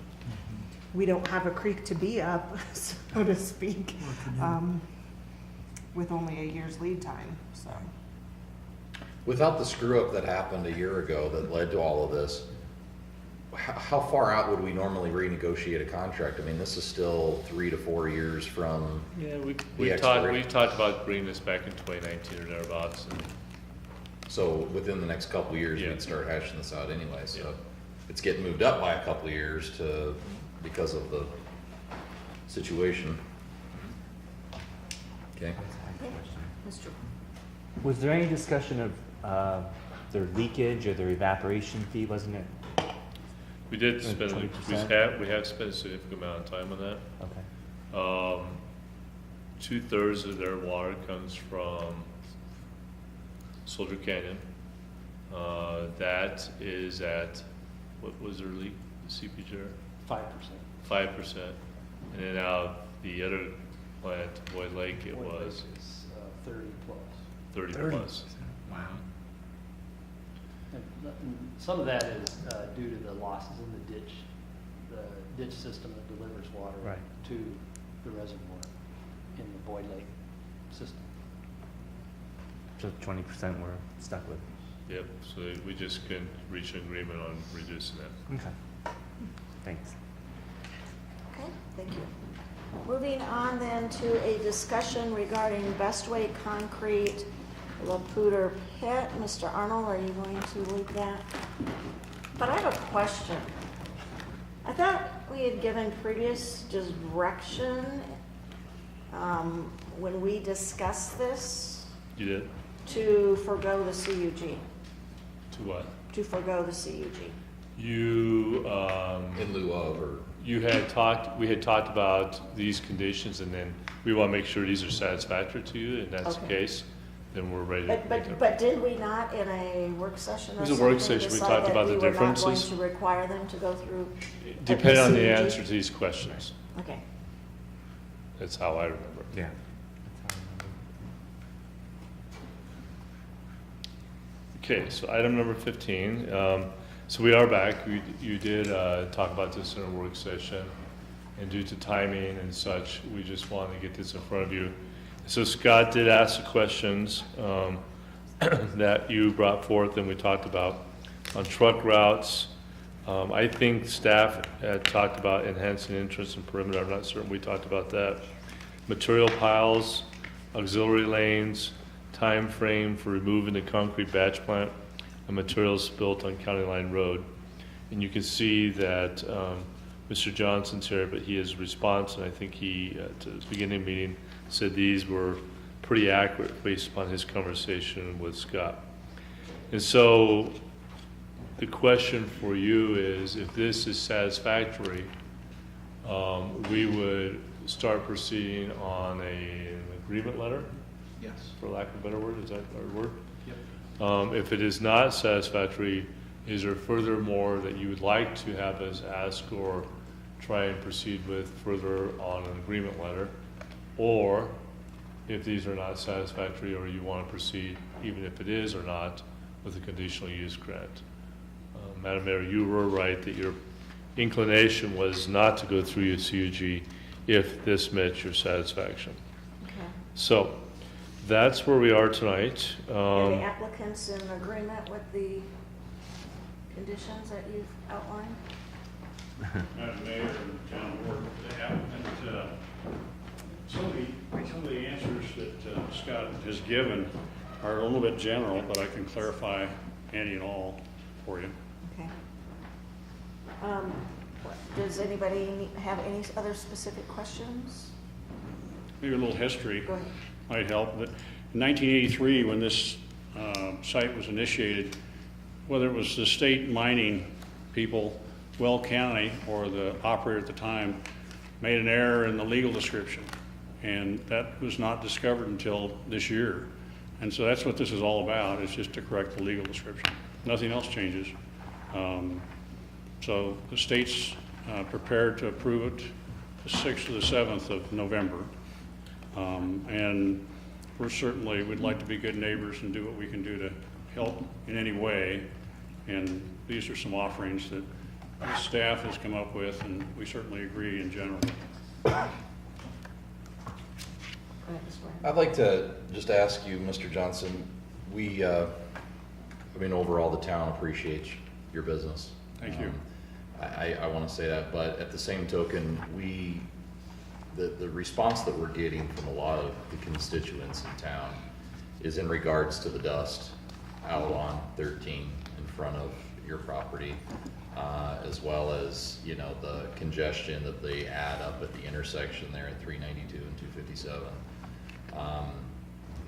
we don't have a creek to be up, so to speak, with only a year's lead time, so. Without the screw up that happened a year ago that led to all of this, how far out would we normally renegotiate a contract? I mean, this is still 3 to 4 years from Yeah, the we've talked about bringing this back in 2019 or thereabouts. And so within the next couple of years, Yeah. we'd start hashing this out anyway. So Yeah. it's getting moved up by a couple of years because of the situation. Okay. Mr. Was there any discussion of their leakage or their evaporation fee, wasn't it? We did spend, 20%? we have spent a significant amount of time on that. Okay. 2/3 of their water comes from Soldier Canyon. That is at, what was their leak, CPG? 5%. 5%. And then out of the other plant, Boyd Lake, it was It's 30 plus. 30 plus. Wow. And some of that is due to the losses in the ditch system that delivers water Right. to the reservoir in the Boyd Lake system. So 20% we're stuck with. Yep, so we just couldn't reach an agreement on reducing that. Okay. Thanks. Okay, thank you. Moving on then to a discussion regarding Bestway Concrete Laputer Pit. Mr. Arnold, are you going to lead that? But I have a question. I thought we had given previous direction when we discussed this You did? to forego the CUG. To what? To forego the CUG. You, In lieu of, or we had talked about these conditions, and then we want to make sure these are satisfactory to you, and that's the Okay. case, then we're ready to make that. But did we not in a work session or It was a work something session. We decide talked that about the we were not going differences. to require them to go through? Depending on the CUG? answer to these questions. Okay. That's how I remember. Yeah. Okay, so item number 15. So we are back. You did talk about this in a work session, and due to timing and such, we just wanted to get this in front of you. So Scott did ask the questions that you brought forth and we talked about on truck routes. I think staff had talked about enhancing entrance and perimeter. I'm not certain we talked about that. Material piles, auxiliary lanes, time frame for removing the concrete batch plant, and materials spilt on County Line Road. And you can see that Mr. Johnson's here, but his response, and I think he, at the beginning of the meeting, said these were pretty accurate based upon his conversation with Scott. And so the question for you is, if this is satisfactory, we would start proceeding on an agreement letter? Yes. For lack of a better word, is that our word? Yep. If it is not satisfactory, is there furthermore that you would like to have us ask or try and proceed with further on an agreement letter? Or if these are not satisfactory, or you want to proceed, even if it is or not, with a conditional use grant? Madam Mayor, you were right that your inclination was not to go through your CUG if this met your satisfaction. Okay. So that's where we are tonight. Are the applicants in agreement with the conditions that you've outlined? Madam Mayor and Town Board, the applicant, some of the answers that Scott has given are a little bit general, but I can clarify any and all for you. Okay. Does anybody have any other specific questions? Maybe a little history Go ahead. might help. But in 1983, when this site was initiated, whether it was the state mining people, Well County, or the operator at the time, made an error in the legal description. And that was not discovered until this year. And so that's what this is all about, is just to correct the legal description. Nothing else changes. So the state's prepared to approve it the 6th or the 7th of November. And we'd like to be good neighbors and do what we can do to help in any way. And these are some offerings that the staff has come up with, and we certainly agree in general. I'd like to just ask you, Mr. Johnson, overall the town appreciates your business. Thank you. I want to say that, but at the same token, the response that we're getting from a lot of the constituents in town is in regards to the dust out on 13 in front of your property, as well as, the congestion that they add up at the intersection there at 392 and 257,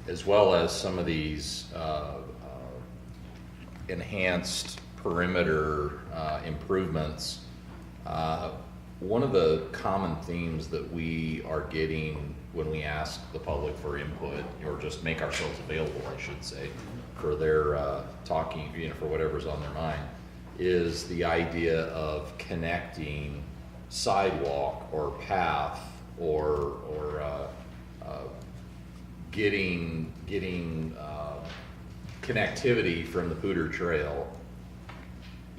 as well as some of these enhanced perimeter improvements. One of the common themes that we are getting when we ask the public for input, or just make ourselves available, I should say, for their talking, for whatever's on their mind, is the idea of connecting sidewalk or path or getting connectivity from the Pooter Trail,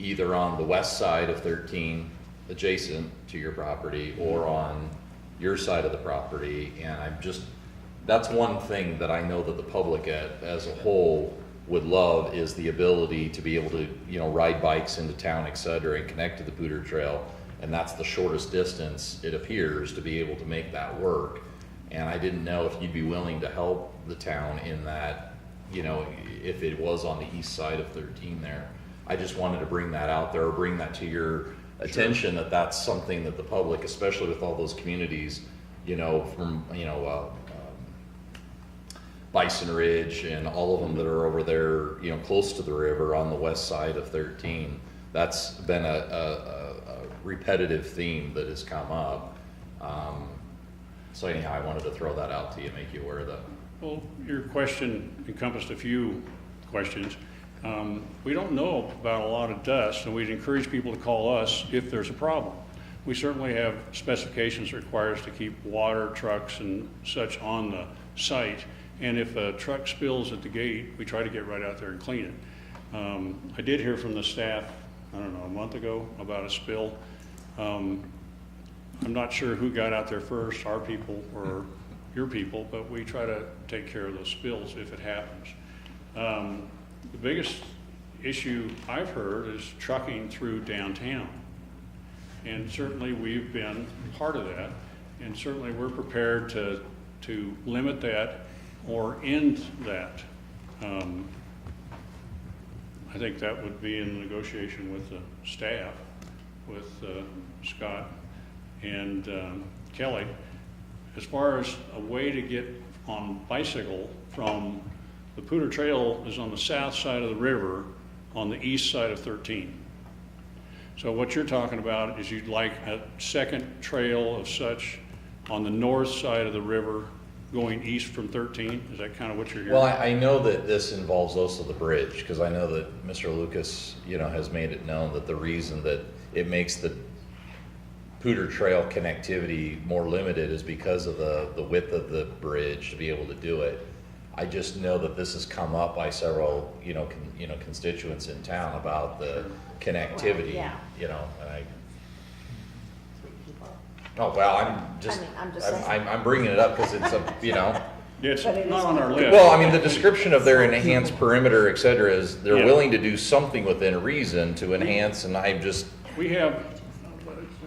either on the west side of 13 adjacent to your property or on your side of the property. And that's one thing that I know that the public as a whole would love, is the ability to be able to, ride bikes into town, et cetera, and connect to the Pooter Trail. And that's the shortest distance, it appears, to be able to make that work. And I didn't know if you'd be willing to help the town in that, if it was on the east side of 13 there. I just wanted to bring that out there, or bring that to your attention, that that's something that the public, especially with all those communities, from, Bison Ridge and all of them that are over there, close to the river on the west side of 13. That's been a repetitive theme that has come up. So anyhow, I wanted to throw that out to you, make you aware of that. Well, your question encompassed a few questions. We don't know about a lot of dust, and we'd encourage people to call us if there's a problem. We certainly have specifications that require us to keep water trucks and such on the site. And if a truck spills at the gate, we try to get right out there and clean it. I did hear from the staff, a month ago, about a spill. I'm not sure who got out there first, our people or your people, but we try to take care of those spills if it happens. The biggest issue I've heard is trucking through downtown. And certainly we've been part of that, and certainly we're prepared to limit that or end that. I think that would be in negotiation with the staff, with Scott and Kelly. As far as a way to get on bicycle from the Poudre Trail is on the south side of the river on the east side of 13. So what you're talking about is you'd like a second trail of such on the north side of the river going east from 13? Is that kind of what you're hearing? Well, I know that this involves also the bridge, because I know that Mr. Lucas, has made it known that the reason that it makes the Poudre Trail connectivity more limited is because of the width of the bridge to be able to do it. I just know that this has come up by several, constituents in town about the connectivity, and oh, well, I'm bringing it up because it's It's not on our list. Well, I mean, the description of their enhanced perimeter, et cetera, is they're willing to do something within reason to enhance, and We have,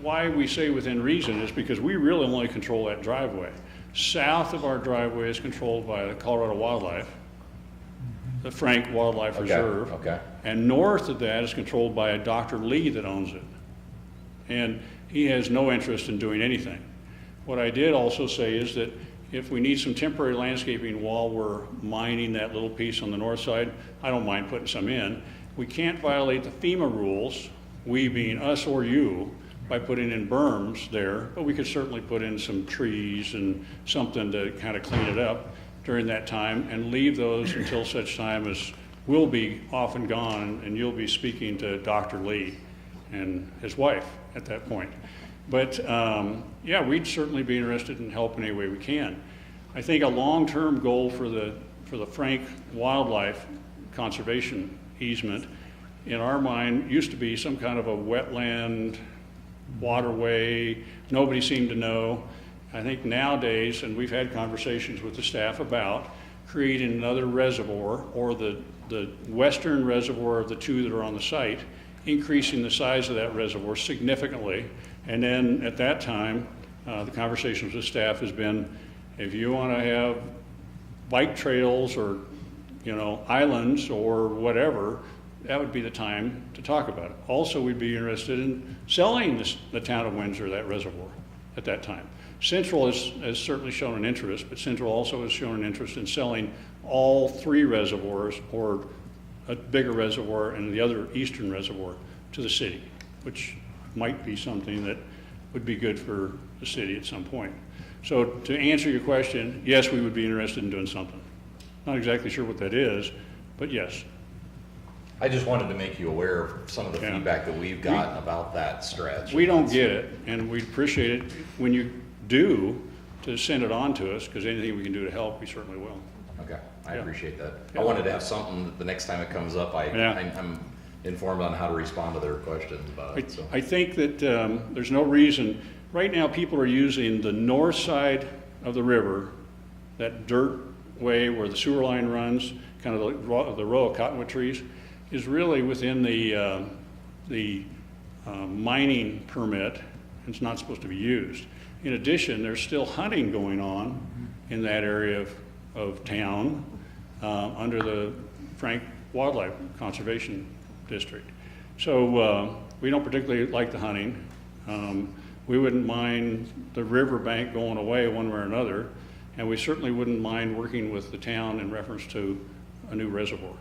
why we say within reason is because we really only control that driveway. South of our driveway is controlled by the Colorado Wildlife, the Frank Wildlife Reserve. Okay. And north of that is controlled by a Dr. Lee that owns it. And he has no interest in doing anything. What I did also say is that if we need some temporary landscaping while we're mining that little piece on the north side, I don't mind putting some in. We can't violate the FEMA rules, we being us or you, by putting in berms there, but we could certainly put in some trees and something to kind of clean it up during that time and leave those until such time as we'll be off and gone and you'll be speaking to Dr. Lee and his wife at that point. But yeah, we'd certainly be interested in helping any way we can. I think a long-term goal for the Frank Wildlife Conservation easement, in our mind, used to be some kind of a wetland waterway. Nobody seemed to know. I think nowadays, and we've had conversations with the staff about creating another reservoir, or the western reservoir of the two that are on the site, increasing the size of that reservoir significantly. And then at that time, the conversations with staff has been, if you want to have bike trails or islands or whatever, that would be the time to talk about it. Also, we'd be interested in selling the town of Windsor that reservoir at that time. Central has certainly shown an interest, but Central also has shown an interest in selling all three reservoirs, or a bigger reservoir and the other eastern reservoir, to the city, which might be something that would be good for the city at some point. So to answer your question, yes, we would be interested in doing something. Not exactly sure what that is, but yes. I just wanted to make you aware of some of the feedback that we've gotten about that stretch. We don't get it, and we'd appreciate it when you do to send it on to us, because anything we can do to help, we certainly will. Okay, I appreciate that. I wanted to have something that the next time it comes up, I'm informed on how to respond to their questions about it. So. I think that there's no reason. Right now, people are using the north side of the river, that dirt way where the sewer line runs, kind of the row of cottonwood trees, is really within the mining permit. It's not supposed to be used. In addition, there's still hunting going on in that area of town under the Frank Wildlife Conservation District. So we don't particularly like the hunting. We wouldn't mind the riverbank going away one way or another, and we certainly wouldn't mind working with the town in reference to a new reservoir.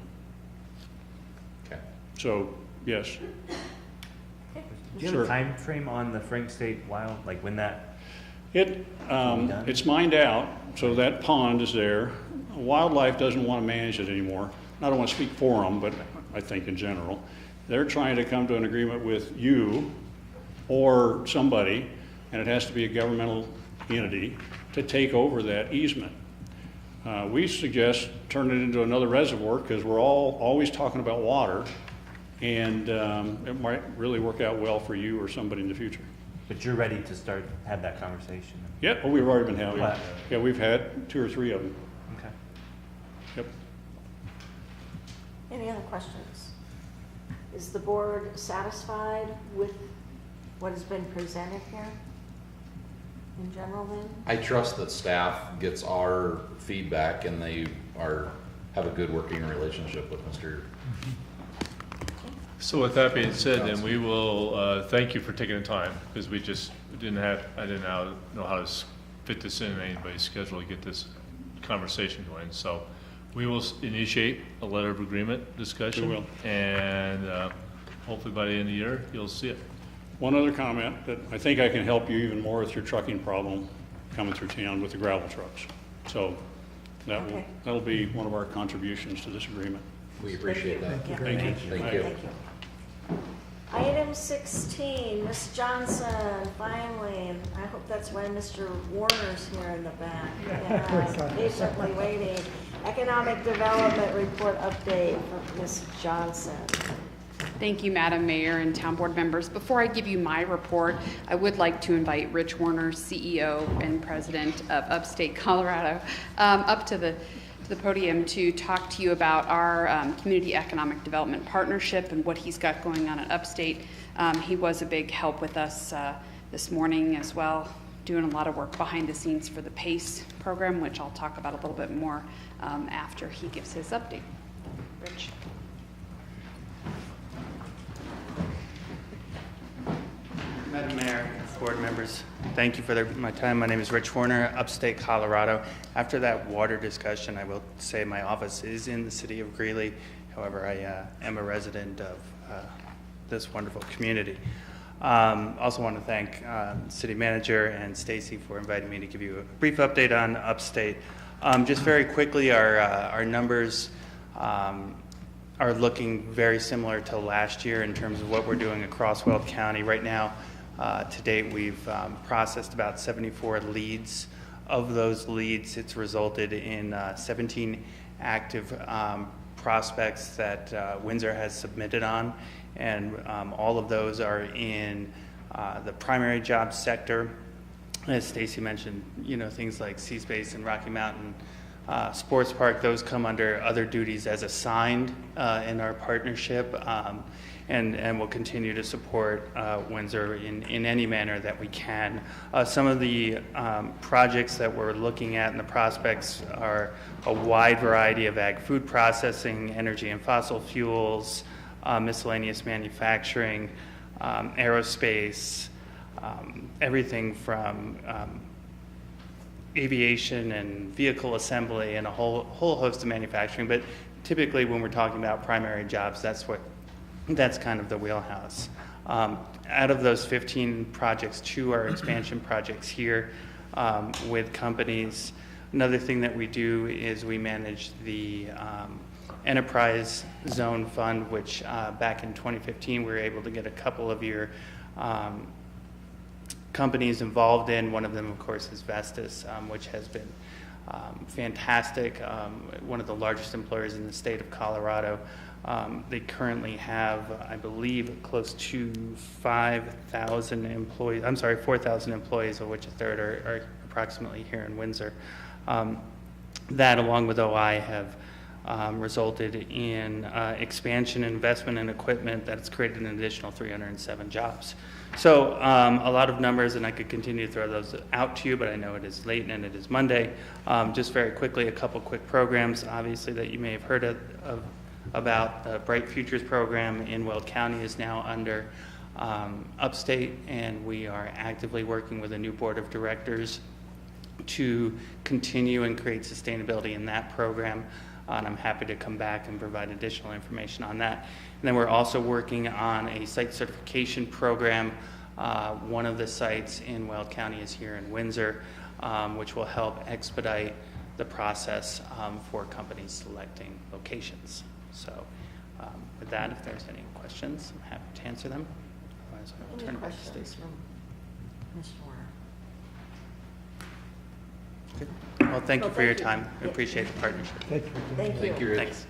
Okay. So, yes. Do you have a time frame on the Frank State Wild, like when that? It's mined out, so that pond is there. Wildlife doesn't want to manage it anymore. I don't want to speak for them, but I think in general. They're trying to come to an agreement with you or somebody, and it has to be a governmental entity, to take over that easement. We suggest turn it into another reservoir, because we're always talking about water, and it might really work out well for you or somebody in the future. But you're ready to have that conversation? Yeah, well, we've already been having it. Yeah, we've had 2 or 3 of them. Okay. Yep. Any other questions? Is the board satisfied with what has been presented here in general then? I trust that staff gets our feedback and they have a good working relationship with Mr. So with that being said, then we will thank you for taking the time, because I didn't know how to fit this in anybody's schedule to get this conversation going. So we will initiate a letter of agreement discussion. We will. And hopefully by the end of the year, you'll see it. One other comment, that I think I can help you even more with your trucking problem coming through town with the gravel trucks. So that'll be one of our contributions to this agreement. We appreciate that. Thank you. Thank you. Item 16, Ms. Johnson, finally, and I hope that's why Mr. Warner's here in the back. Yeah, patiently waiting. Economic Development Report Update for Ms. Johnson. Thank you, Madam Mayor and Town Board members. Before I give you my report, I would like to invite Rich Warner, CEO and President of Upstate Colorado, up to the podium to talk to you about our Community Economic Development Partnership and what he's got going on at Upstate. He was a big help with us this morning as well, doing a lot of work behind the scenes for the PACE program, which I'll talk about a little bit more after he gives his update. Rich. Madam Mayor, board members, thank you for my time. My name is Rich Warner, Upstate Colorado. After that water discussion, I will say my office is in the city of Greeley. However, I am a resident of this wonderful community. Also want to thank City Manager and Stacy for inviting me to give you a brief update on Upstate. Just very quickly, our numbers are looking very similar to last year in terms of what we're doing across Weld County. Right now, to date, we've processed about 74 leads. Of those leads, it's resulted in 17 active prospects that Windsor has submitted on, and all of those are in the primary job sector. As Stacy mentioned, things like C-Space and Rocky Mountain Sports Park, those come under other duties as assigned in our partnership, and we'll continue to support Windsor in any manner that we can. Some of the projects that we're looking at and the prospects are a wide variety of ag food processing, energy and fossil fuels, miscellaneous manufacturing, aerospace, everything from aviation and vehicle assembly and a whole host of manufacturing. But typically when we're talking about primary jobs, that's kind of the wheelhouse. Out of those 15 projects, 2 are expansion projects here with companies. Another thing that we do is we manage the Enterprise Zone Fund, which back in 2015 we were able to get a couple of your companies involved in. One of them, of course, is Vestas, which has been fantastic, one of the largest employers in the state of Colorado. They currently have, I believe, close to 5,000 employees, 4,000 employees, of which a third are approximately here in Windsor. That, along with OI, have resulted in expansion, investment in equipment that's created an additional 307 jobs. So a lot of numbers, and I could continue to throw those out to you, but I know it is late and it is Monday. Just very quickly, a couple quick programs, obviously, that you may have heard about. The Bright Futures program in Weld County is now under Upstate, and we are actively working with a new board of directors to continue and create sustainability in that program. And I'm happy to come back and provide additional information on that. And then we're also working on a site certification program. One of the sites in Weld County is here in Windsor, which will help expedite the process for companies selecting locations. So with that, if there's any questions, I'm happy to answer them. Otherwise, I'll turn it back to Stacy. Well, thank you for your time. I appreciate the partnership. Thank you. Thanks.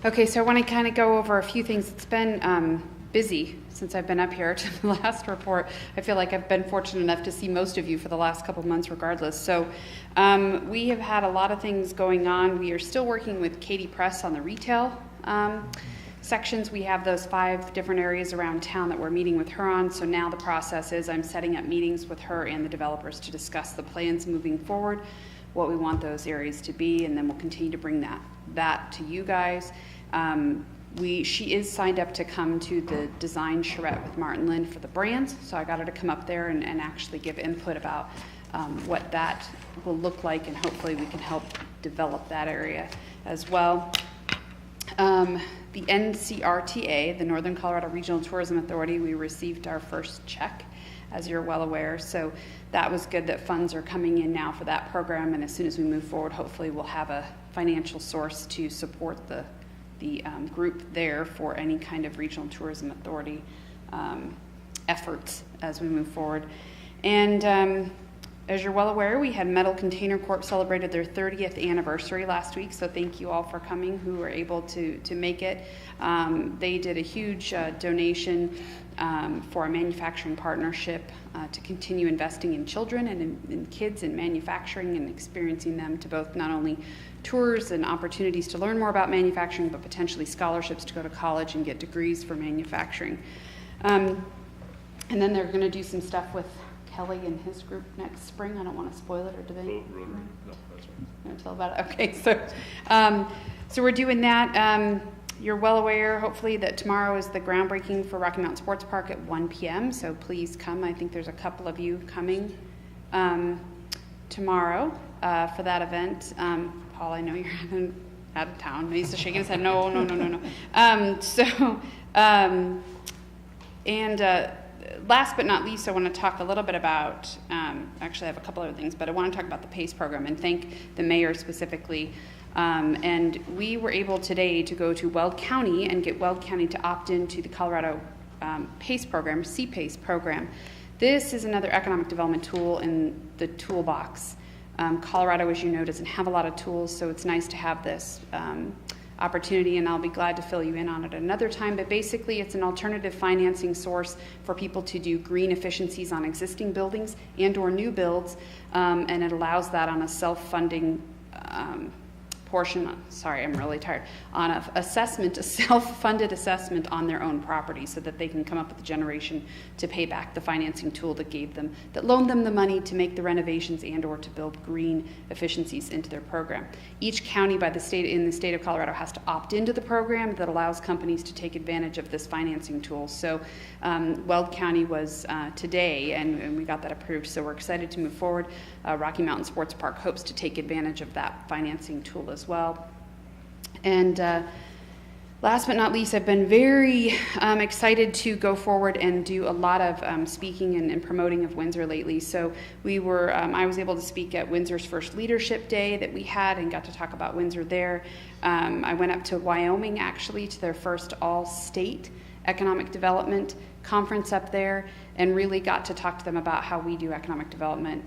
Okay, so I want to kind of go over a few things. It's been busy since I've been up here to the last report. I feel like I've been fortunate enough to see most of you for the last couple months regardless. So we have had a lot of things going on. We are still working with Katie Press on the retail sections. We have those 5 different areas around town that we're meeting with her on. So now the process is I'm setting up meetings with her and the developers to discuss the plans moving forward, what we want those areas to be, and then we'll continue to bring that to you guys. She is signed up to come to the design charrette with Martin Lind for the brands, so I got her to come up there and actually give input about what that will look like, and hopefully we can help develop that area as well. The NCRTA, the Northern Colorado Regional Tourism Authority, we received our first check, as you're well aware. So that was good that funds are coming in now for that program, and as soon as we move forward, hopefully we'll have a financial source to support the group there for any kind of regional tourism authority efforts as we move forward. And as you're well aware, we had Metal Container Corp celebrated their 30th anniversary last week, so thank you all for coming who were able to make it. They did a huge donation for a manufacturing partnership to continue investing in children and in kids in manufacturing and experiencing them, to both not only tours and opportunities to learn more about manufacturing, but potentially scholarships to go to college and get degrees for manufacturing. And then they're going to do some stuff with Kelly and his group next spring. I don't want to spoil it, or do they? No, that's right. You want to tell about it? Okay, so we're doing that. You're well aware, hopefully, that tomorrow is the groundbreaking for Rocky Mountain Sports Park at 1 p.m., so please come. I think there's a couple of you coming tomorrow for that event. Paul, I know you're out of town. He's just shaking his head. No. Last but not least, I want to talk a little bit about, actually I have a couple other things, but I want to talk about the PACE program and thank the mayor specifically. And we were able today to go to Weld County and get Weld County to opt into the Colorado PACE program, CPACE program. This is another economic development tool in the toolbox. Colorado, as you know, doesn't have a lot of tools, so it's nice to have this opportunity, and I'll be glad to fill you in on it another time. But basically, it's an alternative financing source for people to do green efficiencies on existing buildings and/or new builds, and it allows that on a self-funding portion. Sorry, I'm really tired. On a self-funded assessment on their own property, so that they can come up with a generation to pay back the financing tool that loaned them the money to make the renovations and/or to build green efficiencies into their program. Each county in the state of Colorado has to opt into the program that allows companies to take advantage of this financing tool. So Weld County was today, and we got that approved. So we're excited to move forward. Rocky Mountain Sports Park hopes to take advantage of that financing tool as well. And last but not least, I've been very excited to go forward and do a lot of speaking and promoting of Windsor lately. So I was able to speak at Windsor's first leadership day that we had and got to talk about Windsor there. I went up to Wyoming, actually, to their first all-state economic development conference up there, and really got to talk to them about how we do economic development,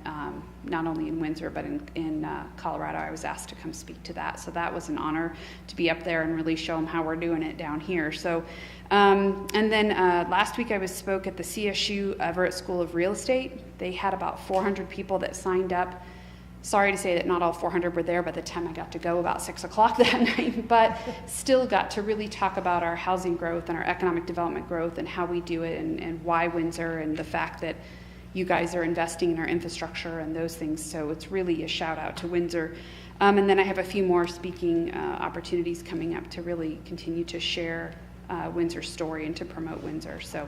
not only in Windsor, but in Colorado. I was asked to come speak to that. So that was an honor to be up there and really show them how we're doing it down here. So, and then last week I spoke at the CSU Everett School of Real Estate. They had about 400 people that signed up. Sorry to say that not all 400 were there by the time I got to go, about 6 o'clock that night, but still got to really talk about our housing growth and our economic development growth and how we do it, and why Windsor, and the fact that you guys are investing in our infrastructure and those things. So it's really a shout out to Windsor. And then I have a few more speaking opportunities coming up to really continue to share Windsor's story and to promote Windsor. So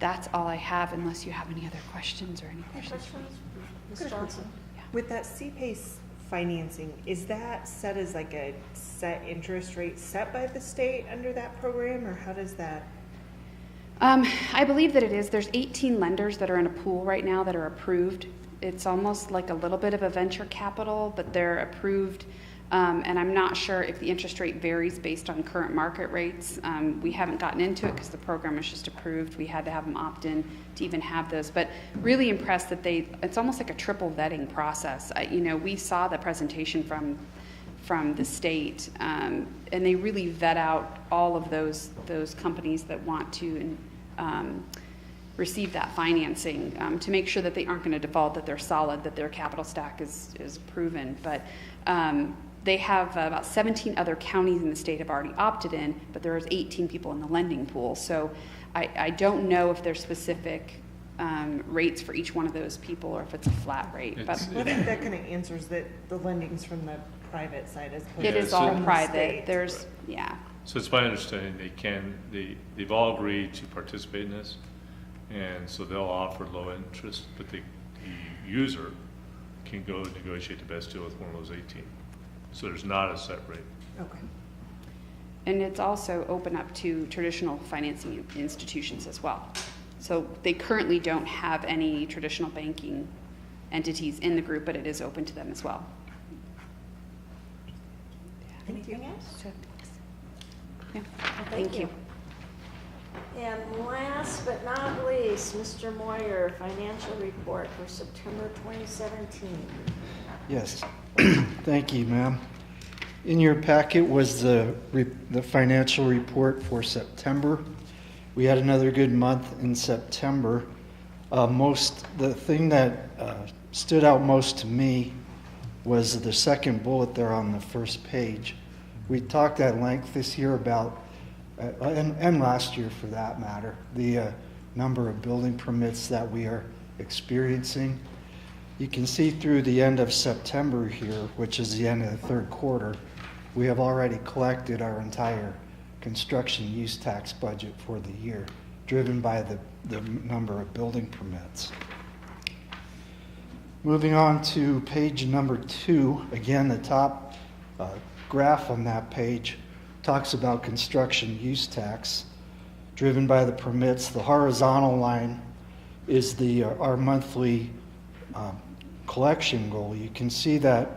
that's all I have, unless you have any other questions or any questions. Ms. Johnson? With that CPACE financing, is that set as like a set interest rate set by the state under that program, or how does that? I believe that it is. There's 18 lenders that are in a pool right now that are approved. It's almost like a little bit of a venture capital, but they're approved. And I'm not sure if the interest rate varies based on current market rates. We haven't gotten into it because the program was just approved. We had to have them opt in to even have those. But really impressed that it's almost like a triple vetting process. We saw the presentation from the state, and they really vet out all of those companies that want to receive that financing to make sure that they aren't going to default, that they're solid, that their capital stack is proven. But they have about 17 other counties in the state have already opted in, but there's 18 people in the lending pool. So I don't know if there's specific rates for each one of those people or if it's a flat rate. But I think that kind of answers that the lending's from the private side as opposed it is to all from the private. state. There's, yeah. So it's my understanding they've all agreed to participate in this, and so they'll offer low interest, but the user can go negotiate the best deal with one of those 18. So there's not a set rate. Okay. And it's also open up to traditional financing institutions as well. So they currently don't have any traditional banking entities in the group, but it is open to them as well. Anything else? Yeah. Well, Thank you. And last but not least, Mr. Moyer, financial report for September 2017. Yes, thank you, ma'am. In your packet was the financial report for September. We had another good month in September. The thing that stood out most to me was the second bullet there on the first page. We talked at length this year about, and last year for that matter, the number of building permits that we are experiencing. You can see through the end of September here, which is the end of the third quarter, we have already collected our entire construction use tax budget for the year, driven by the number of building permits. Moving on to page number 2, again, the top graph on that page talks about construction use tax, driven by the permits. The horizontal line is our monthly collection goal. You can see that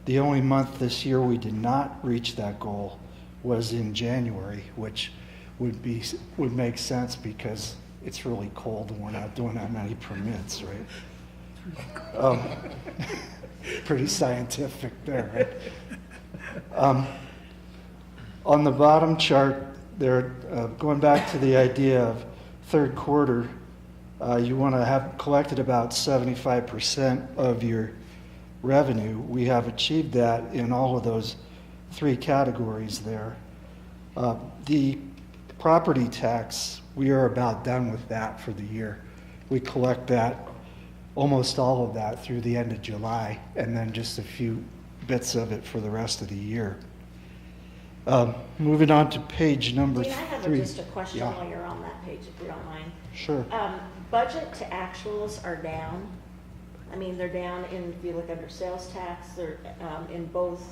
the only month this year we did not reach that goal was in January, which would make sense because it's really cold and we're not doing that many permits, right? Pretty scientific there, right? On the bottom chart, there, going back to the idea of third quarter, you want to have collected about 75% of your revenue. We have achieved that in all of those 3 categories there. The property tax, we are about done with that for the year. We collect that, almost all of that, through the end of July, and then just a few bits of it for the rest of the year. Moving on to page number 3. Dean, I have just a question while you're on that page, if you don't mind. Sure. Budget to actuals are down. I mean, they're down in, if you look under sales tax, they're in both,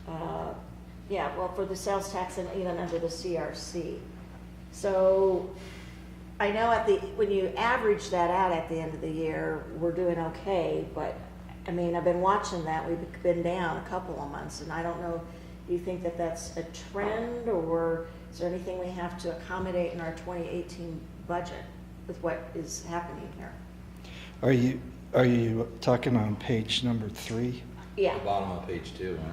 for the sales tax and even under the CRC. So I know when you average that out at the end of the year, we're doing okay, but I mean, I've been watching that. We've been down a couple of months, and I don't know, do you think that that's a trend, or is there anything we have to accommodate in our 2018 budget with what is happening here? Are you talking on page number 3? Yeah. The bottom of page 2, huh?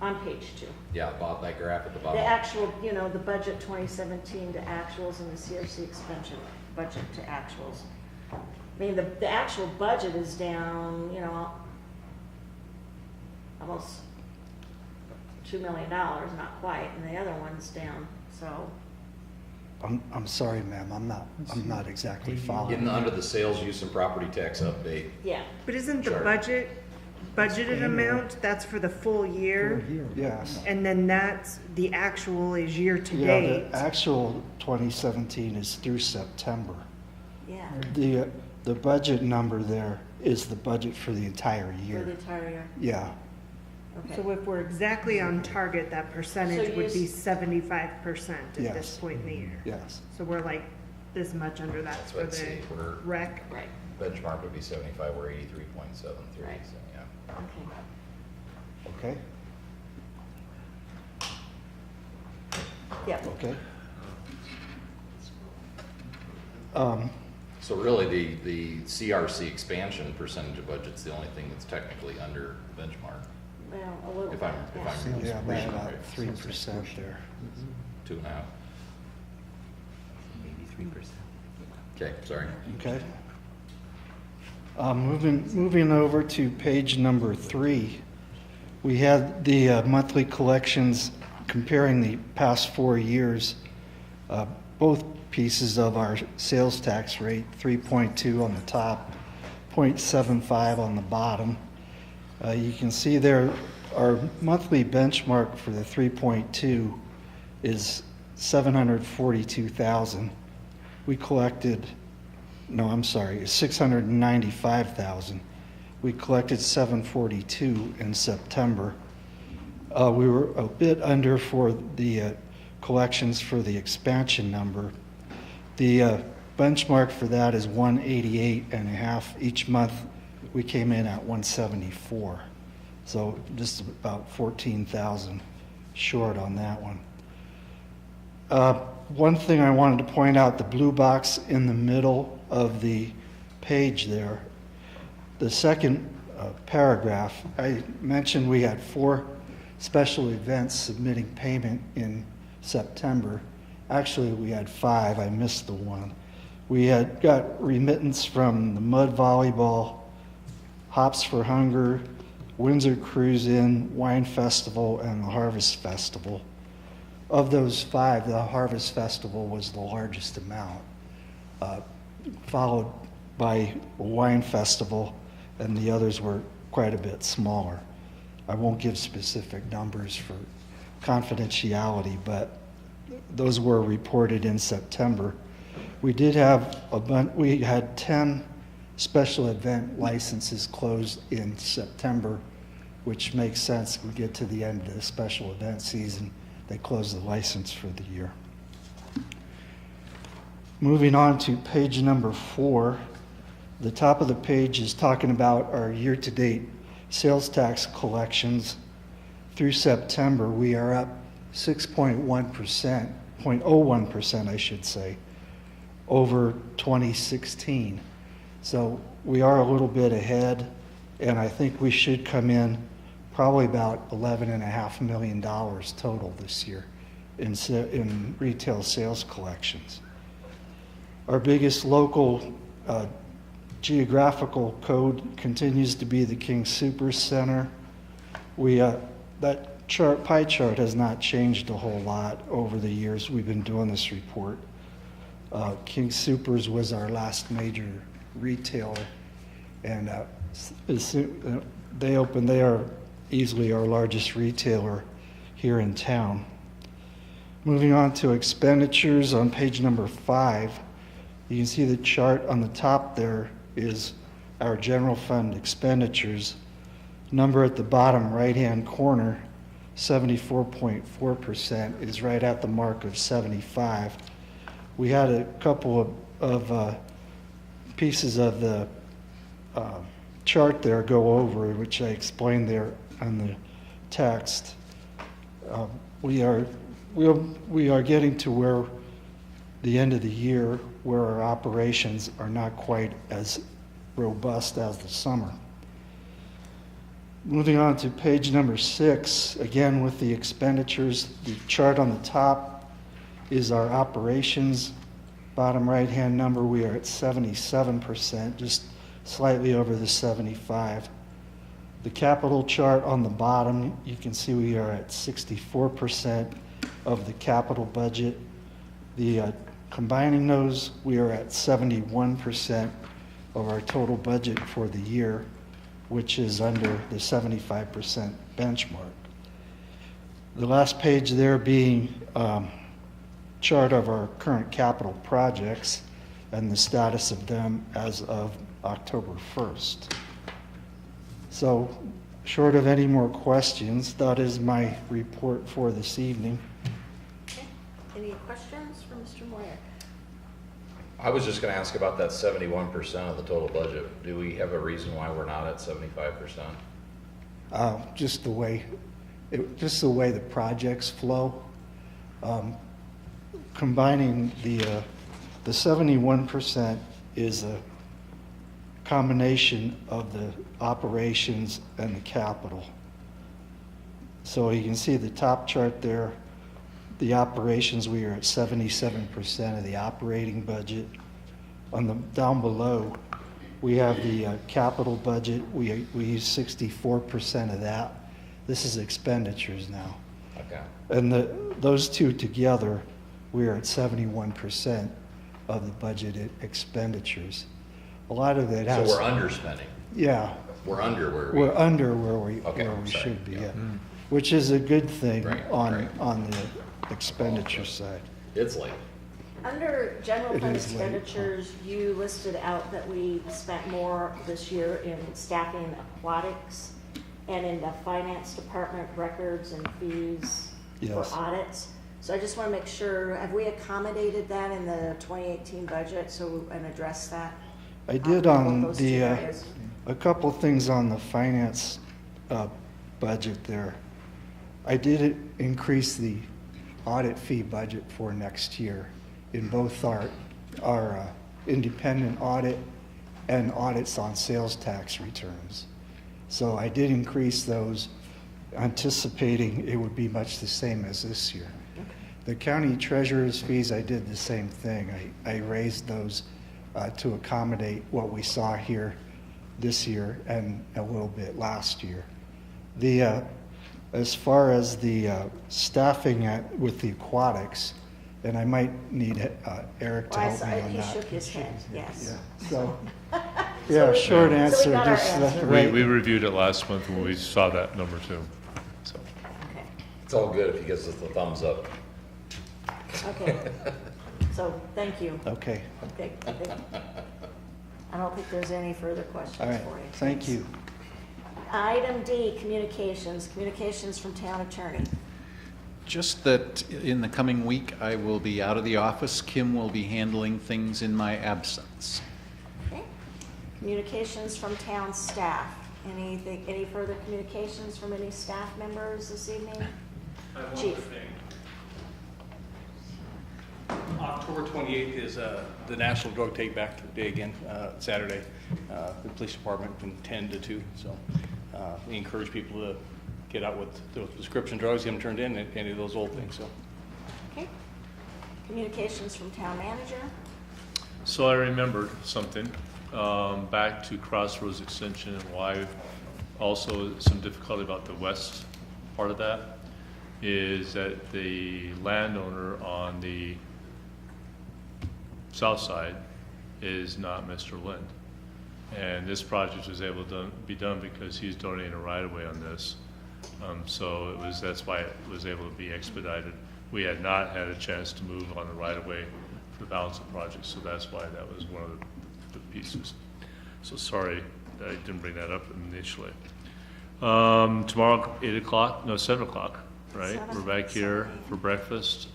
On page 2. Yeah, that graph at the bottom. The actual, the budget 2017 to actuals and the CRC expansion budget to actuals. I mean, the actual budget is down, almost $2 million, not quite, and the other one's down, so. I'm sorry, ma'am, I'm not exactly following. Under the sales use and property tax update. Yeah. But isn't the Chart. budgeted amount, that's for the full year? Yes. And then that's, the actual is year to Yeah, date. the actual 2017 is through September. Yeah. The budget number there is the budget for the entire year. For the entire year. Yeah. Okay. So if we're exactly on target, that percentage So would be 75% at Yes. this point in the year. Yes. So we're like this much under that That's for what I'd the say. rec. Right. Benchmark would be 75, we're 83.73, Right. so yeah. Okay. Okay? Yep. Okay. So really, the CRC expansion percentage of budget's the only thing that's technically under benchmark. Well, a little If bit. I'm Yeah, reading about right. 3% there. 2.5. Okay, sorry. Okay. Moving over to page number 3, we had the monthly collections comparing the past 4 years. Both pieces of our sales tax rate, 3.2 on the top, 0.75 on the bottom. You can see there our monthly benchmark for the 3.2 is 742,000. We collected, no, I'm sorry, 695,000. We collected 742 in September. We were a bit under for the collections for the expansion number. The benchmark for that is 188.5. Each month we came in at 174. So just about 14,000 short on that one. One thing I wanted to point out, the blue box in the middle of the page there, the second paragraph, I mentioned we had 4 special events submitting payment in September. Actually, we had 5. I missed the one. We had got remittance from the Mud Volleyball, Hops for Hunger, Windsor Cruise In, Wine Festival, and the Harvest Festival. Of those 5, the Harvest Festival was the largest amount, followed by a Wine Festival, and the others were quite a bit smaller. I won't give specific numbers for confidentiality, but those were reported in September. We did have we had 10 special event licenses closed in September, which makes sense. We get to the end of the special event season, they close the license for the year. Moving on to page number 4, the top of the page is talking about our year-to-date sales tax collections. Through September, we are up 6.1%, 0.01%, I should say, over 2016. So we are a little bit ahead, and I think we should come in probably about $11.5 million total this year in retail sales collections. Our biggest local geographical code continues to be the King Soopers Center. That pie chart has not changed a whole lot over the years we've been doing this report. King Soopers was our last major retailer, and they opened. They are easily our largest retailer here in town. Moving on to expenditures on page number 5, you can see the chart on the top there is our general fund expenditures. Number at the bottom right-hand corner, 74.4%, is right at the mark of 75. We had a couple of pieces of the chart there go over, which I explained there on the text. We are getting to where the end of the year where our operations are not quite as robust as the summer. Moving on to page number 6, again with the expenditures, the chart on the top is our operations. Bottom right-hand number, we are at 77%, just slightly over the 75. The capital chart on the bottom, you can see we are at 64% of the capital budget. The combining those, we are at 71% of our total budget for the year, which is under the 75% benchmark. The last page there being chart of our current capital projects and the status of them as of October 1st. So, short of any more questions, that is my report for this evening. Okay. Any questions for Mr. Moyer? I was just going to ask about that 71% of the total budget. Do we have a reason why we're not at 75%? Just the way the projects flow. Combining the 71% is a combination of the operations and the capital. So you can see the top chart there, the operations, we are at 77% of the operating budget. On the, down below, we have the capital budget. We use 64% of that. This is expenditures now. Okay. And those two together, we are at 71% of the budgeted expenditures. A lot of that has. So we're underspending. Yeah. We're under where We're under where we sorry. should be, Yeah. yeah. Which is a good thing Right, on the expenditure side. It's late. Under general It fund is late. expenditures, you listed out that we spent more this year in staffing aquatics and in the finance department records and fees for Yes. audits. So I just want to make sure, have we accommodated that in the 2018 budget and addressed that? I did both on those two the, areas? a couple things on the finance budget there. I did increase the audit fee budget for next year in both our independent audit and audits on sales tax returns. So I did increase those, anticipating it would be much the same as this year. The county treasurer's fees, I did the same thing. I raised those to accommodate what we saw here this year and a little bit last year. As far as the staffing with the aquatics, and I might need Eric to Well, I help saw me on he that. shook his head, yes. Yeah, so, yeah, short answer, So we got our just answer. right. We reviewed it last month when we saw that number too. So. Okay. It's all good if he gives us the thumbs up. Okay, so thank you. Okay, Okay. I don't think there's any further questions all right, for you. thank you. Item D, communications from town attorney. Just that in the coming week, I will be out of the office. Kim will be handling things in my absence. Okay. Communications from town staff. Any further communications from any staff members this evening? Chief. October 28th is the National Drug Take Back Day again, Saturday. The police department from 10 to 2, so we encourage people to get out with those prescription drugs, get them turned in, and any of those old things. So. Okay. Communications from town manager. So I remembered something back to Crossroads Extension and why also some difficulty about the west part of that is that the landowner on the south side is not Mr. Lind. And this project was able to be done because he's donating a right-of-way on this. So that's why it was able to be expedited. We had not had a chance to move on the right-of-way for the balance of the project, so that's why that was one of the pieces. So sorry that I didn't bring that up initially. Tomorrow, 7 o'clock, right? We're back here for breakfast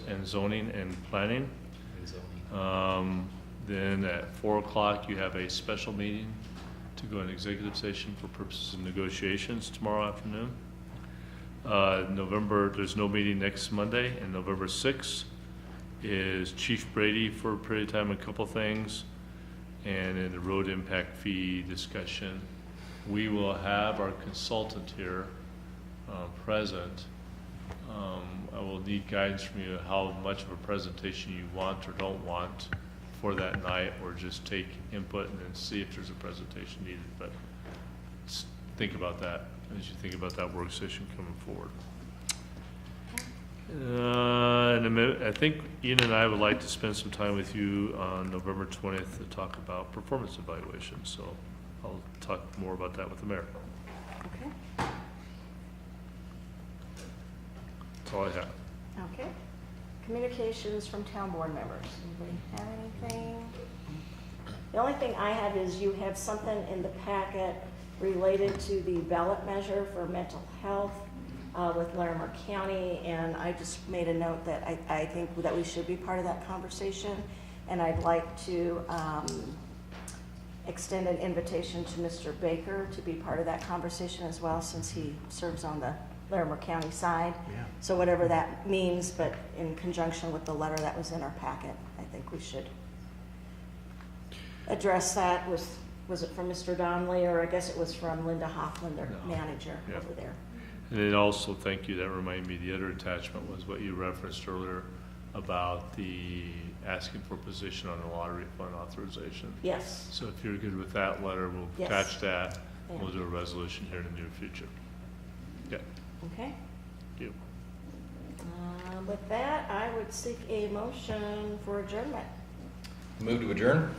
and zoning and planning. Then at 4 o'clock, you have a special meeting to go in executive session for purposes of negotiations tomorrow afternoon. There's no meeting next Monday, and November 6th is Chief Brady for a period of time, a couple things, and in the road impact fee discussion. We will have our consultant here present. I will need guidance from you how much of a presentation you want or don't want for that night, or just take input and then see if there's a presentation needed. But think about that as you think about that work session coming forward. In a minute, I think Ian and I would like to spend some time with you on November 20th to talk about performance evaluations. So I'll talk more about that with the mayor. Okay. That's all I have. Okay. Communications from town board members. Anybody have anything? The only thing I have is you have something in the packet related to the ballot measure for mental health with Larimer County, and I just made a note that I think that we should be part of that conversation, and I'd like to extend an invitation to Mr. Baker to be part of that conversation as well, since he serves on the Larimer County side. Yeah. So whatever that means, but in conjunction with the letter that was in our packet, I think we should address that. Was it from Mr. Donnelly, or I guess it was from Linda Hoffman, their manager over there? And then also, thank you, that reminded me, the other attachment was what you referenced earlier about the asking for position on the lottery fund authorization. Yes. So if you're good with that letter, we'll Yes. attach that. Yeah. We'll do a resolution here in the near future. Yeah, Okay. thank you. With that, I would seek a motion for adjournment. Move to adjourn?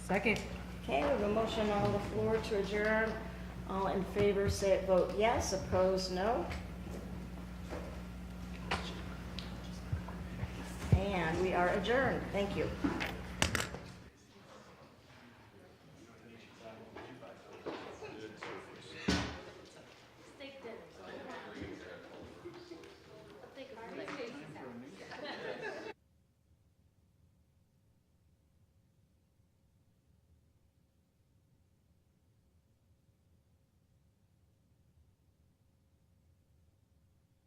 Second. Okay, we have a motion on the floor to adjourn. All in favor, say vote yes. Opposed, no. And we are adjourned. Thank you.